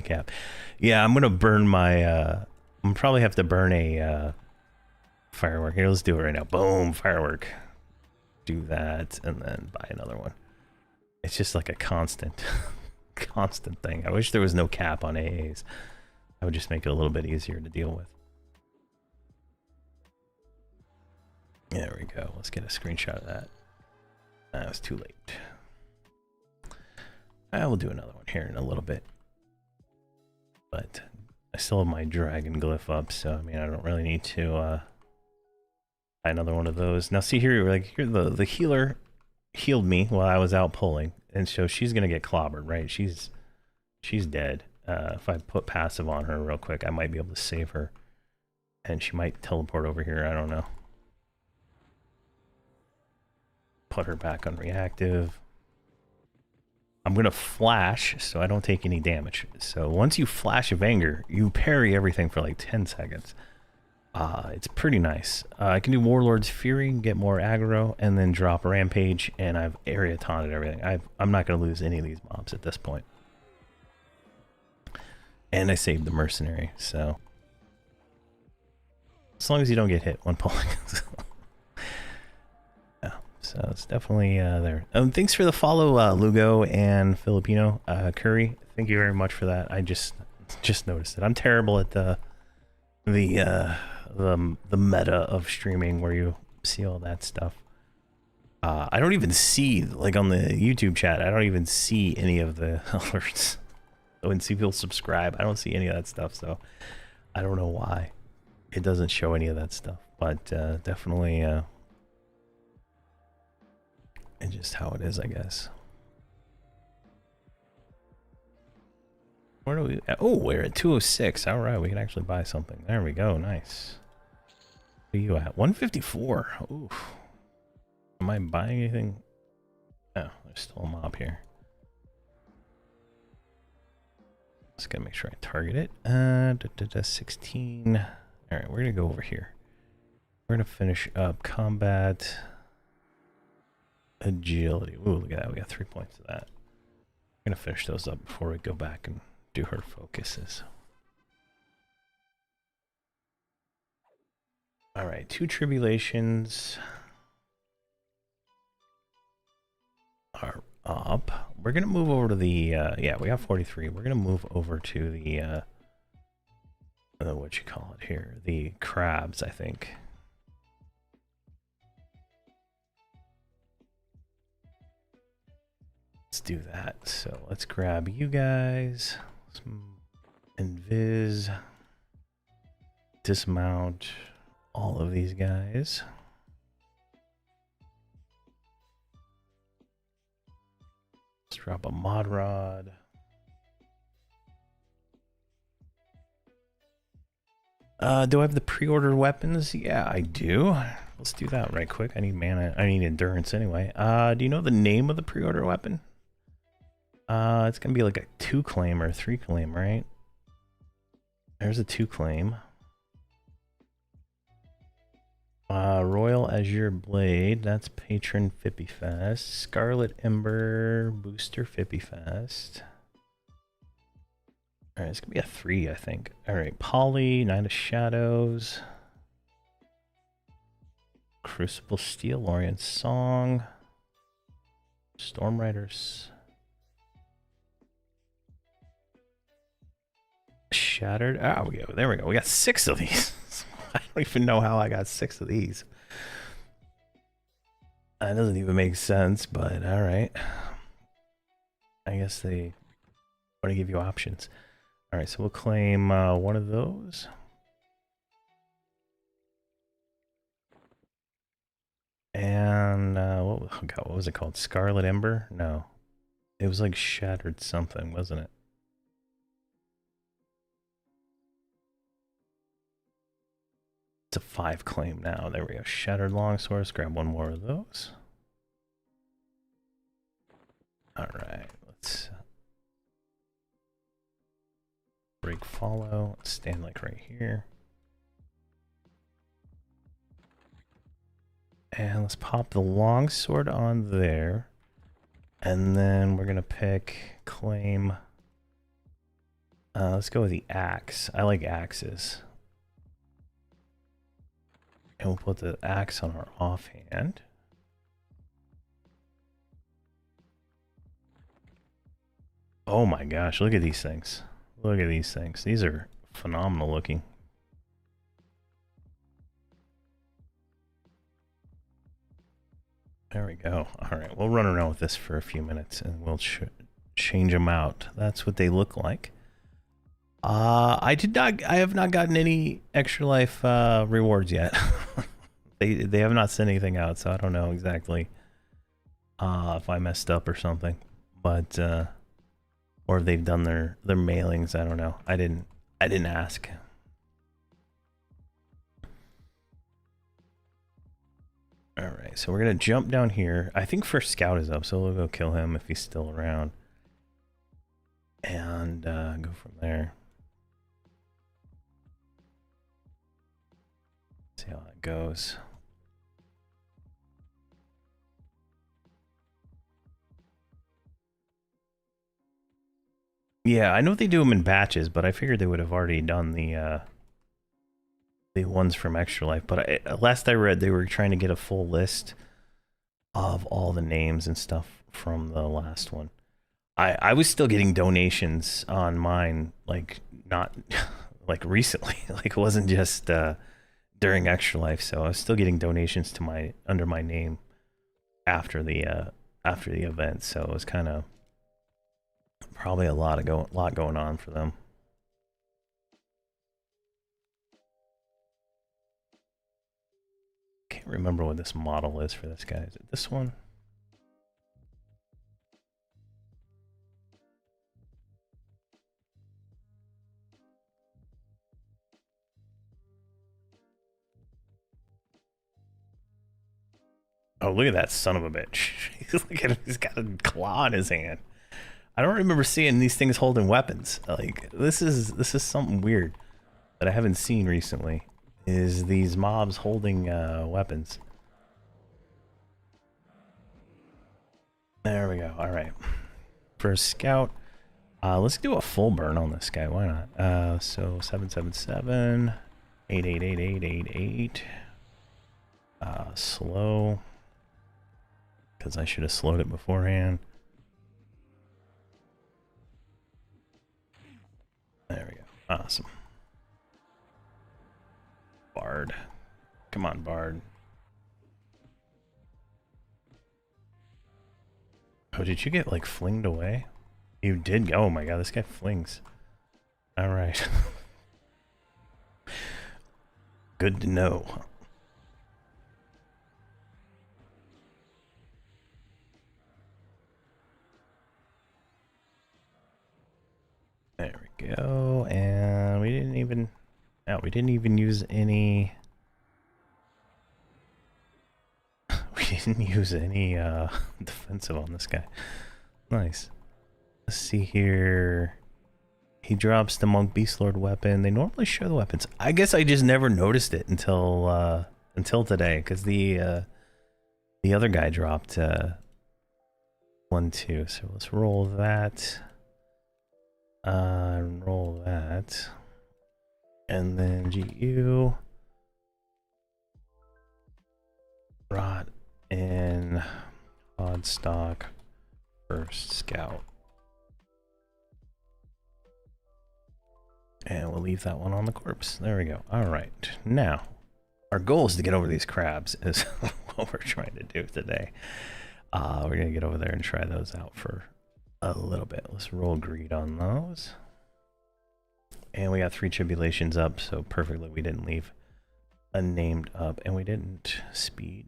cap. Yeah, I'm gonna burn my I'm probably have to burn a firework. Here, let's do it right now. Boom, firework. Do that and then buy another one. It's just like a constant constant thing. I wish there was no cap on AAs. I would just make it a little bit easier to deal with. There we go. Let's get a screenshot of that. That was too late. I will do another one here in a little bit, but I still have my dragon glyph up, so I mean I don't really need to buy another one of those. Now see here, like here the healer healed me while I was out pulling, and so she's gonna get clobbered, right? She's dead. If I put passive on her real quick, I might be able to save her, and she might teleport over here. I don't know. Put her back on reactive. I'm gonna flash so I don't take any damage. So once you flash of anger, you parry everything for like 10 seconds. It's pretty nice. I can do Warlord's Fury, get more aggro, and then drop Rampage, and I've area taunted everything. I'm not gonna lose any of these mobs at this point. And I saved the mercenary, so as long as you don't get hit when pulling. Yeah, so it's definitely there. Thanks for the follow, Lugo and Filipino Curry. Thank you very much for that. I just noticed it. I'm terrible at the meta of streaming where you see all that stuff. I don't even see, like on the YouTube chat, I don't even see any of the alerts. When people subscribe, I don't see any of that stuff, so I don't know why it doesn't show any of that stuff, but definitely it's just how it is, I guess. Where do we, oh, we're at 206. All right, we can actually buy something. There we go. Nice. Where are you at? 154. Oof. Am I buying anything? Oh, there's still a mob here. Just gotta make sure I target it. 16. All right, we're gonna go over here. We're gonna finish up combat, agility. Ooh, look at that. We got 3 points of that. We're gonna finish those up before we go back and do her focuses. All right, 2 tribulations are up. We're gonna move over to the yeah, we got 43. We're gonna move over to the what you call it here, the crabs, I think. Let's do that. So let's grab you guys, invis, dismount all of these guys. Let's drop a mod rod. Do I have the pre-ordered weapons? Yeah, I do. Let's do that right quick. I need mana. I need endurance anyway. Do you know the name of the pre-order weapon? It's gonna be like a 2 claim or a 3 claim, right? There's a 2 claim. Royal Azure Blade, that's Patron Fippy Fest. Scarlet Ember Booster Fippy Fest. Alright, it's gonna be a 3, I think. Alright, Poly, Night of Shadows. Crucible Steel, Lorient Song. Storm Riders. Shattered. Ah, we go. There we go. We got 6 of these. I don't even know how I got 6 of these. That doesn't even make sense, but all right. I guess they want to give you options. All right, so we'll claim one of those. And what was it called? Scarlet Ember? No. It was like Shattered something, wasn't it? It's a 5 claim now. There we go. Shattered Longsword. Let's grab one more of those. Alright, let's break follow. Let's stand like right here. And let's pop the longsword on there. And then we're gonna pick claim. Let's go with the axe. I like axes. And we'll put the axe on our offhand. Oh my gosh, look at these things. Look at these things. These are phenomenal looking. There we go. All right, we'll run around with this for a few minutes and we'll change them out. That's what they look like. I have not gotten any extra life rewards yet. they have not sent anything out, so I don't know exactly if I messed up or something. But or if they've done their mailings, I don't know. I didn't ask. All right, so we're gonna jump down here. I think first scout is up, so we'll go kill him if he's still around, and go from there. See how that goes. Yeah, I know they do them in batches, but I figured they would have already done the ones from Extra Life. But last I read, they were trying to get a full list of all the names and stuff from the last one. I was still getting donations on mine, like not like recently, like it wasn't just during Extra Life. So I was still getting donations to under my name after the event. So it was kind of probably a lot going on for them. Can't remember what this model is for this guy. Is it this one? Oh, look at that son of a bitch. Look at him. He's got a claw in his hand. I don't remember seeing these things holding weapons. Like this is something weird that I haven't seen recently. Is these mobs holding weapons? There we go. All right. For a scout, let's do a full burn on this guy. Why not? So 777 888 slow, because I should have slowed it beforehand. There we go. Awesome. Bard. Come on, Bard. Oh, did you get like flinged away? You did. Oh my god, this guy flings. All right. Good to know. There we go. And we didn't even... No, we didn't even use any... We didn't use any defensive on this guy. Nice. Let's see here. He drops the Monk Beast Lord weapon. They normally show the weapons. I guess I just never noticed it until today, because the other guy dropped 1, 2. So let's roll that. Roll that. And then GU. Rot in odd stock first scout. And we'll leave that one on the corpse. There we go. All right. Now, our goal is to get over these crabs is what we're trying to do today. We're going to get over there and try those out for a little bit. Let's roll greed on those. And we got 3 tribulations up, so perfectly we didn't leave unnamed up, and we didn't speed.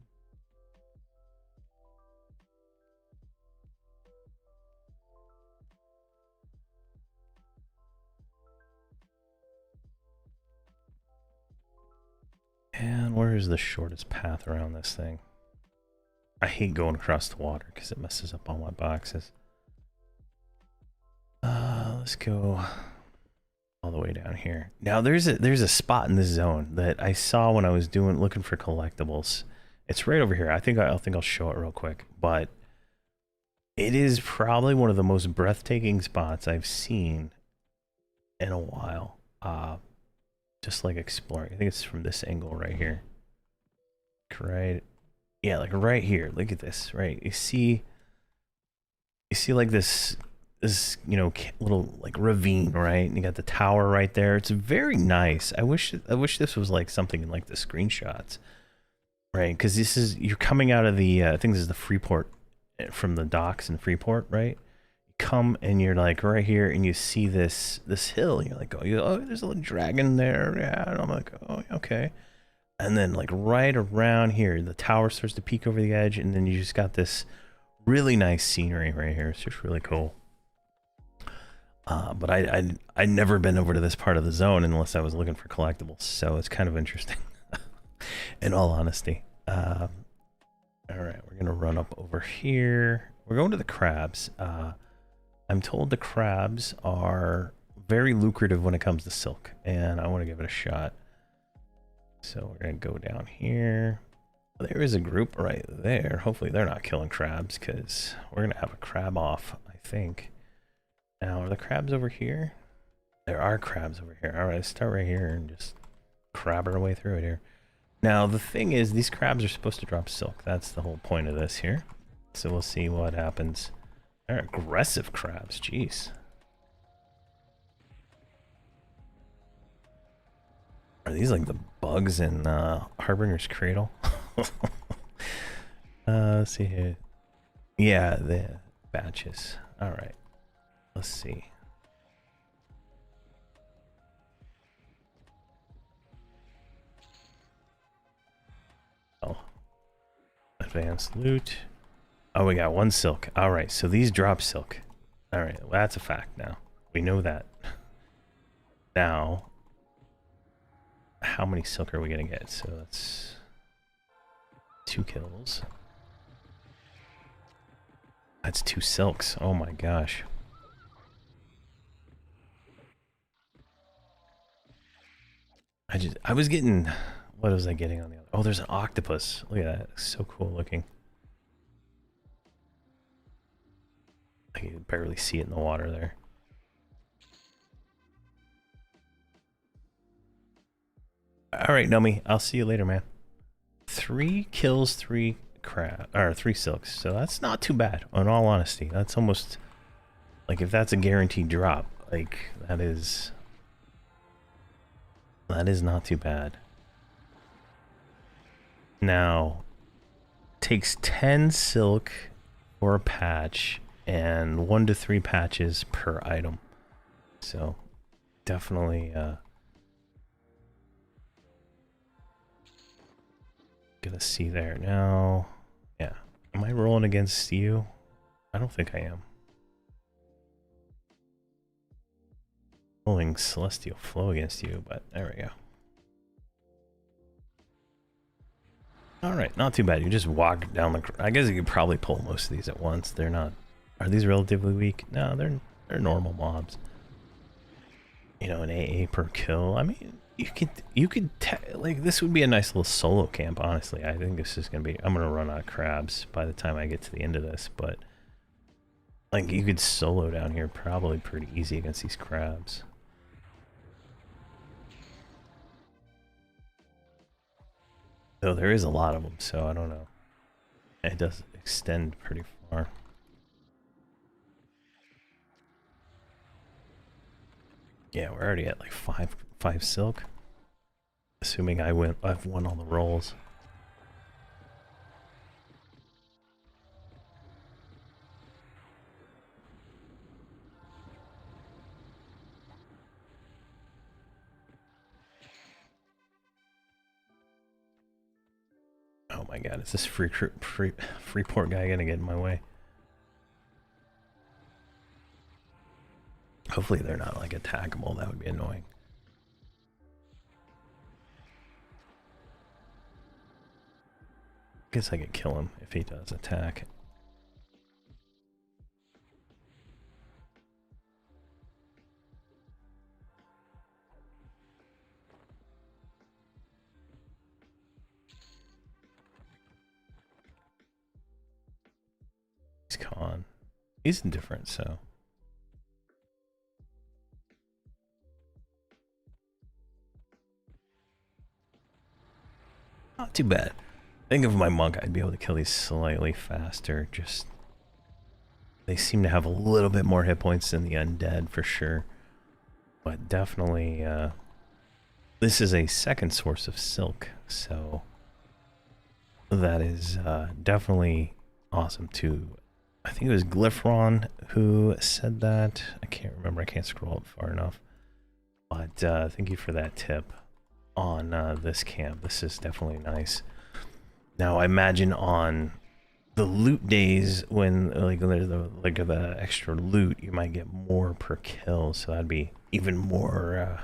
And where is the shortest path around this thing? I hate going across the water because it messes up all my boxes. Let's go all the way down here. Now there's a spot in this zone that I saw when I was looking for collectibles. It's right over here. I think I'll show it real quick, but it is probably one of the most breathtaking spots I've seen in a while. Just like exploring. I think it's from this angle right here. Right. Yeah, like right here. Look at this. Right. You see like this you know, little like ravine, right? And you got the tower right there. It's very nice. I wish this was like something in like the screenshots, right? Because you're coming out of the I think this is the Freeport, from the docks in Freeport, right? You come and you're like right here, and you see this hill. And you're like, oh, there's a little dragon there. Yeah, and I'm like, oh, okay. And then like right around here, the tower starts to peek over the edge, and then you just got this really nice scenery right here. It's just really cool. But I'd never been over to this part of the zone unless I was looking for collectibles, so it's kind of interesting, in all honesty. All right, we're gonna run up over here. We're going to the crabs. I'm told the crabs are very lucrative when it comes to silk, and I want to give it a shot. So we're gonna go down here. There is a group right there. Hopefully they're not killing crabs, because we're gonna have a crab off, I think. Now, are the crabs over here? There are crabs over here. All right, let's start right here and just crab our way through it here. Now, the thing is, these crabs are supposed to drop silk. That's the whole point of this here. So we'll see what happens. They're aggressive crabs. Jeez. Are these like the bugs in Harbinger's Cradle? Let's see here. Yeah, the batches. All right. Let's see. Oh. Advanced loot. Oh, we got 1 silk. All right, so these drop silk. All right, well, that's a fact now. We know that. Now, how many silk are we going to get? So that's 2 kills. That's 2 silks. Oh my gosh. I was getting, what was I getting on the other? Oh, there's an octopus. Look at that. It's so cool looking. I can barely see it in the water there. All right, Nomi. I'll see you later, man. 3 kills, 3 3 silks. So that's not too bad. In all honesty, that's almost like if that's a guaranteed drop, like that is not too bad. Now, takes 10 silk for a patch and 1 to 3 patches per item. So definitely gonna see there now. Yeah. Am I rolling against you? I don't think I am. Rolling Celestial Flow against you, but there we go. Alright, not too bad. You just walk down the... I guess you could probably pull most of these at once. They're not... Are these relatively weak? No, they're normal mobs. You know, an AA per kill. I mean, you could like, this would be a nice little solo camp, honestly. I think this is gonna be... I'm gonna run out of crabs by the time I get to the end of this, but... Like, you could solo down here probably pretty easy against these crabs. Though there is a lot of them, so I don't know. It does extend pretty far. Yeah, we're already at like five silk. Assuming I've won all the rolls. Oh my god, is this Freeport guy gonna get in my way? Hopefully they're not like attackable, that would be annoying. Guess I could kill him if he does attack. He's Khan. He's indifferent, so... Not too bad. I think of my monk, I'd be able to kill these slightly faster. Just, they seem to have a little bit more hit points than the undead for sure. But definitely, this is a second source of silk, so that is definitely awesome too. I think it was Glyphron who said that. I can't remember. I can't scroll up far enough. But thank you for that tip on this camp. This is definitely nice. Now I imagine on the loot days when like there's the extra loot, you might get more per kill, so that'd be even more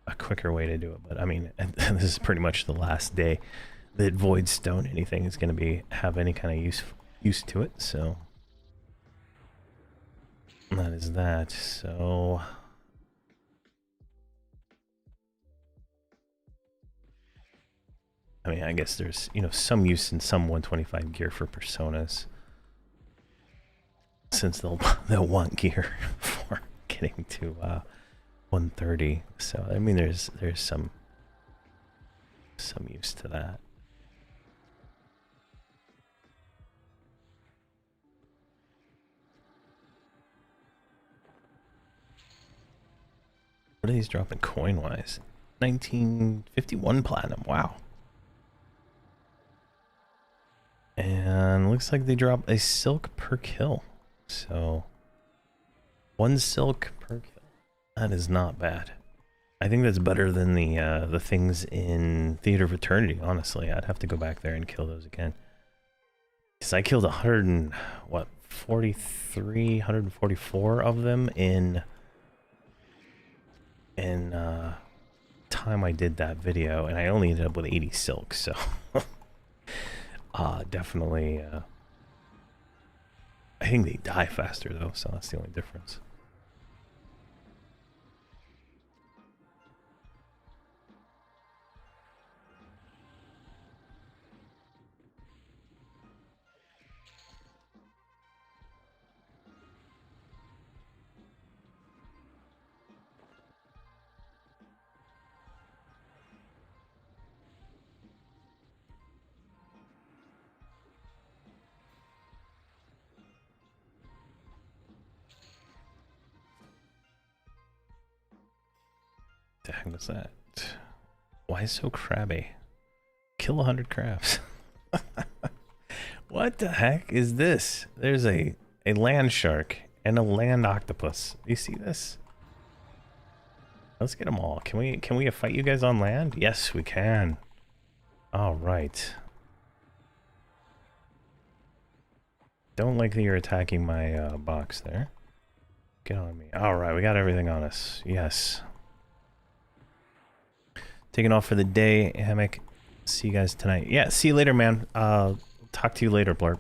a quicker way to do it. But I mean, this is pretty much the last day that Voidstone anything is going to have any kind of use to it. So that is that. So. I mean, I guess there's, you know, some use in some 125 gear for personas, since they'll want gear for getting to 130. So I mean, there's some use to that. What are these dropping coin wise? 1951 platinum. Wow. And looks like they drop a silk per kill. So 1 silk per kill. That is not bad. I think that's better than the things in Theater of Eternity, honestly. I'd have to go back there and kill those again. Because I killed 144 of them in time I did that video, and I only ended up with 80 silk, so definitely, I think they die faster though, so that's the only difference. The heck was that? Why is it so crabby? Kill 100 crabs. What the heck is this? There's a land shark and a land octopus. You see this? Let's get them all. Can we fight you guys on land? Yes, we can. All right. Don't like that you're attacking my box there. Get on me. All right, we got everything on us. Yes. Taking off for the day, Hammock. See you guys tonight. Yeah, see you later, man. Talk to you later, Blurp.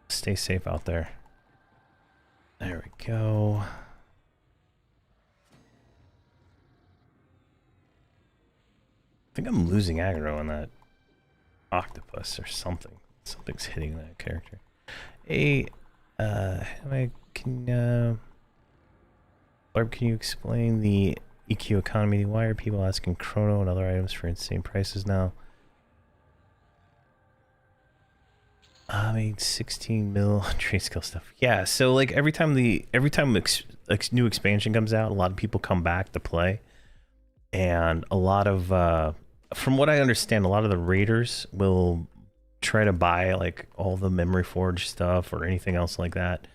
Stay safe out there. There we go. I think I'm losing aggro on that octopus or something. Something's hitting that character. Hey, Blurp, can you explain the EQ economy? Why are people asking Chrono and other items for insane prices now? I mean, 16 mil trade skill stuff. Yeah, so like every time new expansion comes out, a lot of people come back to play, and a lot of from what I understand, a lot of the raiders will try to buy like all the memory forge stuff or anything else like that,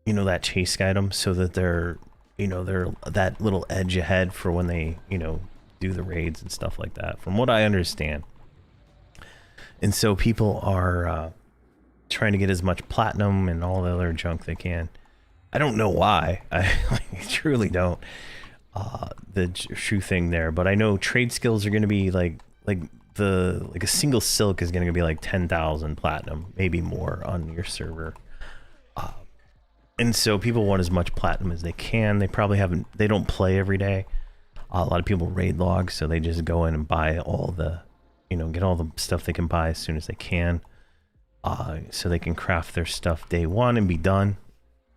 you know, that chase item, so that they're that little edge ahead for when they, you know, do the raids and stuff like that, from what I understand. And so people are trying to get as much platinum and all the other junk they can. I don't know why. I truly don't. The true thing there, but I know trade skills are going to be like a single silk is going to be like 10,000 platinum, maybe more on your server. And so people want as much platinum as they can. They probably they don't play every day. A lot of people raid log, so they just go in and buy all the, you know, get all the stuff they can buy as soon as they can. So they can craft their stuff day one and be done.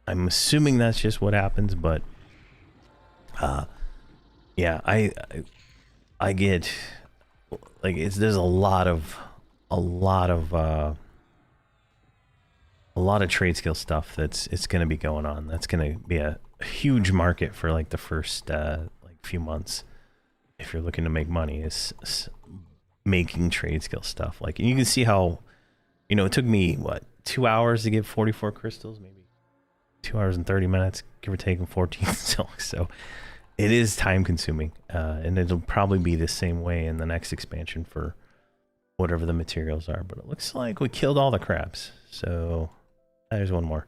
I'm assuming that's just what happens, but yeah, I get like there's a lot of trade skill stuff it's going to be going on. That's going to be a huge market for like the first like few months if you're looking to make money, is making trade skill stuff. Like, and you can see how, you know, it took me what, 2 hours to get 44 crystals, maybe 2 hours and 30 minutes, give or take, 14 silk. So it is time consuming, and it'll probably be the same way in the next expansion for whatever the materials are. But it looks like we killed all the crabs, so there's one more.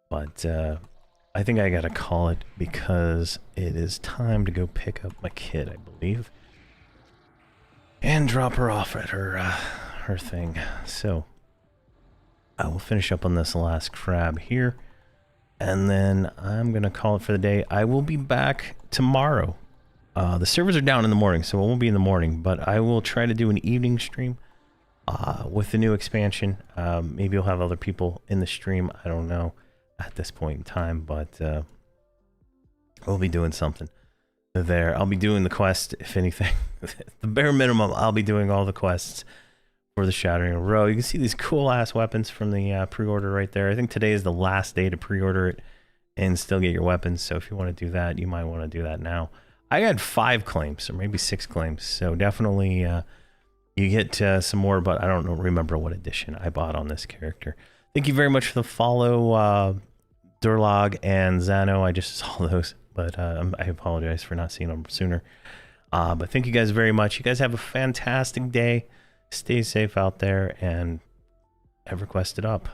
But I think I gotta call it, because it is time to go pick up my kid, I believe, and drop her off at her thing. So I will finish up on this last crab here, and then I'm gonna call it for the day. I will be back tomorrow. The servers are down in the morning, so it won't be in the morning, but I will try to do an evening stream with the new expansion. Maybe you'll have other people in the stream, I don't know at this point in time, but we'll be doing something there. I'll be doing the quest, if anything. The bare minimum, I'll be doing all the quests for the Shattering Row. You can see these cool ass weapons from the pre-order right there. I think today is the last day to pre-order it and still get your weapons, so if you want to do that, you might want to do that now. I had 5 claims, or maybe 6 claims, so definitely you get some more, but I don't remember what edition I bought on this character. Thank you very much for the follow, Durlog and Zano. I just saw those, but I apologize for not seeing them sooner. But thank you guys very much. You guys have a fantastic day. Stay safe out there, and Everquest it up.